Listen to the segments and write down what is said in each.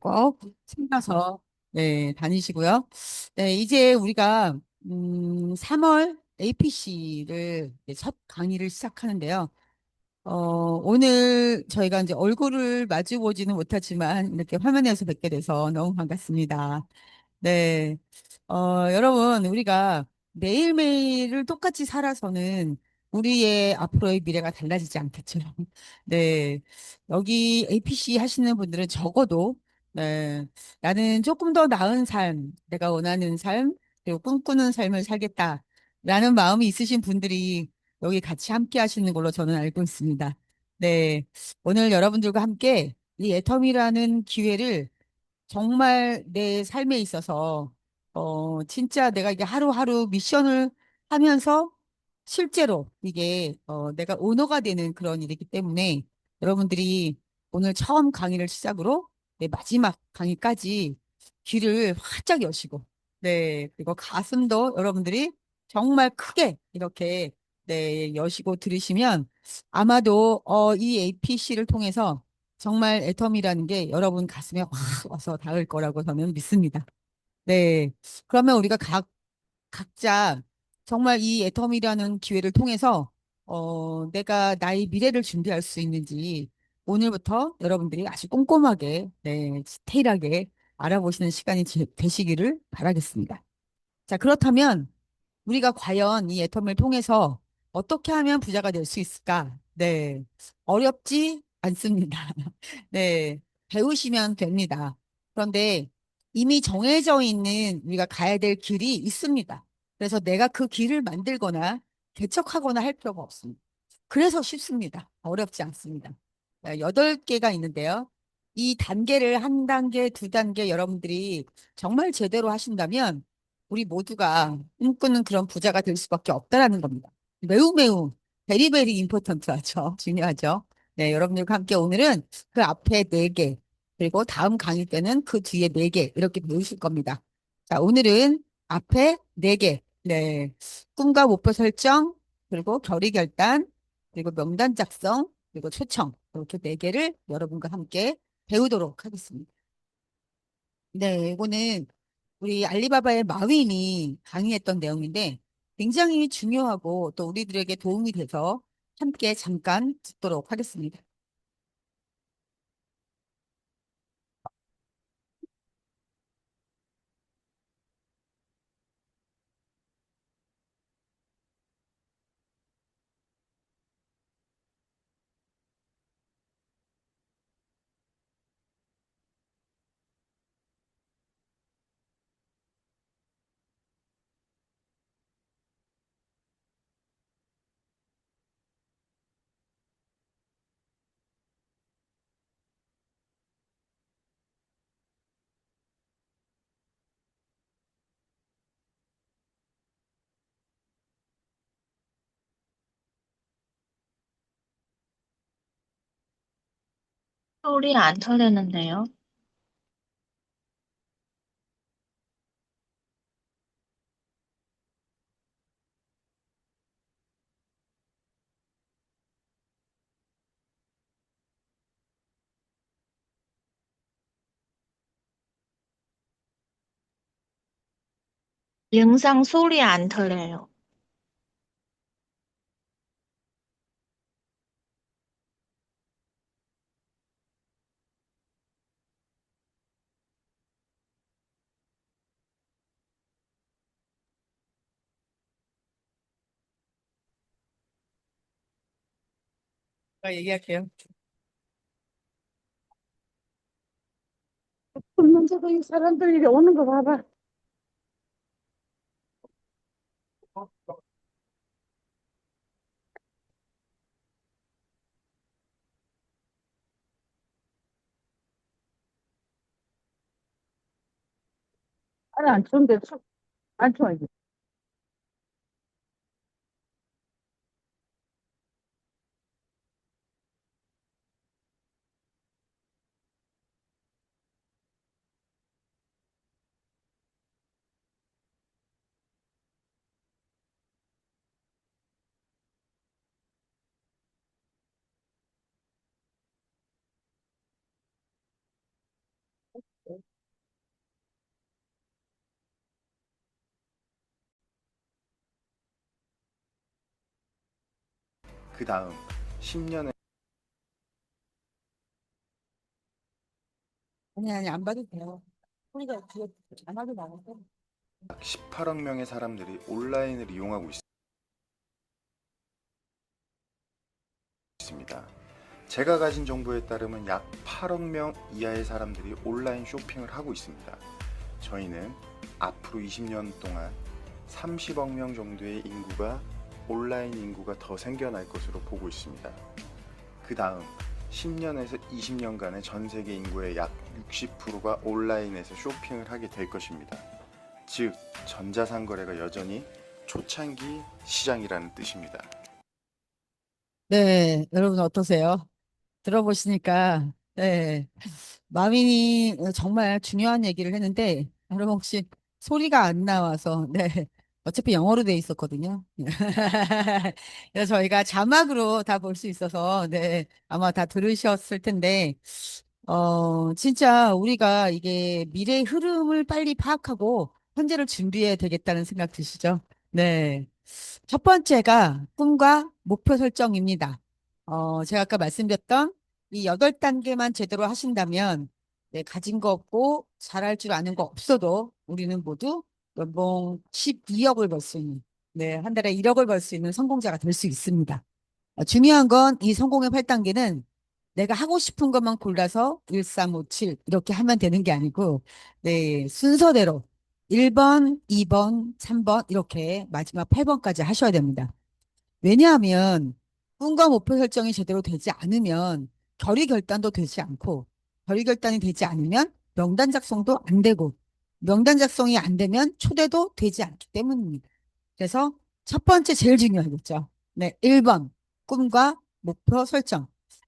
꼭 챙겨서 네, 다니시고요. 네, 이제 우리가 3월 APC를 첫 강의를 시작하는데요. 오늘 저희가 이제 얼굴을 마주 보지는 못하지만 이렇게 화면에서 뵙게 돼서 너무 반갑습니다. 네. 여러분, 우리가 매일매일을 똑같이 살아서는 우리의 앞으로의 미래가 달라지지 않겠죠. 네. 여기 APC 하시는 분들은 적어도, 네. 나는 조금 더 나은 삶, 내가 원하는 삶, 그리고 꿈꾸는 삶을 살겠다라는 마음이 있으신 분들이 여기 같이 함께 하시는 걸로 저는 알고 있습니다. 네. 오늘 여러분들과 함께 이 애텀이라는 기회를 정말 내 삶에 있어서 진짜 내가 이게 하루하루 미션을 하면서 실제로 이게 내가 오너가 되는 그런 일이기 때문에 여러분들이 오늘 처음 강의를 시작으로 네, 마지막 강의까지 귀를 활짝 여시고 네 그리고 가슴도 여러분들이 정말 크게 이렇게 네 여시고 들으시면 아마도 이 APC를 통해서 정말 애텀이라는 게 여러분 가슴에 확 와서 닿을 거라고 저는 믿습니다. 네. 그러면 우리가 각자 정말 이 애텀이라는 기회를 통해서 내가 나의 미래를 준비할 수 있는지 오늘부터 여러분들이 아주 꼼꼼하게, 네, 디테일하게 알아보시는 시간이 되시기를 바라겠습니다. 자, 그렇다면 우리가 과연 이 애텀을 통해서 어떻게 하면 부자가 될 수 있을까? 네. 어렵지 않습니다. 네. 배우시면 됩니다. 그런데 이미 정해져 있는 우리가 가야 될 길이 있습니다. 그래서 내가 그 길을 만들거나 개척하거나 할 필요가 없습니다. 그래서 쉽습니다. 어렵지 않습니다. 8개가 있는데요. 이 단계를 한 단계, 두 단계 여러분들이 정말 제대로 하신다면 우리 모두가 꿈꾸는 그런 부자가 될 수밖에 없다라는 겁니다. 매우 매우 베리베리 임포턴트하죠. 중요하죠. 네, 여러분들과 함께 오늘은 그 앞에 4개, 그리고 다음 강의 때는 그 뒤에 4개 이렇게 배우실 겁니다. 자, 오늘은 앞에 4개. 네. 꿈과 목표 설정, 그리고 결의 결단, 그리고 명단 작성, 그리고 초청. 이렇게 4개를 여러분과 함께 배우도록 하겠습니다. 네, 이거는 우리 알리바바의 마윈이 강의했던 내용인데 굉장히 중요하고 또 우리들에게 도움이 돼서 함께 잠깐 듣도록 하겠습니다. 소리 안 들리는데요? 영상 소리 안 들려요. 제가 얘기할게요. 먼저도 이 사람들이 오는 거 봐봐. 아니, 안 추운데, 안 추워, 이제. 그 다음 10년에 아니, 아니, 안 봐도 돼요. 소리가 뒤에 안 하게 나와서. 18억 명의 사람들이 온라인을 이용하고 있습니다. 제가 가진 정보에 따르면 약 8억 명 이하의 사람들이 온라인 쇼핑을 하고 있습니다. 저희는 앞으로 20년 동안 30억 명 정도의 인구가 온라인 인구가 더 생겨날 것으로 보고 있습니다. 그 다음 10년에서 20년간의 전 세계 인구의 약 60%가 온라인에서 쇼핑을 하게 될 것입니다. 즉, 전자상거래가 여전히 초창기 시장이라는 뜻입니다. 네, 여러분 어떠세요? 들어보시니까, 네, 마민이 정말 중요한 얘기를 했는데, 여러분 혹시 소리가 안 나와서, 네, 어차피 영어로 돼 있었거든요. 그래서 저희가 자막으로 다 볼 수 있어서, 네, 아마 다 들으셨을 텐데, 진짜 우리가 이게 미래의 흐름을 빨리 파악하고 현재를 준비해야 되겠다는 생각 드시죠? 네. 첫 번째가 꿈과 목표 설정입니다. 제가 아까 말씀드렸던 이 8단계만 제대로 하신다면, 네, 가진 거 없고 잘할 줄 아는 거 없어도 우리는 모두 연봉 12억을 벌 수 있는, 네, 한 달에 1억을 벌 수 있는 성공자가 될 수 있습니다. 중요한 건 이 성공의 8단계는 내가 하고 싶은 것만 골라서 1357 이렇게 하면 되는 게 아니고, 네, 순서대로 1번, 2번, 3번 이렇게 마지막 8번까지 하셔야 됩니다. 왜냐하면 꿈과 목표 설정이 제대로 되지 않으면 결의 결단도 되지 않고, 결의 결단이 되지 않으면 명단 작성도 안 되고, 명단 작성이 안 되면 초대도 되지 않기 때문입니다. 그래서 첫 번째 제일 중요하겠죠. 네, 1번 꿈과 목표 설정.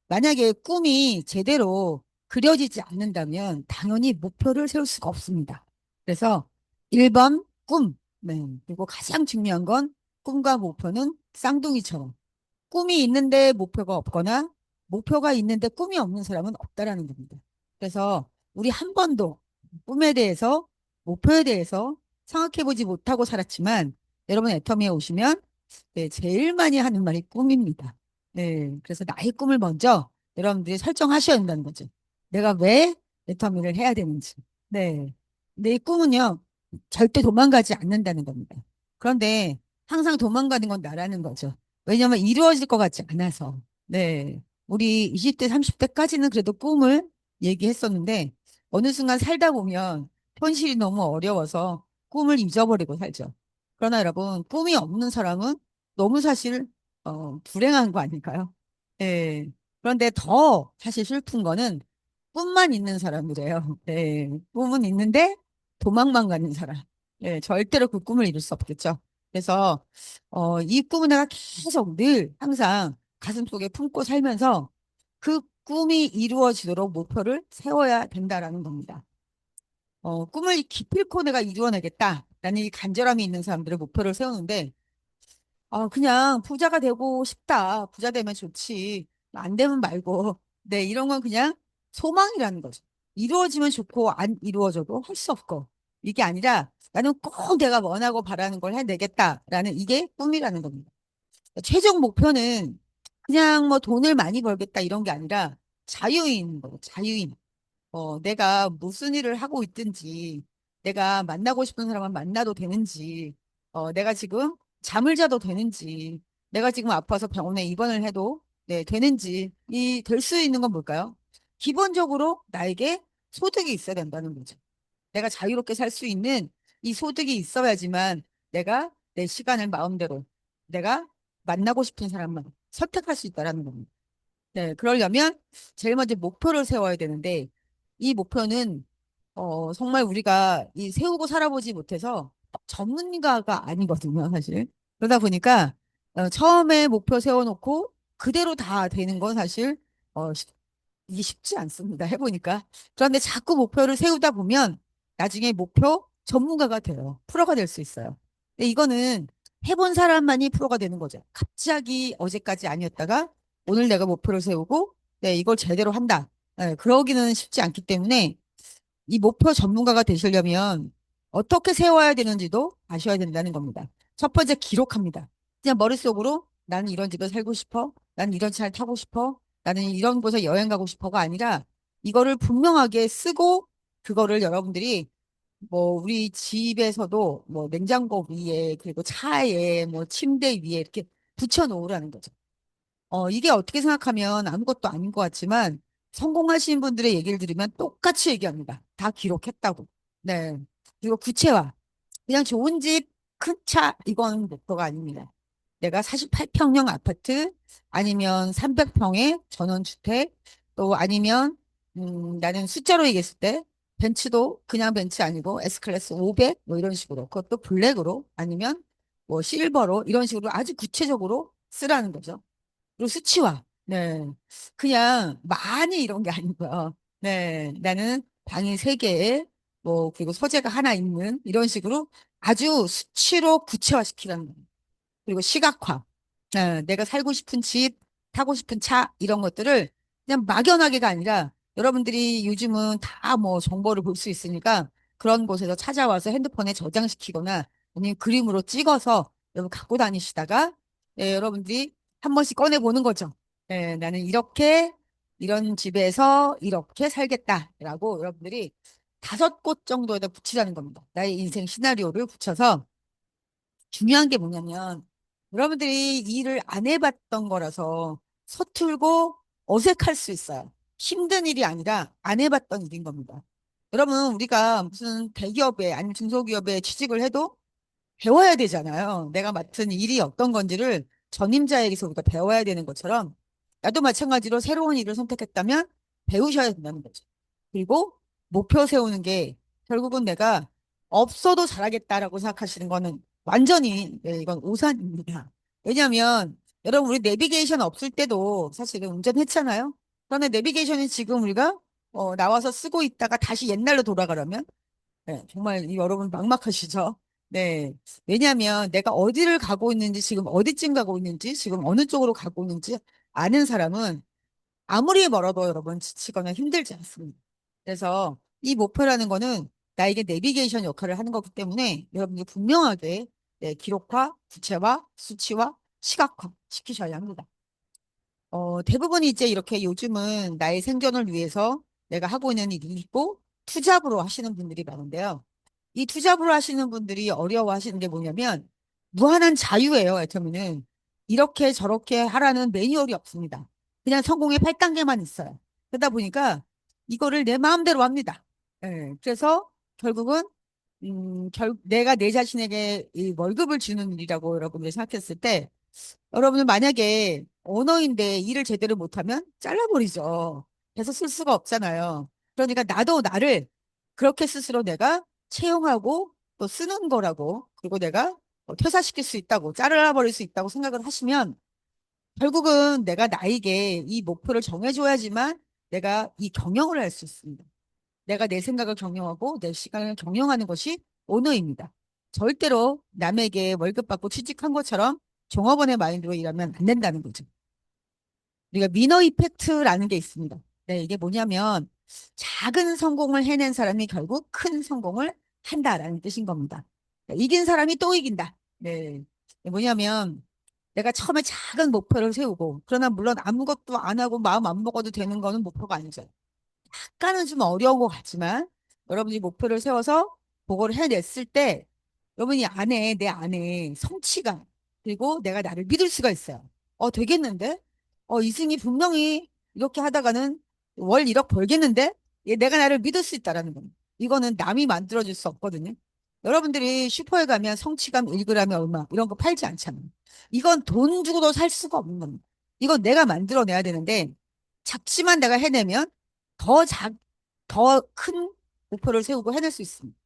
만약에 꿈이 제대로 그려지지 않는다면 당연히 목표를 세울 수가 없습니다. 그래서 1번 꿈. 네. 그리고 가장 중요한 건 꿈과 목표는 쌍둥이처럼 꿈이 있는데 목표가 없거나 목표가 있는데 꿈이 없는 사람은 없다라는 겁니다. 그래서 우리 한 번도 꿈에 대해서 목표에 대해서 생각해보지 못하고 살았지만 여러분 애터미에 오시면 네, 제일 많이 하는 말이 꿈입니다. 네, 그래서 나의 꿈을 먼저 여러분들이 설정하셔야 한다는 거죠. 내가 왜 애터미를 해야 되는지. 네, 내 꿈은요 절대 도망가지 않는다는 겁니다. 그런데 항상 도망가는 건 나라는 거죠. 왜냐하면 이루어질 것 같지 않아서. 네. 우리 20대, 30대까지는 그래도 꿈을 얘기했었는데, 어느 순간 살다 보면 현실이 너무 어려워서 꿈을 잊어버리고 살죠. 그러나 여러분, 꿈이 없는 사람은 너무 사실, 불행한 거 아닐까요? 예. 그런데 더 사실 슬픈 거는 꿈만 있는 사람이래요. 예. 꿈은 있는데 도망만 가는 사람. 예. 절대로 그 꿈을 이룰 수 없겠죠. 그래서 이 꿈은 내가 계속 늘 항상 가슴속에 품고 살면서 그 꿈이 이루어지도록 목표를 세워야 된다라는 겁니다. 꿈을 기필코 내가 이루어내겠다라는 이 간절함이 있는 사람들의 목표를 세우는데, 그냥 부자가 되고 싶다. 부자 되면 좋지. 안 되면 말고. 네, 이런 건 그냥 소망이라는 거죠. 이루어지면 좋고 안 이루어져도 할 수 없고. 이게 아니라 나는 꼭 내가 원하고 바라는 걸 해내겠다라는 이게 꿈이라는 겁니다. 최종 목표는 그냥 뭐 돈을 많이 벌겠다 이런 게 아니라 자유인 거예요. 자유인. 내가 무슨 일을 하고 있든지, 내가 만나고 싶은 사람을 만나도 되는지, 내가 지금 잠을 자도 되는지, 내가 지금 아파서 병원에 입원을 해도 네, 되는지, 될 수 있는 건 뭘까요? 기본적으로 나에게 소득이 있어야 된다는 거죠. 내가 자유롭게 살 수 있는 이 소득이 있어야지만 내가 내 시간을 마음대로 내가 만나고 싶은 사람만 선택할 수 있다라는 겁니다. 네, 그러려면 제일 먼저 목표를 세워야 되는데 이 목표는 정말 우리가 이 세우고 살아보지 못해서 전문가가 아니거든요, 사실. 그러다 보니까 처음에 목표 세워놓고 그대로 다 되는 건 사실 이게 쉽지 않습니다. 해보니까. 그런데 자꾸 목표를 세우다 보면 나중에 목표 전문가가 돼요. 프로가 될 수 있어요. 근데 이거는 해본 사람만이 프로가 되는 거죠. 갑자기 어제까지 아니었다가 오늘 내가 목표를 세우고 네, 이걸 제대로 한다. 네, 그러기는 쉽지 않기 때문에 이 목표 전문가가 되시려면 어떻게 세워야 되는지도 아셔야 된다는 겁니다. 첫 번째 기록합니다. 그냥 머릿속으로 나는 이런 집에 살고 싶어. 나는 이런 차를 타고 싶어. 나는 이런 곳에 여행 가고 싶어가 아니라 이거를 분명하게 쓰고 그거를 여러분들이 뭐 우리 집에서도 뭐 냉장고 위에 그리고 차에 뭐 침대 위에 이렇게 붙여 놓으라는 거죠. 이게 어떻게 생각하면 아무것도 아닌 것 같지만 성공하신 분들의 얘기를 들으면 똑같이 얘기합니다. 다 기록했다고. 네. 그리고 구체화. 그냥 좋은 집, 큰 차, 이건 목표가 아닙니다. 내가 48평형 아파트, 아니면 300평의 전원주택, 또 아니면, 나는 숫자로 얘기했을 때, 벤츠도 그냥 벤츠 아니고 S클래스 500, 뭐 이런 식으로, 그것도 블랙으로, 아니면 뭐 실버로, 이런 식으로 아주 구체적으로 쓰라는 거죠. 그리고 수치화. 네. 그냥 많이 이런 게 아니고요. 네. 나는 방이 세개에 뭐, 그리고 서재가 하나 있는 이런 식으로 아주 수치로 구체화시키라는 거예요. 그리고 시각화. 내가 살고 싶은 집, 타고 싶은 차, 이런 것들을 그냥 막연하게가 아니라 여러분들이 요즘은 다 뭐 정보를 볼 수 있으니까 그런 곳에서 찾아와서 핸드폰에 저장시키거나 아니면 그림으로 찍어서 여러분 갖고 다니시다가 여러분들이 한 번씩 꺼내 보는 거죠. 나는 이렇게 이런 집에서 이렇게 살겠다라고 여러분들이 5곳 정도에다 붙이라는 겁니다. 나의 인생 시나리오를 붙여서 중요한 게 뭐냐면 여러분들이 일을 안 해봤던 거라서 서툴고 어색할 수 있어요. 힘든 일이 아니라 안 해봤던 일인 겁니다. 여러분, 우리가 무슨 대기업에 아니면 중소기업에 취직을 해도 배워야 되잖아요. 내가 맡은 일이 어떤 건지를 전임자에게서 우리가 배워야 되는 것처럼 나도 마찬가지로 새로운 일을 선택했다면 배우셔야 된다는 거죠. 그리고 목표 세우는 게 결국은 내가 없어도 잘하겠다라고 생각하시는 거는 완전히 이건 오산입니다. 왜냐하면 여러분 우리 내비게이션 없을 때도 사실은 운전했잖아요. 그런데 내비게이션이 지금 우리가 나와서 쓰고 있다가 다시 옛날로 돌아가려면 정말 여러분 막막하시죠? 네. 왜냐하면 내가 어디를 가고 있는지, 지금 어디쯤 가고 있는지, 지금 어느 쪽으로 가고 있는지 아는 사람은 아무리 멀어도 여러분 지치거나 힘들지 않습니다. 그래서 이 목표라는 거는 나에게 내비게이션 역할을 하는 거기 때문에 여러분이 분명하게 기록화, 구체화, 수치화, 시각화 시키셔야 합니다. 대부분이 이제 이렇게 요즘은 나의 생존을 위해서 내가 하고 있는 일이 있고 투잡으로 하시는 분들이 많은데요. 이 투잡으로 하시는 분들이 어려워하시는 게 뭐냐면 무한한 자유예요. 애터미는 이렇게 저렇게 하라는 매뉴얼이 없습니다. 그냥 성공의 8단계만 있어요. 그러다 보니까 이거를 내 마음대로 합니다. 그래서 결국은 내가 내 자신에게 이 월급을 주는 일이라고 여러분들이 생각했을 때 여러분은 만약에 언어인데 일을 제대로 못하면 잘라버리죠. 계속 쓸 수가 없잖아요. 그러니까 나도 나를 그렇게 스스로 내가 채용하고 또 쓰는 거라고 그리고 내가 퇴사시킬 수 있다고 잘라버릴 수 있다고 생각을 하시면 결국은 내가 나에게 이 목표를 정해줘야지만 내가 이 경영을 할 수 있습니다. 내가 내 생각을 경영하고 내 시간을 경영하는 것이 오너입니다. 절대로 남에게 월급 받고 취직한 것처럼 종업원의 마인드로 일하면 안 된다는 거죠. 우리가 미너 이펙트라는 게 있습니다. 네, 이게 뭐냐면 작은 성공을 해낸 사람이 결국 큰 성공을 한다라는 뜻인 겁니다. 이긴 사람이 또 이긴다. 네. 뭐냐면 내가 처음에 작은 목표를 세우고 그러나 물론 아무것도 안 하고 마음 안 먹어도 되는 거는 목표가 아니죠. 약간은 좀 어려운 것 같지만 여러분이 목표를 세워서 그거를 해냈을 때 여러분이 내 안에 성취감 그리고 내가 나를 믿을 수가 있어요. 되겠는데? 이승이 분명히 이렇게 하다가는 월 1억 벌겠는데? 내가 나를 믿을 수 있다라는 겁니다. 이거는 남이 만들어줄 수 없거든요. 여러분들이 슈퍼에 가면 성취감 1g에 얼마 이런 거 팔지 않잖아요. 이건 돈 주고도 살 수가 없는 겁니다. 이건 내가 만들어내야 되는데 작지만 내가 해내면 더 큰 목표를 세우고 해낼 수 있습니다.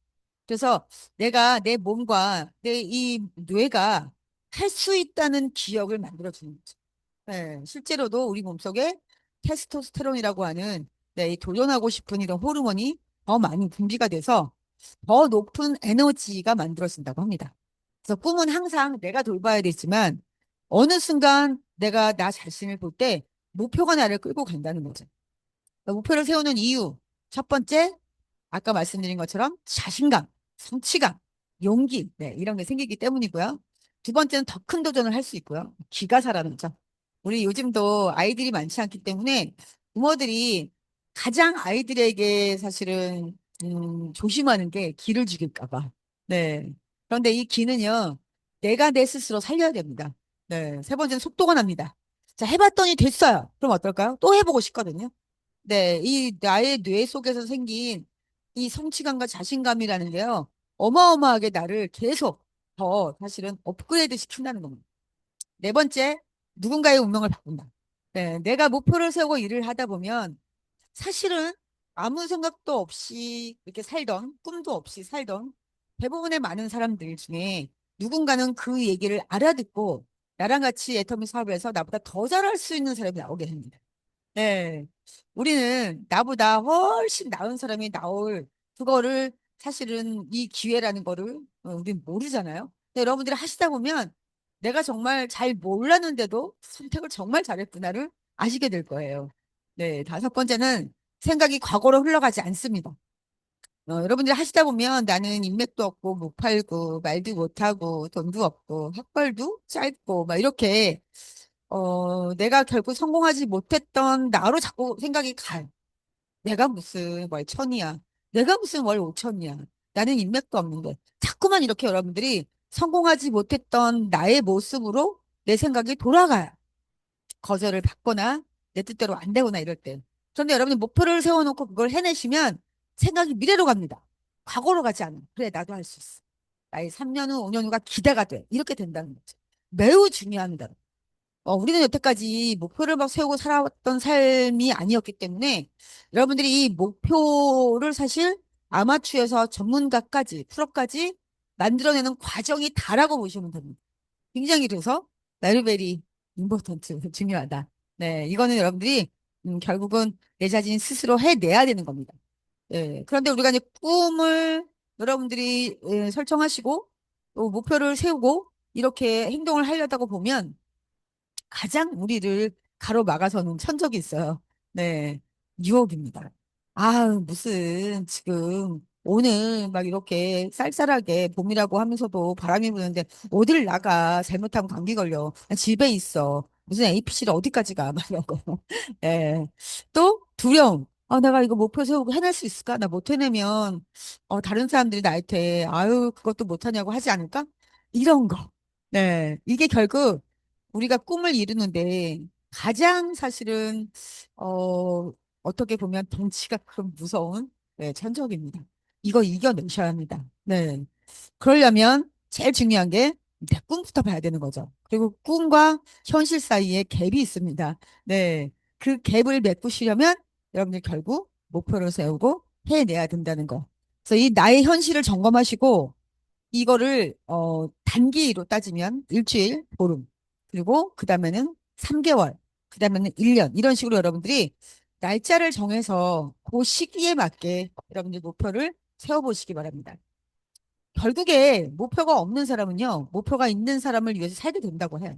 그래서 내가 내 몸과 내 이 뇌가 할 수 있다는 기억을 만들어주는 거죠. 실제로도 우리 몸속에 테스토스테론이라고 하는 이 도전하고 싶은 이런 호르몬이 더 많이 분비가 돼서 더 높은 에너지가 만들어진다고 합니다. 그래서 꿈은 항상 내가 돌봐야 되지만 어느 순간 내가 나 자신을 볼 때 목표가 나를 끌고 간다는 거죠. 목표를 세우는 이유. 첫 번째, 아까 말씀드린 것처럼 자신감, 성취감, 용기, 이런 게 생기기 때문이고요. 두 번째는 더 큰 도전을 할 수 있고요. 기가사라는 점. 우리 요즘도 아이들이 많지 않기 때문에 부모들이 가장 아이들에게 사실은 조심하는 게 기를 죽일까 봐. 네. 그런데 이 기는요, 내가 내 스스로 살려야 됩니다. 네. 세 번째는 속도가 납니다. 자, 해봤더니 됐어요. 그럼 어떨까요? 또 해보고 싶거든요. 네. 이 나의 뇌 속에서 생긴 이 성취감과 자신감이라는 게요, 어마어마하게 나를 계속 더 사실은 업그레이드 시킨다는 겁니다. 네 번째, 누군가의 운명을 바꾼다. 네, 내가 목표를 세우고 일을 하다 보면 사실은 아무 생각도 없이 이렇게 살던, 꿈도 없이 살던 대부분의 많은 사람들 중에 누군가는 그 얘기를 알아듣고 나랑 같이 애터미 사업을 해서 나보다 더 잘할 수 있는 사람이 나오게 됩니다. 네. 우리는 나보다 훨씬 나은 사람이 나올 그거를 사실은 이 기회라는 거를 우린 모르잖아요. 근데 여러분들이 하시다 보면 내가 정말 잘 몰랐는데도 선택을 정말 잘했구나를 아시게 될 거예요. 네. 다섯 번째는 생각이 과거로 흘러가지 않습니다. 여러분들이 하시다 보면 나는 인맥도 없고 못 팔고 말도 못하고 돈도 없고 학벌도 짧고 막 이렇게 내가 결국 성공하지 못했던 나로 자꾸 생각이 가요. 내가 무슨 월 천이야. 내가 무슨 월 오천이야. 나는 인맥도 없는데. 자꾸만 이렇게 여러분들이 성공하지 못했던 나의 모습으로 내 생각이 돌아가요. 거절을 받거나 내 뜻대로 안 되거나 이럴 때. 그런데 여러분이 목표를 세워놓고 그걸 해내시면 생각이 미래로 갑니다. 과거로 가지 않아. 그래, 나도 할 수 있어. 나의 3년 후, 5년 후가 기대가 돼. 이렇게 된다는 거죠. 매우 중요합니다. 우리는 여태까지 목표를 막 세우고 살아왔던 삶이 아니었기 때문에 여러분들이 이 목표를 사실 아마추어에서 전문가까지, 프로까지 만들어내는 과정이 다라고 보시면 됩니다. 굉장히 그래서 베리베리 임포턴트 중요하다. 네, 이거는 여러분들이 결국은 내 자신 스스로 해내야 되는 겁니다. 예, 그런데 우리가 이제 꿈을 여러분들이 설정하시고 또 목표를 세우고 이렇게 행동을 하려다가 보면 가장 우리를 가로막아서는 천적이 있어요. 네, 유혹입니다. 아, 무슨 지금 오늘 막 이렇게 쌀쌀하게 봄이라고 하면서도 바람이 부는데 어딜 나가? 잘못하면 감기 걸려. 나 집에 있어. 무슨 APC를 어디까지 가? 막 이런 거. 예. 또 두려움. 내가 이거 목표 세우고 해낼 수 있을까? 나 못 해내면 다른 사람들이 나한테 아유 그것도 못하냐고 하지 않을까? 이런 거. 네, 이게 결국 우리가 꿈을 이루는데 가장 사실은 어떻게 보면 덩치가 큰 무서운 네, 천적입니다. 이거 이겨내셔야 합니다. 네. 그러려면 제일 중요한 게 내 꿈부터 봐야 되는 거죠. 그리고 꿈과 현실 사이에 갭이 있습니다. 네. 그 갭을 메꾸시려면 여러분들 결국 목표를 세우고 해내야 된다는 거. 그래서 이 나의 현실을 점검하시고 이거를 단기로 따지면 일주일, 보름, 그리고 그 다음에는 3개월, 그 다음에는 1년 이런 식으로 여러분들이 날짜를 정해서 그 시기에 맞게 여러분들 목표를 세워보시기 바랍니다. 결국에 목표가 없는 사람은요, 목표가 있는 사람을 위해서 살게 된다고 해요.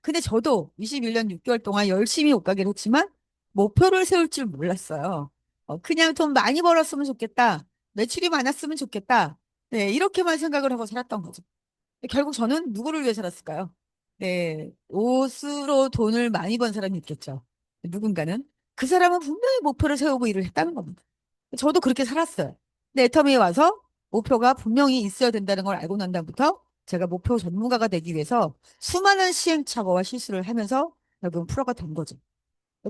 근데 저도 21년 6개월 동안 열심히 옷가게를 했지만 목표를 세울 줄 몰랐어요. 그냥 돈 많이 벌었으면 좋겠다. 매출이 많았으면 좋겠다. 네, 이렇게만 생각을 하고 살았던 거죠. 결국 저는 누구를 위해 살았을까요? 네, 옷으로 돈을 많이 번 사람이 있겠죠. 누군가는. 그 사람은 분명히 목표를 세우고 일을 했다는 겁니다. 저도 그렇게 살았어요. 근데 애터미에 와서 목표가 분명히 있어야 된다는 걸 알고 난 다음부터 제가 목표 전문가가 되기 위해서 수많은 시행착오와 실수를 하면서 결국은 프로가 된 거죠.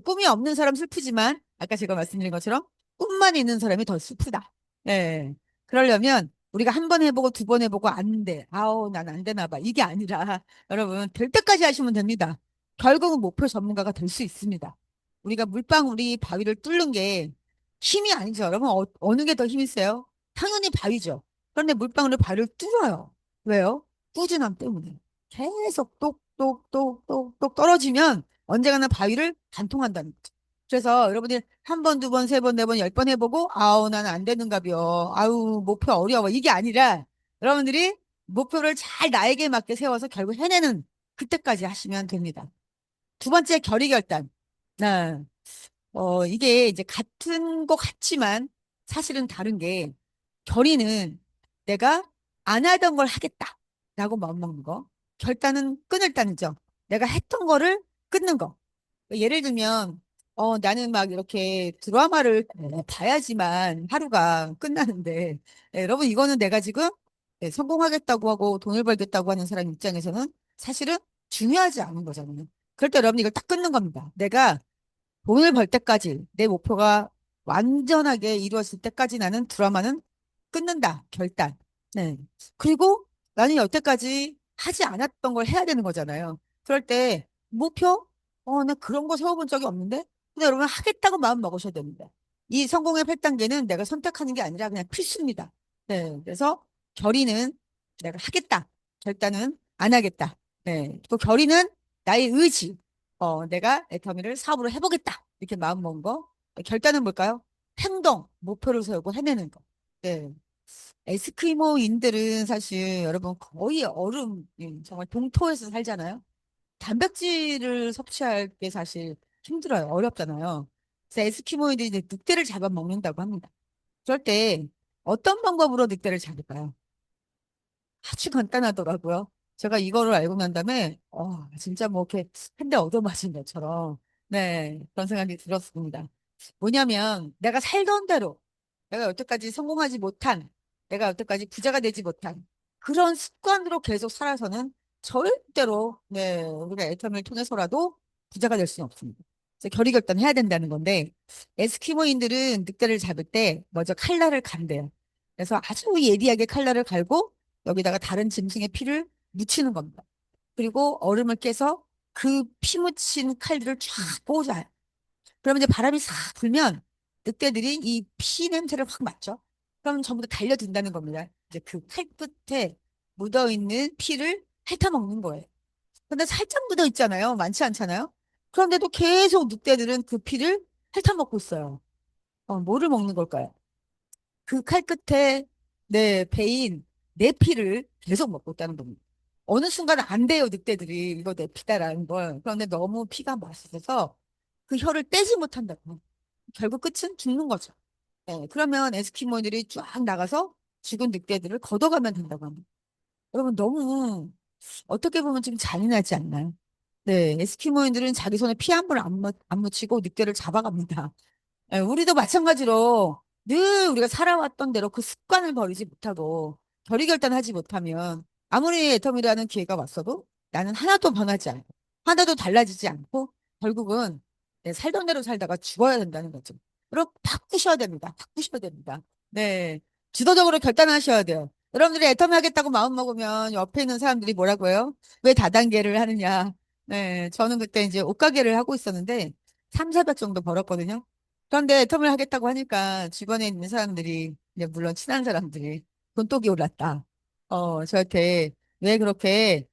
꿈이 없는 사람 슬프지만 아까 제가 말씀드린 것처럼 꿈만 있는 사람이 더 슬프다. 네. 그러려면 우리가 한 번 해보고 두 번 해보고 안 돼. 아우, 난 안 되나 봐. 이게 아니라 여러분 될 때까지 하시면 됩니다. 결국은 목표 전문가가 될 수 있습니다. 우리가 물방울이 바위를 뚫는 게 힘이 아니죠. 여러분 어느 게 더 힘이 세요? 당연히 바위죠. 그런데 물방울이 바위를 뚫어요. 왜요? 꾸준함 때문에. 계속 똑똑똑똑똑 떨어지면 언젠가는 바위를 관통한다는 거죠. 그래서 여러분들 한 번, 두 번, 세 번, 네 번, 10번 해보고 아우 나는 안 되는가벼. 아우 목표 어려워. 이게 아니라 여러분들이 목표를 잘 나에게 맞게 세워서 결국 해내는 그때까지 하시면 됩니다. 두 번째 결의결단. 네. 이게 이제 같은 것 같지만 사실은 다른 게 결의는 내가 안 하던 걸 하겠다라고 마음먹는 거. 결단은 끊을 죠. 내가 했던 거를 끊는 거. 예를 들면, 나는 막 이렇게 드라마를 봐야지만 하루가 끝나는데, 여러분, 이거는 내가 지금 성공하겠다고 하고 돈을 벌겠다고 하는 사람 입장에서는 사실은 중요하지 않은 거잖아요. 그럴 때 여러분 이걸 딱 끊는 겁니다. 내가 돈을 벌 때까지 내 목표가 완전하게 이루어질 때까지 나는 드라마는 끊는다. 결단. 네. 그리고 나는 여태까지 하지 않았던 걸 해야 되는 거잖아요. 그럴 때 목표? 나 그런 거 세워본 적이 없는데? 근데 여러분 하겠다고 마음 먹으셔야 됩니다. 이 성공의 8단계는 내가 선택하는 게 아니라 그냥 필수입니다. 네. 그래서 결의는 내가 하겠다. 결단은 안 하겠다. 네. 또 결의는 나의 의지. 내가 애터미를 사업으로 해보겠다. 이렇게 마음 먹은 거. 결단은 뭘까요? 행동, 목표를 세우고 해내는 거. 네. 에스키모인들은 사실 여러분 거의 얼음, 정말 동토에서 살잖아요. 단백질을 섭취할 게 사실 힘들어요. 어렵잖아요. 그래서 에스키모인들이 이제 늑대를 잡아먹는다고 합니다. 그럴 때 어떤 방법으로 늑대를 잡을까요? 아주 간단하더라고요. 제가 이거를 알고 난 다음에, 진짜 뭐 이렇게 한 대 얻어맞은 것처럼, 네, 그런 생각이 들었습니다. 뭐냐면, 내가 살던 대로, 내가 여태까지 성공하지 못한, 내가 여태까지 부자가 되지 못한 그런 습관으로 계속 살아서는 절대로, 네, 우리가 애텀을 통해서라도 부자가 될 수는 없습니다. 그래서 결의결단해야 된다는 건데, 에스키모인들은 늑대를 잡을 때 먼저 칼날을 간대요. 그래서 아주 예리하게 칼날을 갈고, 여기다가 다른 짐승의 피를 묻히는 겁니다. 그리고 얼음을 깨서 그 피 묻힌 칼들을 쫙 꽂아요. 그러면 이제 바람이 싹 불면 늑대들이 이 피 냄새를 확 맡죠. 그럼 전부 다 달려든다는 겁니다. 이제 그 칼 끝에 묻어 있는 피를 핥아먹는 거예요. 근데 살짝 묻어 있잖아요. 많지 않잖아요. 그런데도 계속 늑대들은 그 피를 핥아먹고 있어요. 뭐를 먹는 걸까요? 그 칼 끝에 내 배인 내 피를 계속 먹고 있다는 겁니다. 어느 순간 안 돼요, 늑대들이. 이거 내 피다라는 걸. 그런데 너무 피가 맛있어서 그 혀를 떼지 못한다고. 결국 끝은 죽는 거죠. 네, 그러면 에스키모들이 쫙 나가서 죽은 늑대들을 걷어가면 된다고 합니다. 여러분, 너무 어떻게 보면 좀 잔인하지 않나요? 네, 에스키모인들은 자기 손에 피 한 번 안 묻히고 늑대를 잡아갑니다. 예, 우리도 마찬가지로 늘 우리가 살아왔던 대로 그 습관을 버리지 못하고 결의결단하지 못하면 아무리 애텀이라는 기회가 왔어도 나는 하나도 변하지 않고 하나도 달라지지 않고 결국은 내 살던 대로 살다가 죽어야 된다는 거죠. 그리고 바꾸셔야 됩니다. 바꾸셔야 됩니다. 네. 주도적으로 결단하셔야 돼요. 여러분들이 애텀이 하겠다고 마음 먹으면 옆에 있는 사람들이 뭐라고 해요? 왜 다단계를 하느냐? 네. 저는 그때 이제 옷가게를 하고 있었는데 3, 400 정도 벌었거든요. 그런데 애텀을 하겠다고 하니까 주변에 있는 사람들이, 이제 물론 친한 사람들이 돈독이 올랐다. 저한테 왜 그렇게,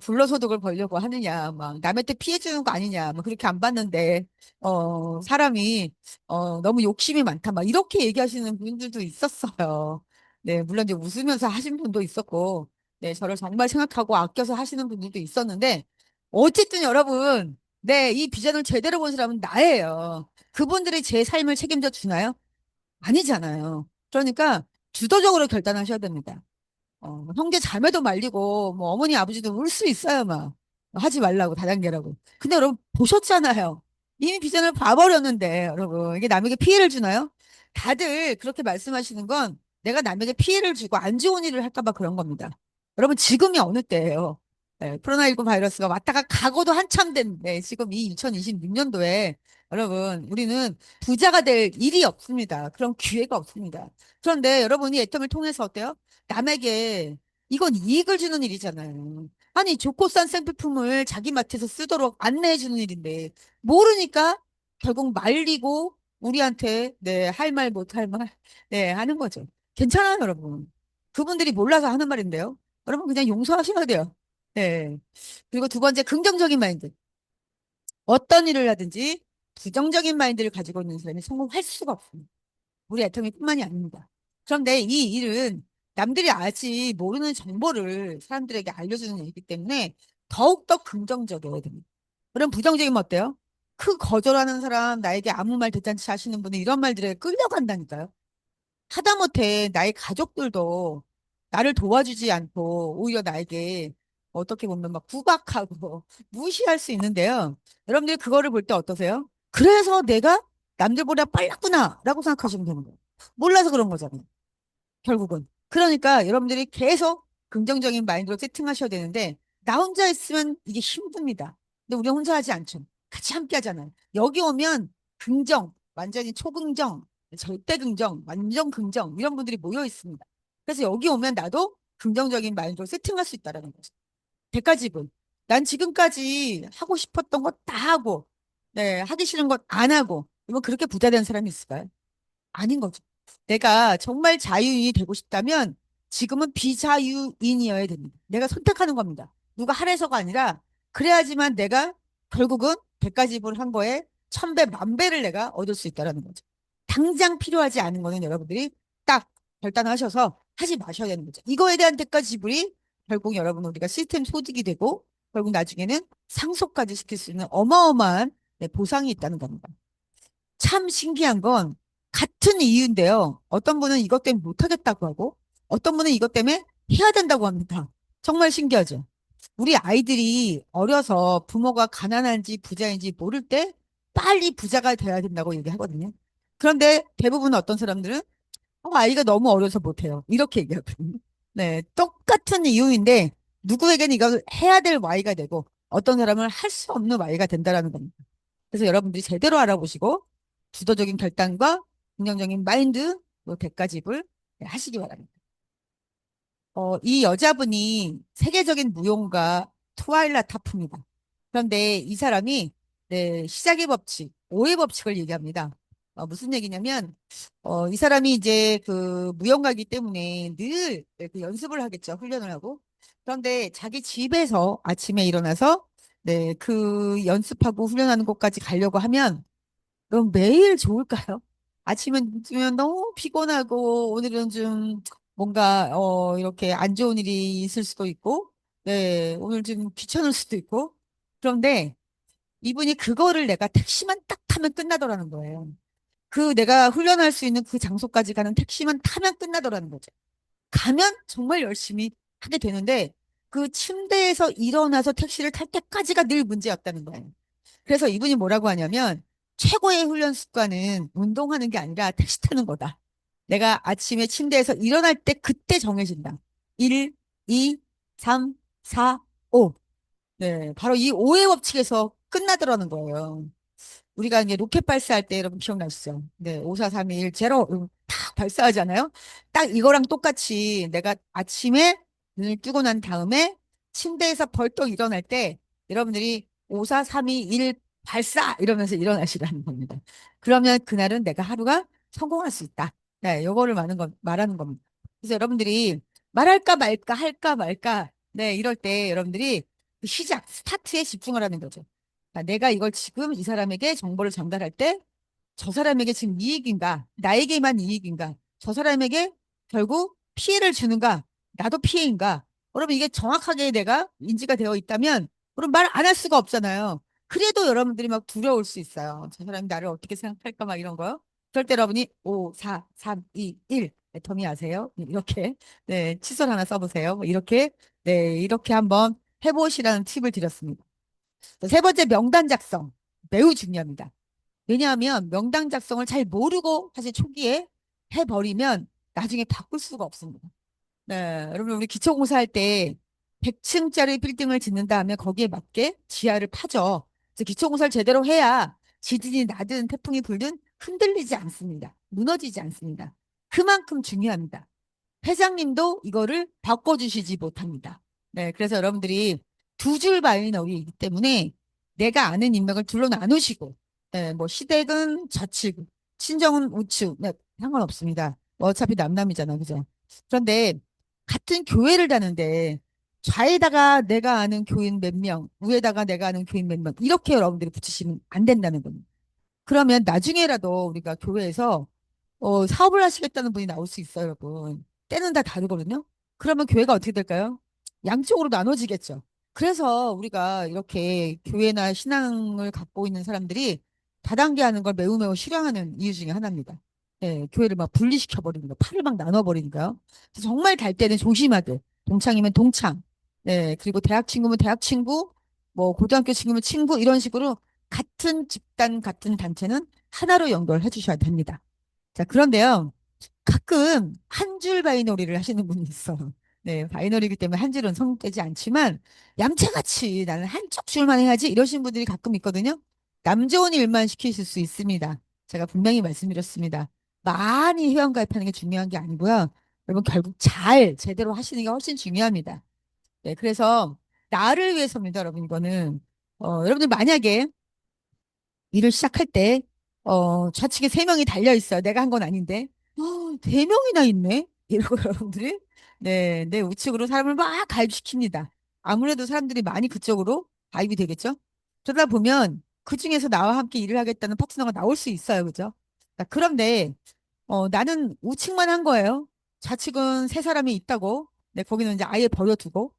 불로소득을 벌려고 하느냐, 막 남의 때 피해 주는 거 아니냐, 뭐 그렇게 안 봤는데, 사람이, 너무 욕심이 많다, 막 이렇게 얘기하시는 분들도 있었어요. 네, 물론 이제 웃으면서 하신 분도 있었고, 네, 저를 정말 생각하고 아껴서 하시는 분들도 있었는데, 어쨌든 여러분, 네, 이 비전을 제대로 본 사람은 나예요. 그분들이 제 삶을 책임져 주나요? 아니잖아요. 그러니까 주도적으로 결단하셔야 됩니다. 형제 자매도 말리고 뭐 어머니 아버지도 울 수 있어요, 막. 하지 말라고 다단계라고. 근데 여러분 보셨잖아요. 이미 비전을 봐버렸는데 여러분 이게 남에게 피해를 주나요? 다들 그렇게 말씀하시는 건 내가 남에게 피해를 주고 안 좋은 일을 할까 봐 그런 겁니다. 여러분 지금이 어느 때예요? 네, 코로나19 바이러스가 왔다가 가고도 한참 됐는데 지금 이 2026년도에 여러분 우리는 부자가 될 일이 없습니다. 그런 기회가 없습니다. 그런데 여러분이 애텀을 통해서 어때요? 남에게 이건 이익을 주는 일이잖아요. 아니, 좋고 싼 생필품을 자기 마트에서 쓰도록 안내해 주는 일인데, 모르니까 결국 말리고 우리한테, 네, 할 말 못 할 말, 네, 하는 거죠. 괜찮아요, 여러분. 그분들이 몰라서 하는 말인데요. 여러분 그냥 용서하셔야 돼요. 네. 그리고 두 번째, 긍정적인 마인드. 어떤 일을 하든지 부정적인 마인드를 가지고 있는 사람이 성공할 수가 없습니다. 우리 애터미뿐만이 아닙니다. 그런데 이 일은 남들이 아직 모르는 정보를 사람들에게 알려주는 일이기 때문에 더욱더 긍정적이어야 됩니다. 그럼 부정적이면 어때요? 그 거절하는 사람, 나에게 아무 말 대잔치 하시는 분은 이런 말들에 끌려간다니까요. 하다못해 나의 가족들도 나를 도와주지 않고 오히려 나에게 어떻게 보면 막 구박하고 무시할 수 있는데요. 여러분들이 그거를 볼 때 어떠세요? 그래서 내가 남들보다 빨랐구나라고 생각하시면 되는 거예요. 몰라서 그런 거잖아요. 결국은. 그러니까 여러분들이 계속 긍정적인 마인드로 세팅하셔야 되는데 나 혼자 있으면 이게 힘듭니다. 근데 우리 혼자 하지 않죠. 같이 함께 하잖아요. 여기 오면 긍정, 완전히 초긍정, 절대 긍정, 완전 긍정 이런 분들이 모여 있습니다. 그래서 여기 오면 나도 긍정적인 마인드로 세팅할 수 있다라는 거죠. 백가지분. 난 지금까지 하고 싶었던 거 다 하고, 네, 하기 싫은 것 안 하고, 뭐 그렇게 부자 된 사람이 있을까요? 아닌 거죠. 내가 정말 자유인이 되고 싶다면 지금은 비자유인이어야 됩니다. 내가 선택하는 겁니다. 누가 하래서가 아니라 그래야지만 내가 결국은 100가지 한 거에 1000배, 10,000배를 내가 얻을 수 있다는 거죠. 당장 필요하지 않은 거는 여러분들이 딱 결단하셔서 하지 마셔야 되는 거죠. 이거에 대한 대가 지불이 결국 여러분 우리가 시스템 소득이 되고 결국 나중에는 상속까지 시킬 수 있는 어마어마한 네, 보상이 있다는 겁니다. 참 신기한 건 같은 이유인데요. 어떤 분은 이것 때문에 못하겠다고 하고 어떤 분은 이것 때문에 해야 된다고 합니다. 정말 신기하죠. 우리 아이들이 어려서 부모가 가난한지 부자인지 모를 때 빨리 부자가 돼야 된다고 얘기하거든요. 그런데 대부분 어떤 사람들은 아이가 너무 어려서 못해요. 이렇게 얘기하거든요. 네, 똑같은 이유인데 누구에게는 이걸 해야 될 Y가 되고 어떤 사람은 할 수 없는 Y가 된다라는 겁니다. 그래서 여러분들이 제대로 알아보시고 주도적인 결단과 긍정적인 마인드, 또 대가집을 하시기 바랍니다. 이 여자분이 세계적인 무용가 트와일라 타프입니다. 그런데 이 사람이 네, 시작의 법칙, 오의 법칙을 얘기합니다. 무슨 얘기냐면 이 사람이 이제 그 무용가이기 때문에 늘 네, 그 연습을 하겠죠. 훈련을 하고. 그런데 자기 집에서 아침에 일어나서 네, 그 연습하고 훈련하는 곳까지 가려고 하면 그럼 매일 좋을까요? 아침은 너무 피곤하고 오늘은 좀 뭔가 이렇게 안 좋은 일이 있을 수도 있고 네 오늘 좀 귀찮을 수도 있고 그런데 이분이 그거를 내가 택시만 딱 타면 끝나더라는 거예요. 그 내가 훈련할 수 있는 그 장소까지 가는 택시만 타면 끝나더라는 거죠. 가면 정말 열심히 하게 되는데 그 침대에서 일어나서 택시를 탈 때까지가 늘 문제였다는 거예요. 그래서 이분이 뭐라고 하냐면 최고의 훈련 습관은 운동하는 게 아니라 택시 타는 거다. 내가 아침에 침대에서 일어날 때 그때 정해진다. 1, 2, 3, 4, 5. 네, 바로 이 5의 법칙에서 끝나더라는 거예요. 우리가 이제 로켓 발사할 때 여러분 기억나시죠? 네, 5, 4, 3, 2, 1, 제로 딱 발사하잖아요. 딱 이거랑 똑같이 내가 아침에 눈을 뜨고 난 다음에 침대에서 벌떡 일어날 때 여러분들이 5, 4, 3, 2, 1 발사 이러면서 일어나시라는 겁니다. 그러면 그날은 내가 하루가 성공할 수 있다. 네, 요거를 말하는 겁니다. 그래서 여러분들이 말할까 말까 할까 말까 네, 이럴 때 여러분들이 그 시작, 스타트에 집중을 하는 거죠. 내가 이걸 지금 이 사람에게 정보를 전달할 때 저 사람에게 지금 이익인가? 나에게만 이익인가? 저 사람에게 결국 피해를 주는가? 나도 피해인가? 여러분 이게 정확하게 내가 인지가 되어 있다면 그럼 말 안 할 수가 없잖아요. 그래도 여러분들이 막 두려울 수 있어요. 저 사람이 나를 어떻게 생각할까 막 이런 거요. 그럴 때 여러분이 5, 4, 3, 2, 1 애터미 아세요? 이렇게 네 칫솔 하나 써보세요. 뭐 이렇게 네 이렇게 한번 해보시라는 팁을 드렸습니다. 세 번째 명단 작성 매우 중요합니다. 왜냐하면 명단 작성을 잘 모르고 사실 초기에 해버리면 나중에 바꿀 수가 없습니다. 네, 여러분 우리 기초공사 할 때 100층짜리 빌딩을 짓는다 하면 거기에 맞게 지하를 파죠. 그래서 기초공사를 제대로 해야 지진이 나든 태풍이 불든 흔들리지 않습니다. 무너지지 않습니다. 그만큼 중요합니다. 회장님도 이거를 바꿔주시지 못합니다. 네, 그래서 여러분들이 두 줄 바이너리이기 때문에 내가 아는 인맥을 둘로 나누시고, 네, 뭐 시댁은 좌측, 친정은 우측, 네, 상관없습니다. 뭐 어차피 남남이잖아, 그죠? 그런데 같은 교회를 다는데 좌에다가 내가 아는 교인 몇 명, 우에다가 내가 아는 교인 몇 명, 이렇게 여러분들이 붙이시면 안 된다는 겁니다. 그러면 나중에라도 우리가 교회에서 사업을 하시겠다는 분이 나올 수 있어요, 여러분. 때는 다 다르거든요. 그러면 교회가 어떻게 될까요? 양쪽으로 나눠지겠죠. 그래서 우리가 이렇게 교회나 신앙을 갖고 있는 사람들이 다단계 하는 걸 매우 매우 싫어하는 이유 중에 하나입니다. 예, 교회를 막 분리시켜 버리는 거, 팔을 막 나눠 버리니까요. 정말 갈 때는 조심하되 동창이면 동창, 네, 그리고 대학 친구면 대학 친구, 뭐 고등학교 친구면 친구 이런 식으로 같은 집단, 같은 단체는 하나로 연결해 주셔야 됩니다. 자, 그런데요. 가끔 한 줄 바이너리를 하시는 분이 있어요. 네, 바이너리이기 때문에 한 줄은 성립되지 않지만 얌체같이 나는 한쪽 줄만 해야지 이러신 분들이 가끔 있거든요. 남 좋은 일만 시키실 수 있습니다. 제가 분명히 말씀드렸습니다. 많이 회원가입하는 게 중요한 게 아니고요. 여러분 결국 잘 제대로 하시는 게 훨씬 중요합니다. 네, 그래서 나를 위해서입니다, 여러분. 이거는 여러분들 만약에 일을 시작할 때, 좌측에 세 명이 달려 있어요. 내가 한 건 아닌데. 네 명이나 있네? 이러고 여러분들이, 네, 내 우측으로 사람을 막 가입시킵니다. 아무래도 사람들이 많이 그쪽으로 가입이 되겠죠? 그러다 보면 그 중에서 나와 함께 일을 하겠다는 파트너가 나올 수 있어요. 그죠? 자, 그런데, 나는 우측만 한 거예요. 좌측은 세 사람이 있다고. 네, 거기는 이제 아예 버려두고.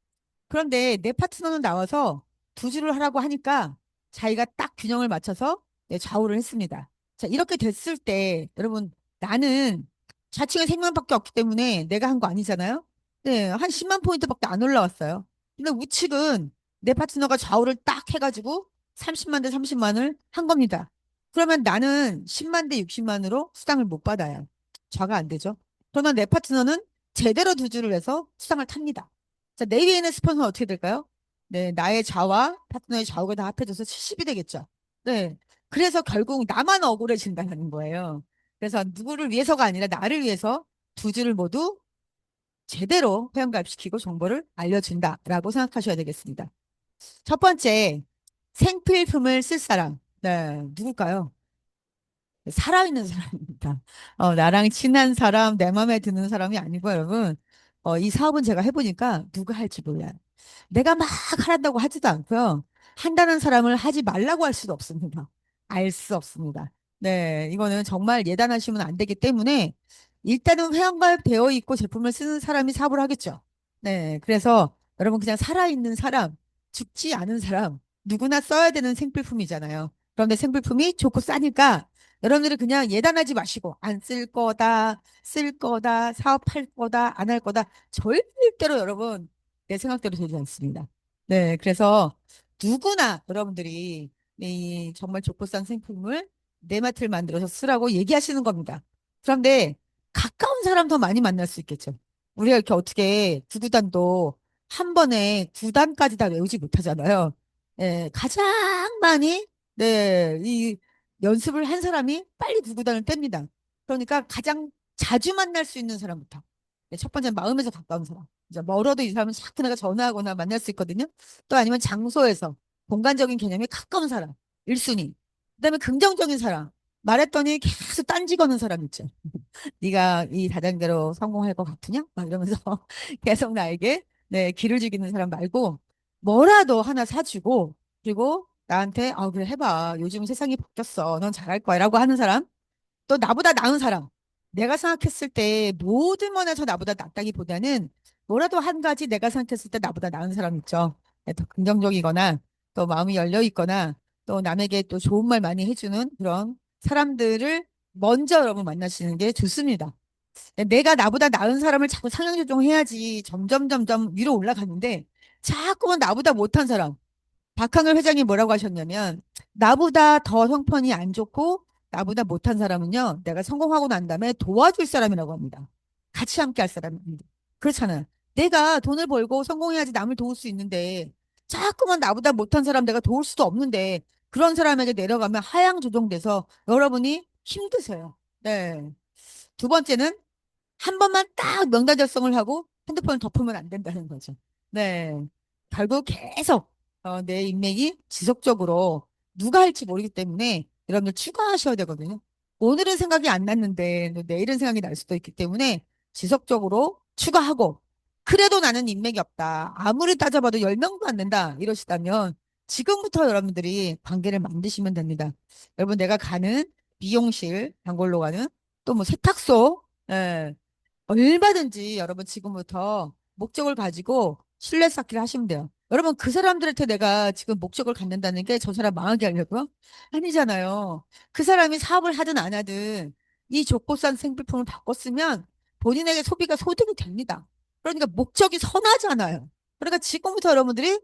그런데 내 파트너는 나와서 두 줄을 하라고 하니까 자기가 딱 균형을 맞춰서 네, 좌우를 했습니다. 자, 이렇게 됐을 때 여러분 나는 좌측에 생명밖에 없기 때문에 내가 한 거 아니잖아요. 네, 한 10만 포인트밖에 안 올라왔어요. 근데 우측은 내 파트너가 좌우를 딱 해가지고 30만 대 30만을 한 겁니다. 그러면 나는 10만 대 60만으로 수당을 못 받아요. 좌가 안 되죠. 그러나 내 파트너는 제대로 두 줄을 해서 수당을 탑니다. 자, 내 위에 있는 스폰서는 어떻게 될까요? 네, 나의 좌와 파트너의 좌우가 다 합해져서 70이 되겠죠. 네. 그래서 결국 나만 억울해진다는 거예요. 그래서 누구를 위해서가 아니라 나를 위해서 두 줄을 모두 제대로 회원가입시키고 정보를 알려준다라고 생각하셔야 되겠습니다. 첫 번째, 생필품을 쓸 사람. 네, 누굴까요? 살아있는 사람입니다. 나랑 친한 사람, 내 마음에 드는 사람이 아니고, 여러분, 이 사업은 제가 해보니까 누가 할지 몰라요. 내가 막 하란다고 하지도 않고요. 한다는 사람을 하지 말라고 할 수도 없습니다. 알 수 없습니다. 네, 이거는 정말 예단하시면 안 되기 때문에 일단은 회원가입 되어 있고 제품을 쓰는 사람이 사업을 하겠죠. 네, 그래서 여러분 그냥 살아있는 사람, 죽지 않은 사람, 누구나 써야 되는 생필품이잖아요. 그런데 생필품이 좋고 싸니까 여러분들이 그냥 예단하지 마시고 안 쓸 거다, 쓸 거다, 사업할 거다, 안 할 거다. 절대로 여러분 내 생각대로 되지 않습니다. 네, 그래서 누구나 여러분들이 이 정말 좋고 싼 생품을 내 맛을 만들어서 쓰라고 얘기하시는 겁니다. 그런데 가까운 사람 더 많이 만날 수 있겠죠. 우리가 이렇게 어떻게 구구단도 한 번에 9단까지 다 외우지 못하잖아요. 예, 가장 많이 이 연습을 한 사람이 빨리 구구단을 뗍니다. 그러니까 가장 자주 만날 수 있는 사람부터. 네, 첫 번째는 마음에서 가까운 사람. 이제 멀어도 이 사람은 자꾸 내가 전화하거나 만날 수 있거든요. 또 아니면 장소에서 공간적인 개념이 가까운 사람. 1순위. 그다음에 긍정적인 사람. 말했더니 계속 딴지 거는 사람 있죠. 네가 이 다단계로 성공할 것 같으냐? 막 이러면서 계속 나에게 네, 기를 죽이는 사람 말고 뭐라도 하나 사주고 그리고 나한테 그래 해봐. 요즘 세상이 바뀌었어. 넌 잘할 거야라고 하는 사람. 또 나보다 나은 사람. 내가 생각했을 때 모든 면에서 나보다 낫다기보다는 뭐라도 한 가지 내가 생각했을 때 나보다 나은 사람 있죠. 네, 더 긍정적이거나 또 마음이 열려 있거나 또 남에게 또 좋은 말 많이 해주는 그런 사람들을 먼저 여러분 만나시는 게 좋습니다. 네, 내가 나보다 나은 사람을 자꾸 상향 조정해야지 점점 위로 올라가는데 자꾸만 나보다 못한 사람. 박한글 회장이 뭐라고 하셨냐면 나보다 더 형편이 안 좋고 나보다 못한 사람은요 내가 성공하고 난 다음에 도와줄 사람이라고 합니다. 같이 함께 할 사람입니다. 그렇잖아요. 내가 돈을 벌고 성공해야지 남을 도울 수 있는데 자꾸만 나보다 못한 사람 내가 도울 수도 없는데 그런 사람에게 내려가면 하향 조정돼서 여러분이 힘드세요. 네. 두 번째는 한 번만 딱 명단 작성을 하고 핸드폰을 덮으면 안 된다는 거죠. 네. 결국 계속 내 인맥이 지속적으로 누가 할지 모르기 때문에 여러분들 추가하셔야 되거든요. 오늘은 생각이 안 났는데 내일은 생각이 날 수도 있기 때문에 지속적으로 추가하고 그래도 나는 인맥이 없다. 아무리 따져봐도 10명도 안 된다. 이러시다면 지금부터 여러분들이 관계를 만드시면 됩니다. 여러분 내가 가는 미용실, 단골로 가는 또 뭐 세탁소, 예, 얼마든지 여러분 지금부터 목적을 가지고 신뢰 쌓기를 하시면 돼요. 여러분 그 사람들한테 내가 지금 목적을 갖는다는 게 저 사람 망하게 하려고요? 아니잖아요. 그 사람이 사업을 하든 안 하든 이 족보산 생필품을 바꿨으면 본인에게 소비가 소득이 됩니다. 그러니까 목적이 선하잖아요. 그러니까 지금부터 여러분들이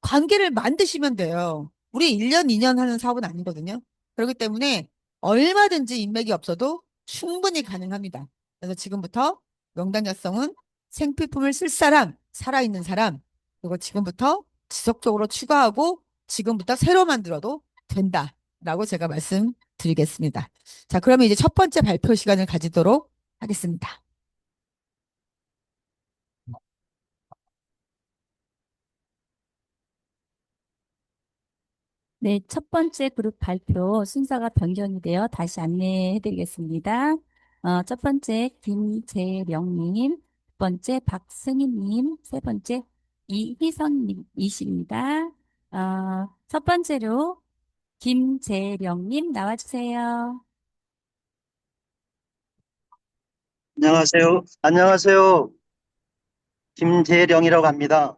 관계를 만드시면 돼요. 우리 1년, 2년 하는 사업은 아니거든요. 그렇기 때문에 얼마든지 인맥이 없어도 충분히 가능합니다. 그래서 지금부터 명단자성은 생필품을 쓸 사람, 살아있는 사람, 그리고 지금부터 지속적으로 추가하고 지금부터 새로 만들어도 된다라고 제가 말씀드리겠습니다. 자, 그러면 이제 첫 번째 발표 시간을 가지도록 하겠습니다. 네, 첫 번째 그룹 발표 순서가 변경이 되어 다시 안내해 드리겠습니다. 첫 번째 김재령님, 두 번째 박승희님, 세 번째 이희선님이십니다. 첫 번째로 김재령님 나와주세요. 안녕하세요. 안녕하세요. 김재령이라고 합니다.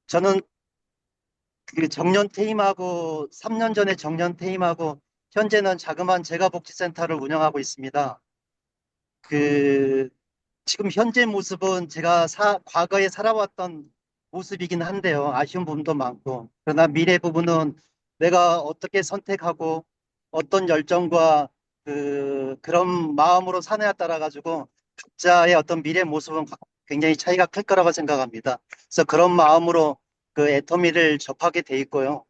저는 그 정년 퇴임하고 3년 전에 정년 퇴임하고 현재는 자그마한 재가복지센터를 운영하고 있습니다. 그 지금 현재 모습은 제가 과거에 살아왔던 모습이긴 한데요. 아쉬운 부분도 많고. 그러나 미래 부분은 내가 어떻게 선택하고 어떤 열정과 그런 마음으로 사느냐에 따라 가지고 각자의 어떤 미래 모습은 굉장히 차이가 클 거라고 생각합니다. 그래서 그런 마음으로 그 애터미를 접하게 돼 있고요.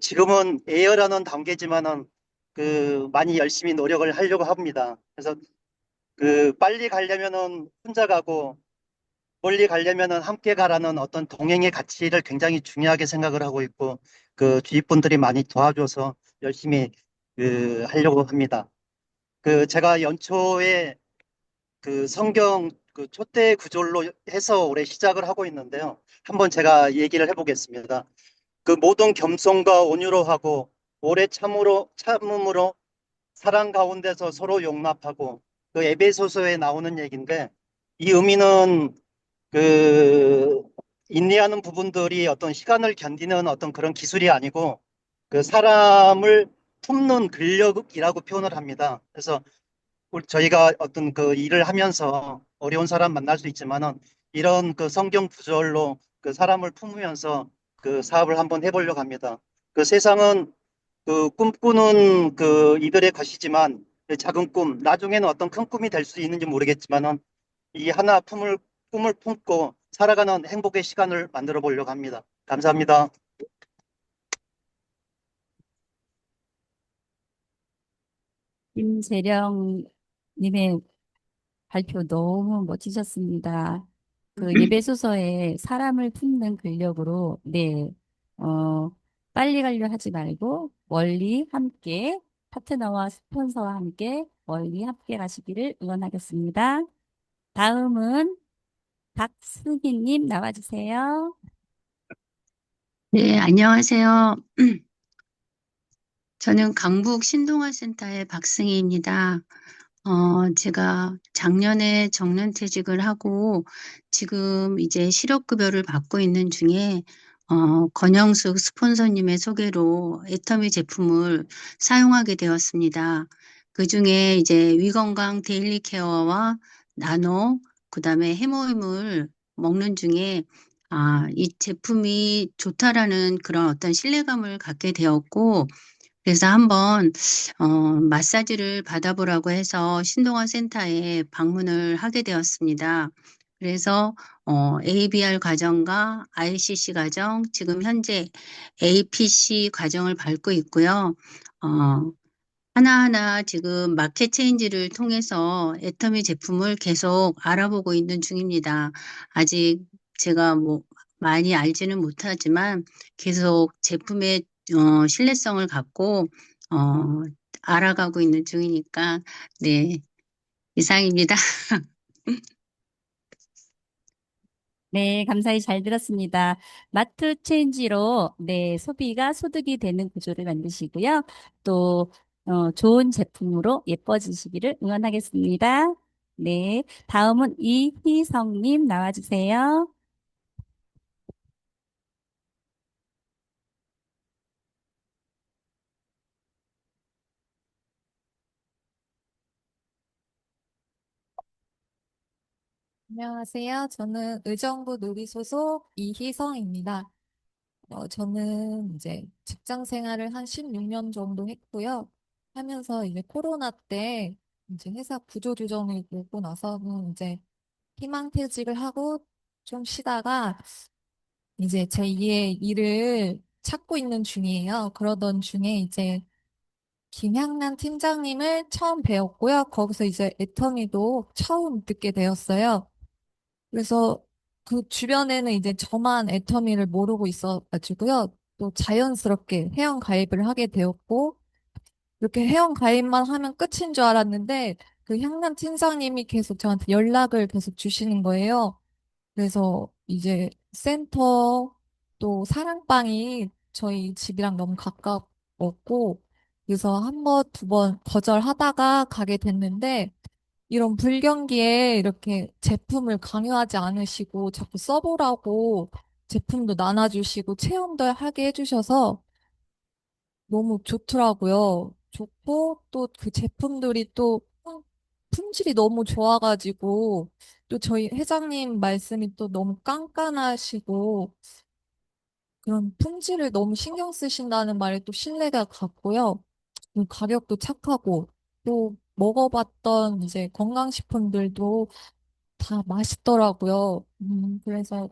지금은 에어라는 단계지만은 많이 열심히 노력을 하려고 합니다. 그래서 빨리 가려면은 혼자 가고 멀리 가려면은 함께 가라는 어떤 동행의 가치를 굉장히 중요하게 생각을 하고 있고 주위 분들이 많이 도와줘서 열심히 하려고 합니다. 제가 연초에 성경 촛대 구절로 해서 올해 시작을 하고 있는데요. 한번 제가 얘기를 해보겠습니다. 모든 겸손과 온유로 하고 오래 참음으로 사랑 가운데서 서로 용납하고 에베소서에 나오는 얘기인데 이 의미는 그 인내하는 부분들이 어떤 시간을 견디는 어떤 그런 기술이 아니고 사람을 품는 근력이라고 표현을 합니다. 그래서 저희가 어떤 일을 하면서 어려운 사람 만날 수 있지만은 이런 성경 구절로 사람을 품으면서 사업을 한번 해보려고 합니다. 세상은 꿈꾸는 이들의 것이지만 작은 꿈, 나중에는 어떤 큰 꿈이 될 수 있는지 모르겠지만은 이 하나 꿈을 품고 살아가는 행복의 시간을 만들어 보려고 합니다. 감사합니다. 김재령님의 발표 너무 멋지셨습니다. 예배소서에 사람을 품는 근력으로, 네, 어, 빨리 가려 하지 말고 멀리 함께 파트너와 스폰서와 함께 멀리 함께 가시기를 응원하겠습니다. 다음은 박승희님 나와주세요. 네, 안녕하세요. 저는 강북 신동아센터의 박승희입니다. 제가 작년에 정년퇴직을 하고 지금 이제 실업급여를 받고 있는 중에 권영숙 스폰서님의 소개로 애터미 제품을 사용하게 되었습니다. 그중에 이제 위건강 데일리 케어와 나노, 그다음에 해모임을 먹는 중에 이 제품이 좋다라는 그런 어떤 신뢰감을 갖게 되었고 그래서 한번 마사지를 받아보라고 해서 신동아 센터에 방문을 하게 되었습니다. 그래서 ABR 과정과 ICC 과정, 지금 현재 APC 과정을 밟고 있고요. 어, 하나하나 지금 마켓 체인지를 통해서 애터미 제품을 계속 알아보고 있는 중입니다. 아직 제가 뭐 많이 알지는 못하지만 계속 제품의 신뢰성을 갖고 어, 알아가고 있는 중이니까 네, 이상입니다. 네, 감사히 잘 들었습니다. 마트 체인지로 네, 소비가 소득이 되는 구조를 만드시고요. 또 좋은 제품으로 예뻐지시기를 응원하겠습니다. 네, 다음은 이희성님 나와주세요. 안녕하세요. 저는 의정부 누리 소속 이희성입니다. 저는 이제 직장 생활을 한 16년 정도 했고요. 하면서 이제 코로나 때 이제 회사 구조조정을 보고 나서는 이제 희망퇴직을 하고 좀 쉬다가 이제 제2의 일을 찾고 있는 중이에요. 그러던 중에 이제 김향란 팀장님을 처음 배웠고요. 거기서 이제 애터미도 처음 듣게 되었어요. 그래서 그 주변에는 이제 저만 애터미를 모르고 있어가지고요. 또 자연스럽게 회원 가입을 하게 되었고, 이렇게 회원 가입만 하면 끝인 줄 알았는데, 그 향남 팀장님이 계속 저한테 연락을 계속 주시는 거예요. 그래서 이제 센터 또 사랑방이 저희 집이랑 너무 가까웠고, 그래서 한 번, 두 번 거절하다가 가게 됐는데, 이런 불경기에 이렇게 제품을 강요하지 않으시고 자꾸 써보라고 제품도 나눠주시고 체험도 하게 해주셔서 너무 좋더라고요. 좋고 또 그 제품들이 또 품질이 너무 좋아가지고 또 저희 회장님 말씀이 또 너무 깐깐하시고 그런 품질을 너무 신경 쓰신다는 말에 또 신뢰가 갔고요. 가격도 착하고 또 먹어봤던 이제 건강식품들도 다 맛있더라고요. 그래서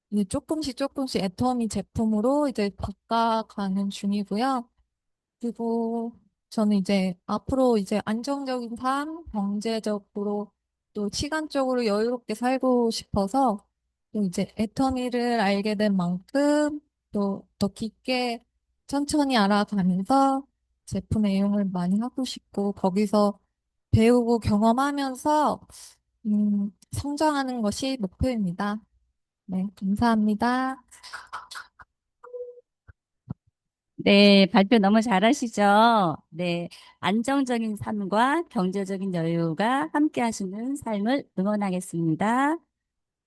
이제 조금씩 조금씩 애터미 제품으로 이제 바꿔가는 중이고요. 그리고 저는 이제 앞으로 이제 안정적인 삶, 경제적으로 또 시간적으로 여유롭게 살고 싶어서 또 이제 애터미를 알게 된 만큼 또 더 깊게 천천히 알아가면서 제품의 이용을 많이 하고 싶고 거기서 배우고 경험하면서 성장하는 것이 목표입니다. 네, 감사합니다. 네, 발표 너무 잘하시죠? 네, 안정적인 삶과 경제적인 여유가 함께 하시는 삶을 응원하겠습니다.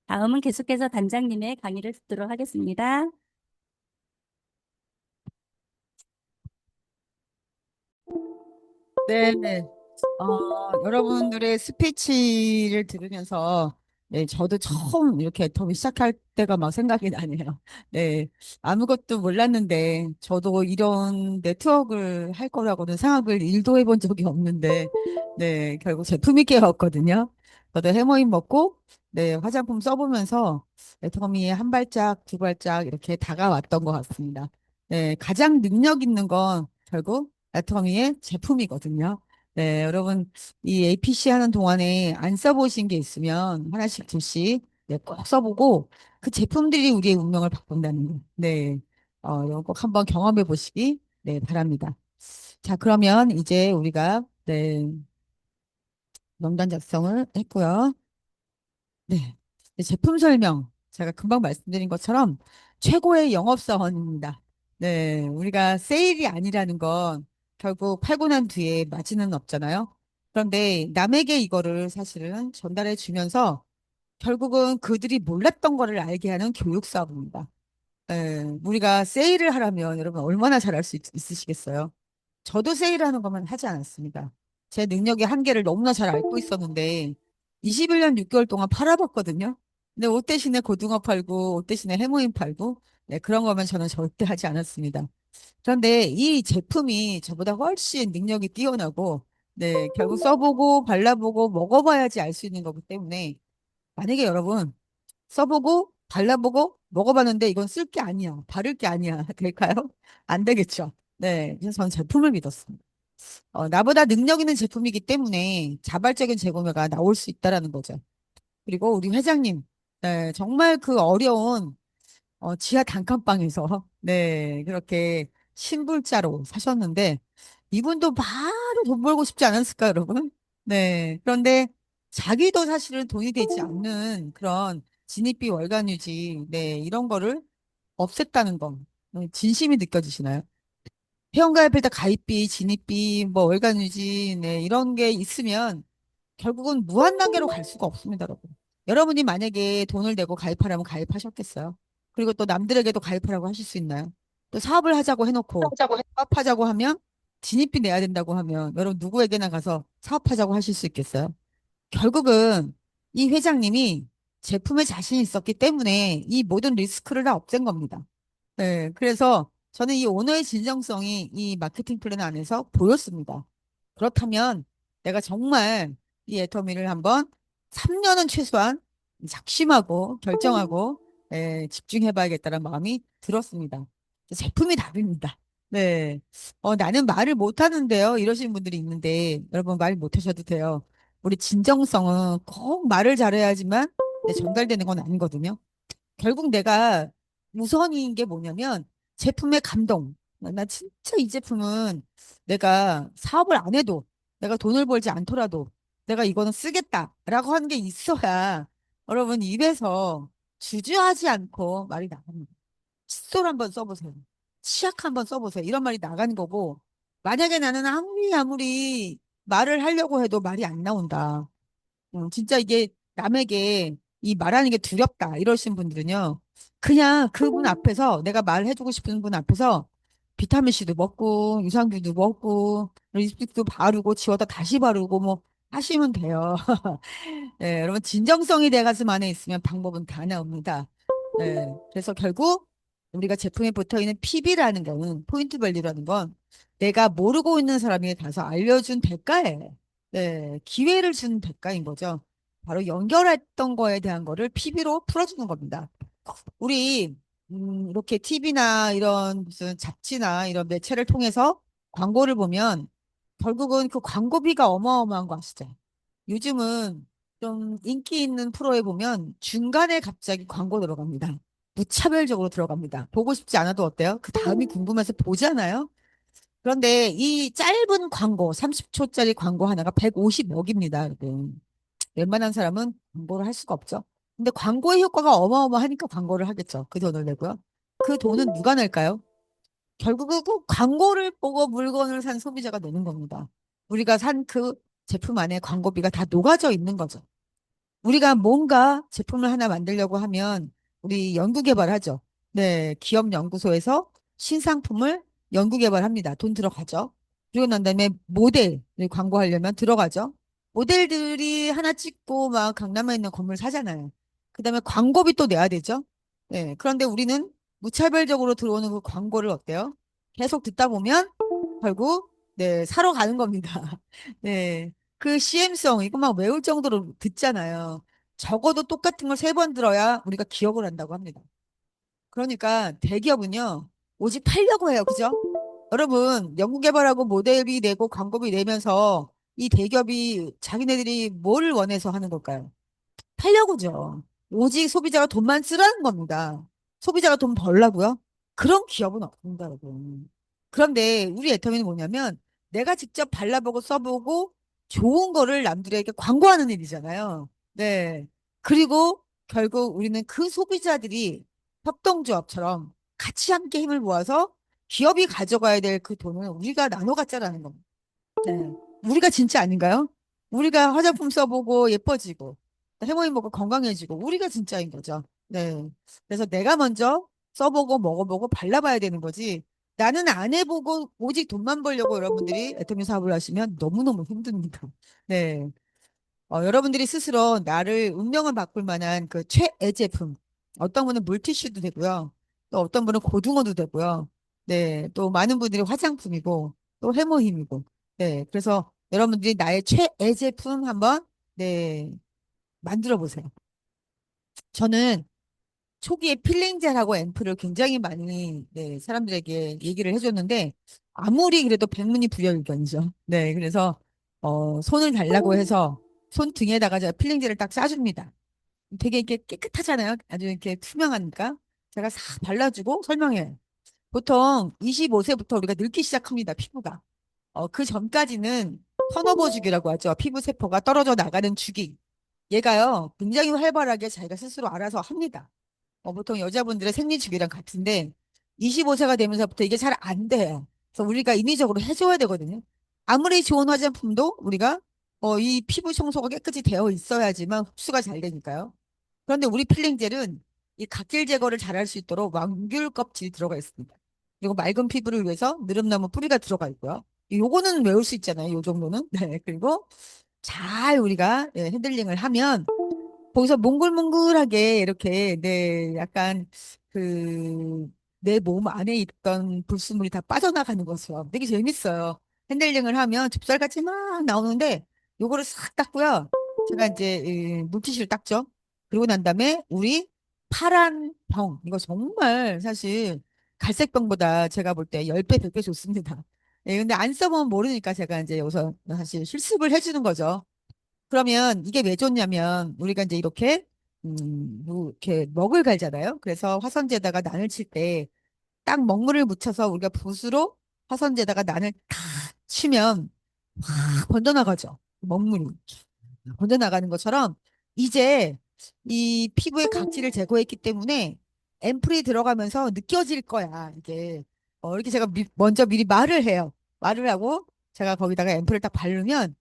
다음은 계속해서 단장님의 강의를 듣도록 하겠습니다. 네, 여러분들의 스피치를 들으면서, 네, 저도 처음 이렇게 애터미 시작할 때가 막 생각이 나네요. 네, 아무것도 몰랐는데, 저도 이런 네트워크를 할 거라고는 생각을 일도 해본 적이 없는데, 네, 결국 제품이 깨었거든요. 저도 해머인 먹고, 네, 화장품 써보면서 애터미에 한 발짝, 두 발짝 이렇게 다가왔던 것 같습니다. 네, 가장 능력 있는 건 결국 애터미의 제품이거든요. 네, 여러분, 이 APC 하는 동안에 안 써보신 게 있으면 하나씩 둘씩 네, 꼭 써보고 그 제품들이 우리의 운명을 바꾼다는 거. 네, 이거 꼭 한번 경험해 보시기 네, 바랍니다. 자, 그러면 이제 우리가 네, 명단 작성을 했고요. 네. 네, 제품 설명. 제가 금방 말씀드린 것처럼 최고의 영업사원입니다. 네. 우리가 세일이 아니라는 건 결국 팔고 난 뒤에 마진은 없잖아요. 그런데 남에게 이거를 사실은 전달해 주면서 결국은 그들이 몰랐던 거를 알게 하는 교육 사업입니다. 네. 우리가 세일을 하려면 여러분 얼마나 잘할 수 있으시겠어요? 저도 세일하는 것만 하지 않았습니다. 제 능력의 한계를 너무나 잘 알고 있었는데 21년 6개월 동안 팔아봤거든요. 근데 옷 대신에 고등어 팔고 옷 대신에 해모인 팔고 네, 그런 거면 저는 절대 하지 않았습니다. 그런데 이 제품이 저보다 훨씬 능력이 뛰어나고 네, 결국 써보고 발라보고 먹어봐야지 알 수 있는 거기 때문에 만약에 여러분 써보고 발라보고 먹어봤는데 이건 쓸 게 아니야. 바를 게 아니야. 될까요? 안 되겠죠. 네. 그래서 저는 제품을 믿었습니다. 나보다 능력 있는 제품이기 때문에 자발적인 재구매가 나올 수 있다라는 거죠. 그리고 우리 회장님, 네, 정말 그 어려운 지하 단칸방에서 네, 그렇게 신불자로 사셨는데 이분도 바로 돈 벌고 싶지 않았을까, 여러분? 네. 그런데 자기도 사실은 돈이 되지 않는 그런 진입비 월간 유지, 네, 이런 거를 없앴다는 거. 진심이 느껴지시나요? 회원가입할 때 가입비, 진입비, 뭐 월간 유지, 네, 이런 게 있으면 결국은 무한 단계로 갈 수가 없습니다, 여러분. 여러분이 만약에 돈을 내고 가입하라면 가입하셨겠어요? 그리고 또 남들에게도 가입하라고 하실 수 있나요? 또 사업을 하자고 해놓고 사업하자고 하면 진입비 내야 된다고 하면 여러분 누구에게나 가서 사업하자고 하실 수 있겠어요? 결국은 이 회장님이 제품에 자신이 있었기 때문에 이 모든 리스크를 다 없앤 겁니다. 네, 그래서 저는 이 오너의 진정성이 이 마케팅 플랜 안에서 보였습니다. 그렇다면 내가 정말 이 애터미를 한번 3년은 최소한 작심하고 결정하고 집중해봐야겠다는 마음이 들었습니다. 제품이 답입니다. 네, 나는 말을 못하는데요. 이러시는 분들이 있는데 여러분 말 못하셔도 돼요. 우리 진정성은 꼭 말을 잘해야지만 전달되는 건 아니거든요. 결국 내가 우선인 게 뭐냐면 제품의 감동. 나 진짜 이 제품은 내가 사업을 안 해도 내가 돈을 벌지 않더라도 내가 이거는 쓰겠다라고 하는 게 있어야 여러분 입에서 주저하지 않고 말이 나갑니다. 칫솔 한번 써보세요. 치약 한번 써보세요. 이런 말이 나가는 거고 만약에 나는 아무리 말을 하려고 해도 말이 안 나온다. 진짜 이게 남에게 이 말하는 게 두렵다 이러신 분들은요. 그냥 그분 앞에서 내가 말해주고 싶은 분 앞에서 비타민C도 먹고 유산균도 먹고 립스틱도 바르고 지워다 다시 바르고 뭐 하시면 돼요. 네, 여러분 진정성이 내 가슴 안에 있으면 방법은 다 나옵니다. 네, 그래서 결국 우리가 제품에 붙어 있는 PB라는 거는 포인트 밸류라는 건 내가 모르고 있는 사람에게 가서 알려준 대가예요. 네, 기회를 준 대가인 거죠. 바로 연결했던 거에 대한 거를 PB로 풀어주는 겁니다. 우리 이렇게 TV나 이런 무슨 잡지나 이런 매체를 통해서 광고를 보면 결국은 그 광고비가 어마어마한 거 아시죠? 요즘은 좀 인기 있는 프로에 보면 중간에 갑자기 광고 들어갑니다. 무차별적으로 들어갑니다. 보고 싶지 않아도 어때요? 그 다음이 궁금해서 보잖아요. 그런데 이 짧은 광고, 30초짜리 광고 하나가 150억입니다, 여러분. 웬만한 사람은 광고를 할 수가 없죠. 근데 광고의 효과가 어마어마하니까 광고를 하겠죠. 그 돈을 내고요. 그 돈은 누가 낼까요? 결국은 그 광고를 보고 물건을 산 소비자가 내는 겁니다. 우리가 산 그 제품 안에 광고비가 다 녹아져 있는 거죠. 우리가 뭔가 제품을 하나 만들려고 하면 우리 연구개발하죠. 네, 기업 연구소에서 신상품을 연구개발합니다. 돈 들어가죠. 그리고 난 다음에 모델을 광고하려면 들어가죠. 모델들이 하나 찍고 막 강남에 있는 건물 사잖아요. 그다음에 광고비 또 내야 되죠. 네, 그런데 우리는 무차별적으로 들어오는 그 광고를 어때요? 계속 듣다 보면 결국 사러 가는 겁니다. 네. 그 CM성 이거 막 외울 정도로 듣잖아요. 적어도 똑같은 걸 3번 들어야 우리가 기억을 한다고 합니다. 그러니까 대기업은요, 오직 팔려고 해요. 그죠? 여러분, 연구개발하고 모델비 내고 광고비 내면서 이 대기업이 자기네들이 뭘 원해서 하는 걸까요? 팔려고죠. 오직 소비자가 돈만 쓰라는 겁니다. 소비자가 돈 벌라고요? 그런 기업은 없습니다, 여러분. 그런데 우리 애터미는 뭐냐면 내가 직접 발라보고 써보고 좋은 거를 남들에게 광고하는 일이잖아요. 네. 그리고 결국 우리는 그 소비자들이 협동조합처럼 같이 함께 힘을 모아서 기업이 가져가야 될 그 돈을 우리가 나눠 갖자라는 겁니다. 네. 우리가 진짜 아닌가요? 우리가 화장품 써보고 예뻐지고, 해모임 먹고 건강해지고, 우리가 진짜인 거죠. 네. 그래서 내가 먼저 써보고 먹어보고 발라봐야 되는 거지. 나는 안 해보고 오직 돈만 벌려고 여러분들이 애터미 사업을 하시면 너무너무 힘듭니다. 네. 여러분들이 스스로 나를 운명을 바꿀 만한 그 최애 제품. 어떤 분은 물티슈도 되고요. 또 어떤 분은 고등어도 되고요. 네. 또 많은 분들이 화장품이고 또 해모힘이고. 네. 그래서 여러분들이 나의 최애 제품 한번 만들어 보세요. 저는 초기에 필링젤하고 앰플을 굉장히 많이 사람들에게 얘기를 해줬는데 아무리 그래도 백문이 불여일견이죠. 네, 그래서 손을 달라고 해서 손등에다가 제가 필링젤을 딱 싸줍니다. 되게 이렇게 깨끗하잖아요. 아주 이렇게 투명하니까 제가 싹 발라주고 설명해요. 보통 25세부터 우리가 늙기 시작합니다. 피부가. 그 전까지는 턴오버 주기라고 하죠. 피부 세포가 떨어져 나가는 주기. 얘가요, 굉장히 활발하게 자기가 스스로 알아서 합니다. 보통 여자분들의 생리 주기랑 같은데 25세가 되면서부터 이게 잘 안 돼요. 그래서 우리가 인위적으로 해줘야 되거든요. 아무리 좋은 화장품도 우리가 이 피부 청소가 깨끗이 되어 있어야지만 흡수가 잘 되니까요. 그런데 우리 필링젤은 이 각질 제거를 잘할 수 있도록 왕귤 껍질이 들어가 있습니다. 그리고 맑은 피부를 위해서 느릅나무 뿌리가 들어가 있고요. 요거는 외울 수 있잖아요. 요 정도는. 네. 그리고 잘 우리가 핸들링을 하면 거기서 몽글몽글하게 이렇게, 네, 약간 그, 내 몸 안에 있던 불순물이 다 빠져나가는 것처럼 되게 재밌어요. 핸들링을 하면 좁쌀같이 막 나오는데, 요거를 싹 닦고요. 제가 이제 물티슈를 닦죠. 그리고 난 다음에 우리 파란 병, 이거 정말 사실 갈색병보다 제가 볼 때 10배, 100배 좋습니다. 예, 근데 안 써보면 모르니까 제가 이제 여기서 사실 실습을 해주는 거죠. 그러면 이게 왜 좋냐면 우리가 이제 이렇게 뭐 이렇게 먹을 갈잖아요. 그래서 화선지에다가 난을 칠 때 딱 먹물을 묻혀서 우리가 붓으로 화선지에다가 난을 탁 치면 확 번져나가죠. 먹물이 번져나가는 것처럼 이제 이 피부의 각질을 제거했기 때문에 앰플이 들어가면서 느껴질 거야. 이게 이렇게 제가 먼저 미리 말을 해요. 말을 하고 제가 거기다가 앰플을 딱 바르면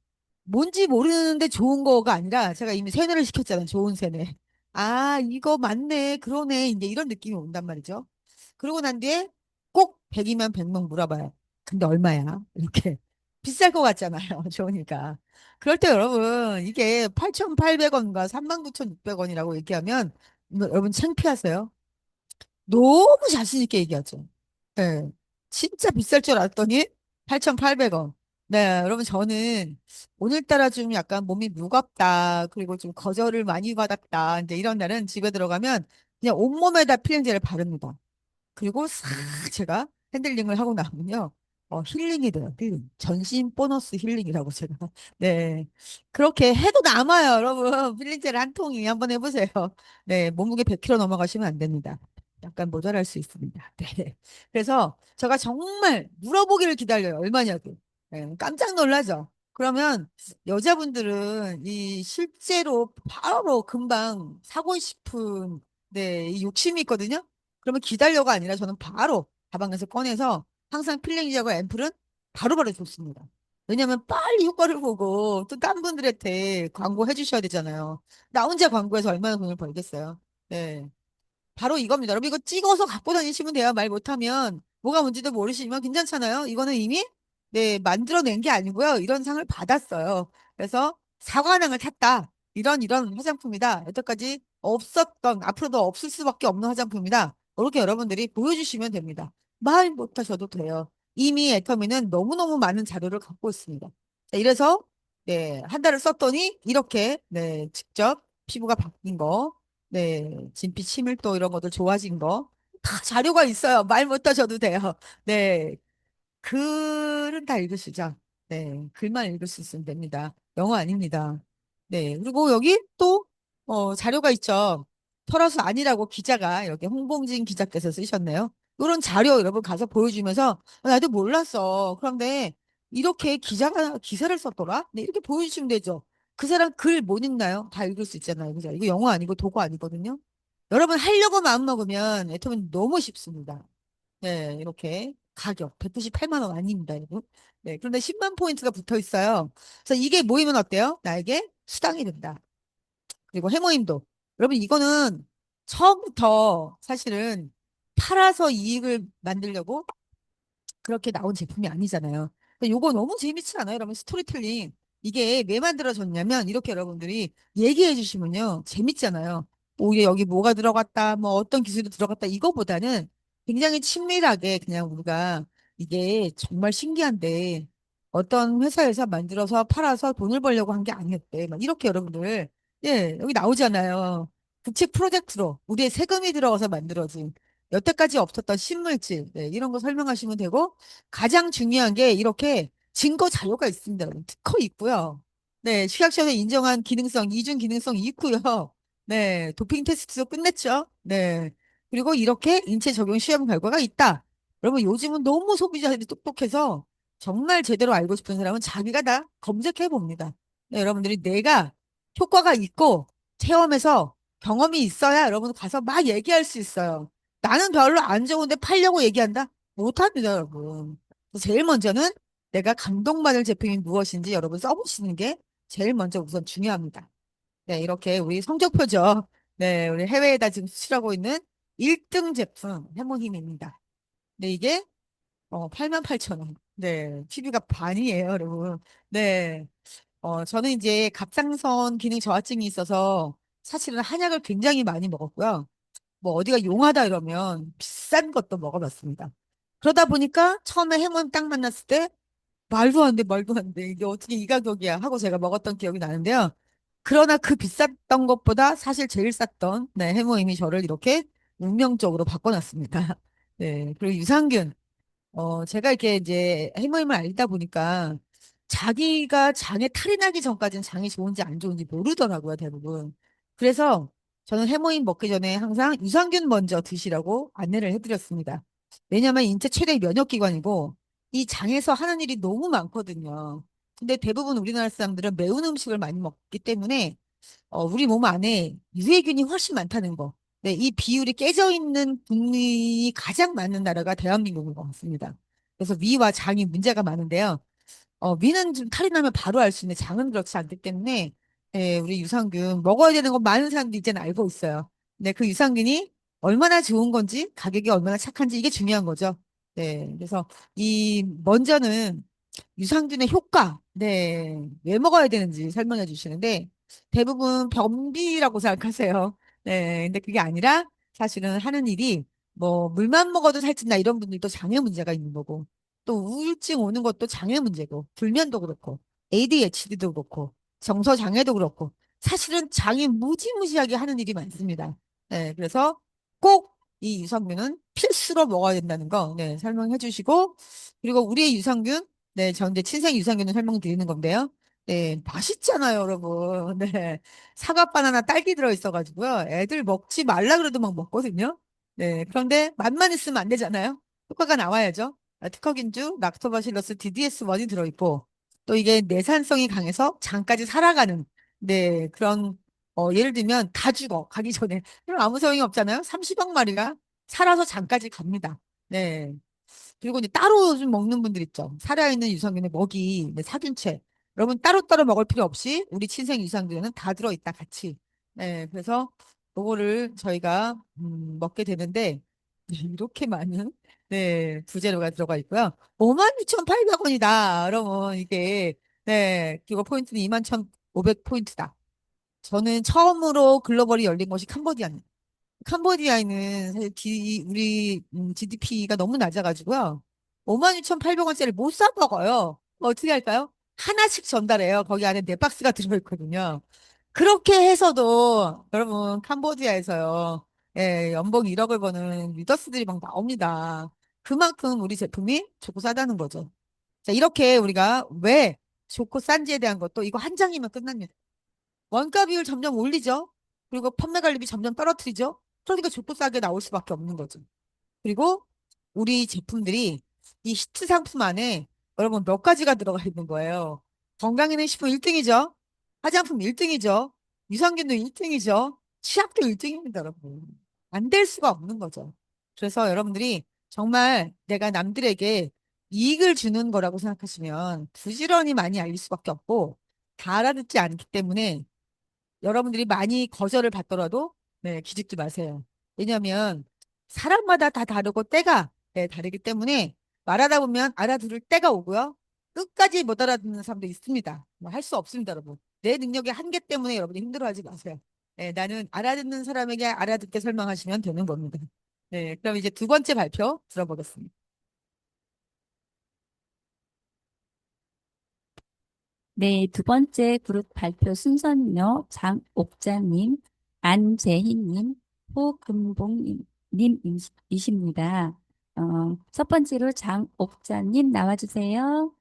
뭔지 모르는데 좋은 거가 아니라 제가 이미 세뇌를 시켰잖아요. 좋은 세뇌. 아, 이거 맞네. 그러네. 이제 이런 느낌이 온단 말이죠. 그러고 난 뒤에 꼭 100이면 100명 물어봐요. 근데 얼마야? 이렇게. 비쌀 것 같잖아요. 좋으니까. 그럴 때 여러분, 이게 8,800원과 39,600원이라고 얘기하면 여러분 창피하세요? 너무 자신 있게 얘기하죠. 네. 진짜 비쌀 줄 알았더니 8,800원. 네, 여러분 저는 오늘따라 좀 약간 몸이 무겁다. 그리고 좀 거절을 많이 받았다. 이제 이런 날은 집에 들어가면 그냥 온몸에다 필링제를 바릅니다. 그리고 싹 제가 핸들링을 하고 나면요. 힐링이 돼요. 힐링. 전신 보너스 힐링이라고 제가. 네. 그렇게 해도 남아요, 여러분. 필링제를 한 통이 한번 해보세요. 네. 몸무게 100kg 넘어가시면 안 됩니다. 약간 모자랄 수 있습니다. 네. 그래서 제가 정말 물어보기를 기다려요. 얼마냐고. 네. 깜짝 놀라죠. 그러면 여자분들은 이 실제로 바로 금방 사고 싶은 네, 이 욕심이 있거든요. 그러면 기다려가 아니라 저는 바로 가방에서 꺼내서 항상 필링지하고 앰플은 바로바로 줬습니다. 왜냐면 빨리 효과를 보고 또 딴 분들한테 광고 해주셔야 되잖아요. 나 혼자 광고해서 얼마나 돈을 벌겠어요. 네. 바로 이겁니다. 여러분 이거 찍어서 갖고 다니시면 돼요. 말 못하면 뭐가 뭔지도 모르시면 괜찮잖아요. 이거는 이미 네 만들어낸 게 아니고요. 이런 상을 받았어요. 그래서 사관왕을 탔다. 이런 화장품이다. 여태까지 없었던 앞으로도 없을 수밖에 없는 화장품이다. 이렇게 여러분들이 보여주시면 됩니다. 말 못하셔도 돼요. 이미 애터미는 너무너무 많은 자료를 갖고 있습니다. 자, 이래서 네, 한 달을 썼더니 이렇게 네, 직접 피부가 바뀐 거 네, 진피 침밀도 이런 것도 좋아진 거. 다 자료가 있어요. 말 못하셔도 돼요. 네, 글은 다 읽으시죠. 네, 글만 읽을 수 있으면 됩니다. 영어 아닙니다. 네, 그리고 여기 또, 자료가 있죠. 털어서 아니라고 기자가 이렇게 홍봉진 기자께서 쓰셨네요. 이런 자료 여러분 가서 보여주면서 나도 몰랐어. 그런데 이렇게 기자가 기사를 썼더라? 네, 이렇게 보여주시면 되죠. 그 사람 글 못 읽나요? 다 읽을 수 있잖아요. 그죠? 이거 영어 아니고 도구 아니거든요. 여러분 하려고 마음먹으면 애터미는 너무 쉽습니다. 네, 이렇게 가격 198만 원 아닙니다, 여러분. 네, 그런데 10만 포인트가 붙어 있어요. 그래서 이게 모이면 어때요? 나에게 수당이 된다. 그리고 해모임도. 여러분 이거는 처음부터 사실은 팔아서 이익을 만들려고 그렇게 나온 제품이 아니잖아요. 근데 요거 너무 재밌지 않아요? 여러분 스토리텔링. 이게 왜 만들어졌냐면 이렇게 여러분들이 얘기해 주시면요. 재밌잖아요. 오히려 여기 뭐가 들어갔다, 뭐 어떤 기술이 들어갔다 이거보다는 굉장히 친밀하게 그냥 우리가 이게 정말 신기한데 어떤 회사에서 만들어서 팔아서 돈을 벌려고 한 게 아니었대. 막 이렇게 여러분들 예, 여기 나오잖아요. 국책 프로젝트로 우리의 세금이 들어가서 만들어진 여태까지 없었던 신물질 네, 이런 거 설명하시면 되고 가장 중요한 게 이렇게 증거 자료가 있습니다. 여러분. 특허 있고요. 네, 식약처에서 인정한 기능성, 이중 기능성이 있고요. 네, 도핑 테스트도 끝냈죠. 네. 그리고 이렇게 인체 적용 시험 결과가 있다. 여러분, 요즘은 너무 소비자들이 똑똑해서 정말 제대로 알고 싶은 사람은 자기가 다 검색해 봅니다. 네, 여러분들이 내가 효과가 있고 체험해서 경험이 있어야 여러분 가서 막 얘기할 수 있어요. 나는 별로 안 좋은데 팔려고 얘기한다? 못합니다, 여러분. 제일 먼저는 내가 감동받을 제품이 무엇인지 여러분 써보시는 게 제일 먼저 우선 중요합니다. 네, 이렇게 우리 성적표죠. 네, 우리 해외에다 지금 수출하고 있는 1등 제품 해모힘입니다. 네, 이게 88,000원. 네, TV가 반이에요, 여러분. 네, 저는 이제 갑상선 기능 저하증이 있어서 사실은 한약을 굉장히 많이 먹었고요. 뭐 어디가 용하다 이러면 비싼 것도 먹어봤습니다. 그러다 보니까 처음에 해모임 딱 만났을 때 말도 안 돼, 말도 안 돼. 이게 어떻게 이 가격이야 하고 제가 먹었던 기억이 나는데요. 그러나 그 비쌌던 것보다 사실 제일 쌌던 네, 해모임이 저를 이렇게 운명적으로 바꿔놨습니다. 네, 그리고 유산균. 제가 이렇게 이제 해모임을 알다 보니까 자기가 장에 탈이 나기 전까지는 장이 좋은지 안 좋은지 모르더라고요, 대부분. 그래서 저는 해모임 먹기 전에 항상 유산균 먼저 드시라고 안내를 해드렸습니다. 왜냐하면 인체 최대 면역기관이고 이 장에서 하는 일이 너무 많거든요. 근데 대부분 우리나라 사람들은 매운 음식을 많이 먹기 때문에 우리 몸 안에 유해균이 훨씬 많다는 거. 네, 이 비율이 깨져 있는 국민이 가장 많은 나라가 대한민국인 것 같습니다. 그래서 위와 장이 문제가 많은데요. 위는 좀 탈이 나면 바로 알 수 있는데 장은 그렇지 않기 때문에 우리 유산균 먹어야 되는 건 많은 사람들이 이제는 알고 있어요. 근데 그 유산균이 얼마나 좋은 건지 가격이 얼마나 착한지 이게 중요한 거죠. 네, 그래서 이 먼저는 유산균의 효과, 네, 왜 먹어야 되는지 설명해 주시는데 대부분 변비라고 생각하세요. 네, 근데 그게 아니라 사실은 하는 일이 뭐 물만 먹어도 살찐다 이런 분들도 장애 문제가 있는 거고 또 우울증 오는 것도 장애 문제고 불면도 그렇고 ADHD도 그렇고 정서 장애도 그렇고 사실은 장이 무지무지하게 하는 일이 많습니다. 네, 그래서 꼭 이 유산균은 필수로 먹어야 된다는 거 네, 설명해 주시고 그리고 우리의 유산균 네, 저 이제 친생 유산균을 설명드리는 건데요. 네, 맛있잖아요, 여러분. 네, 사과, 바나나, 딸기 들어있어가지고요. 애들 먹지 말라 그래도 막 먹거든요. 네, 그런데 맛만 있으면 안 되잖아요. 효과가 나와야죠. 특허균주, 락토바실러스 DDS1이 들어있고, 또 이게 내산성이 강해서 장까지 살아가는, 네, 그런, 예를 들면 다 죽어, 가기 전에. 그럼 아무 소용이 없잖아요. 30억 마리가 살아서 장까지 갑니다. 네. 그리고 이제 따로 좀 먹는 분들 있죠. 살아있는 유산균의 먹이, 네, 사균체. 여러분 따로따로 먹을 필요 없이 우리 친생 유산균은 다 들어있다, 같이. 네, 그래서 그거를 저희가 먹게 되는데 이렇게 많은 네, 부재료가 들어가 있고요. 56,800원이다. 여러분 이게 네, 그리고 포인트는 21,500포인트다. 저는 처음으로 글로벌이 열린 곳이 캄보디아입니다. 캄보디아에는 사실 우리 GDP가 너무 낮아가지고요. 56,800원짜리 못 사 먹어요. 어떻게 할까요? 하나씩 전달해요. 거기 안에 네 박스가 들어있거든요. 그렇게 해서도 여러분 캄보디아에서요. 예, 연봉 1억을 버는 리더스들이 막 나옵니다. 그만큼 우리 제품이 좋고 싸다는 거죠. 자, 이렇게 우리가 왜 좋고 싼지에 대한 것도 이거 한 장이면 끝납니다. 원가 비율 점점 올리죠. 그리고 판매 관리비 점점 떨어뜨리죠. 그러니까 좋고 싸게 나올 수밖에 없는 거죠. 그리고 우리 제품들이 이 히트 상품 안에 여러분 몇 가지가 들어가 있는 거예요. 건강기능식품 1등이죠. 화장품 1등이죠. 유산균도 1등이죠. 치약도 1등입니다, 여러분. 안 될 수가 없는 거죠. 그래서 여러분들이 정말 내가 남들에게 이익을 주는 거라고 생각하시면 부지런히 많이 알릴 수밖에 없고 다 알아듣지 않기 때문에 여러분들이 많이 거절을 받더라도 네, 기죽지 마세요. 왜냐하면 사람마다 다 다르고 때가 네, 다르기 때문에 말하다 보면 알아들을 때가 오고요. 끝까지 못 알아듣는 사람도 있습니다. 뭐 할 수 없습니다, 여러분. 내 능력의 한계 때문에 여러분이 힘들어하지 마세요. 네, 나는 알아듣는 사람에게 알아듣게 설명하시면 되는 겁니다. 네, 그럼 이제 두 번째 발표 들어보겠습니다. 네, 두 번째 그룹 발표 순서는요, 장옥자님, 안재희님, 호금봉님이십니다. 첫 번째로 장옥자님 나와주세요.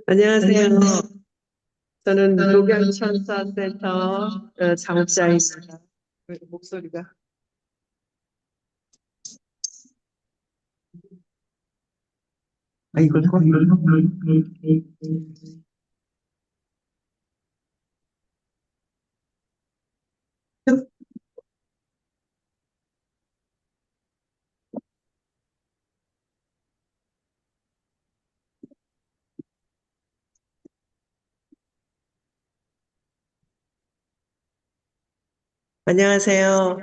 안녕하세요. 저는 녹양천사센터 장옥자입니다. 목소리가. 이걸 안녕하세요.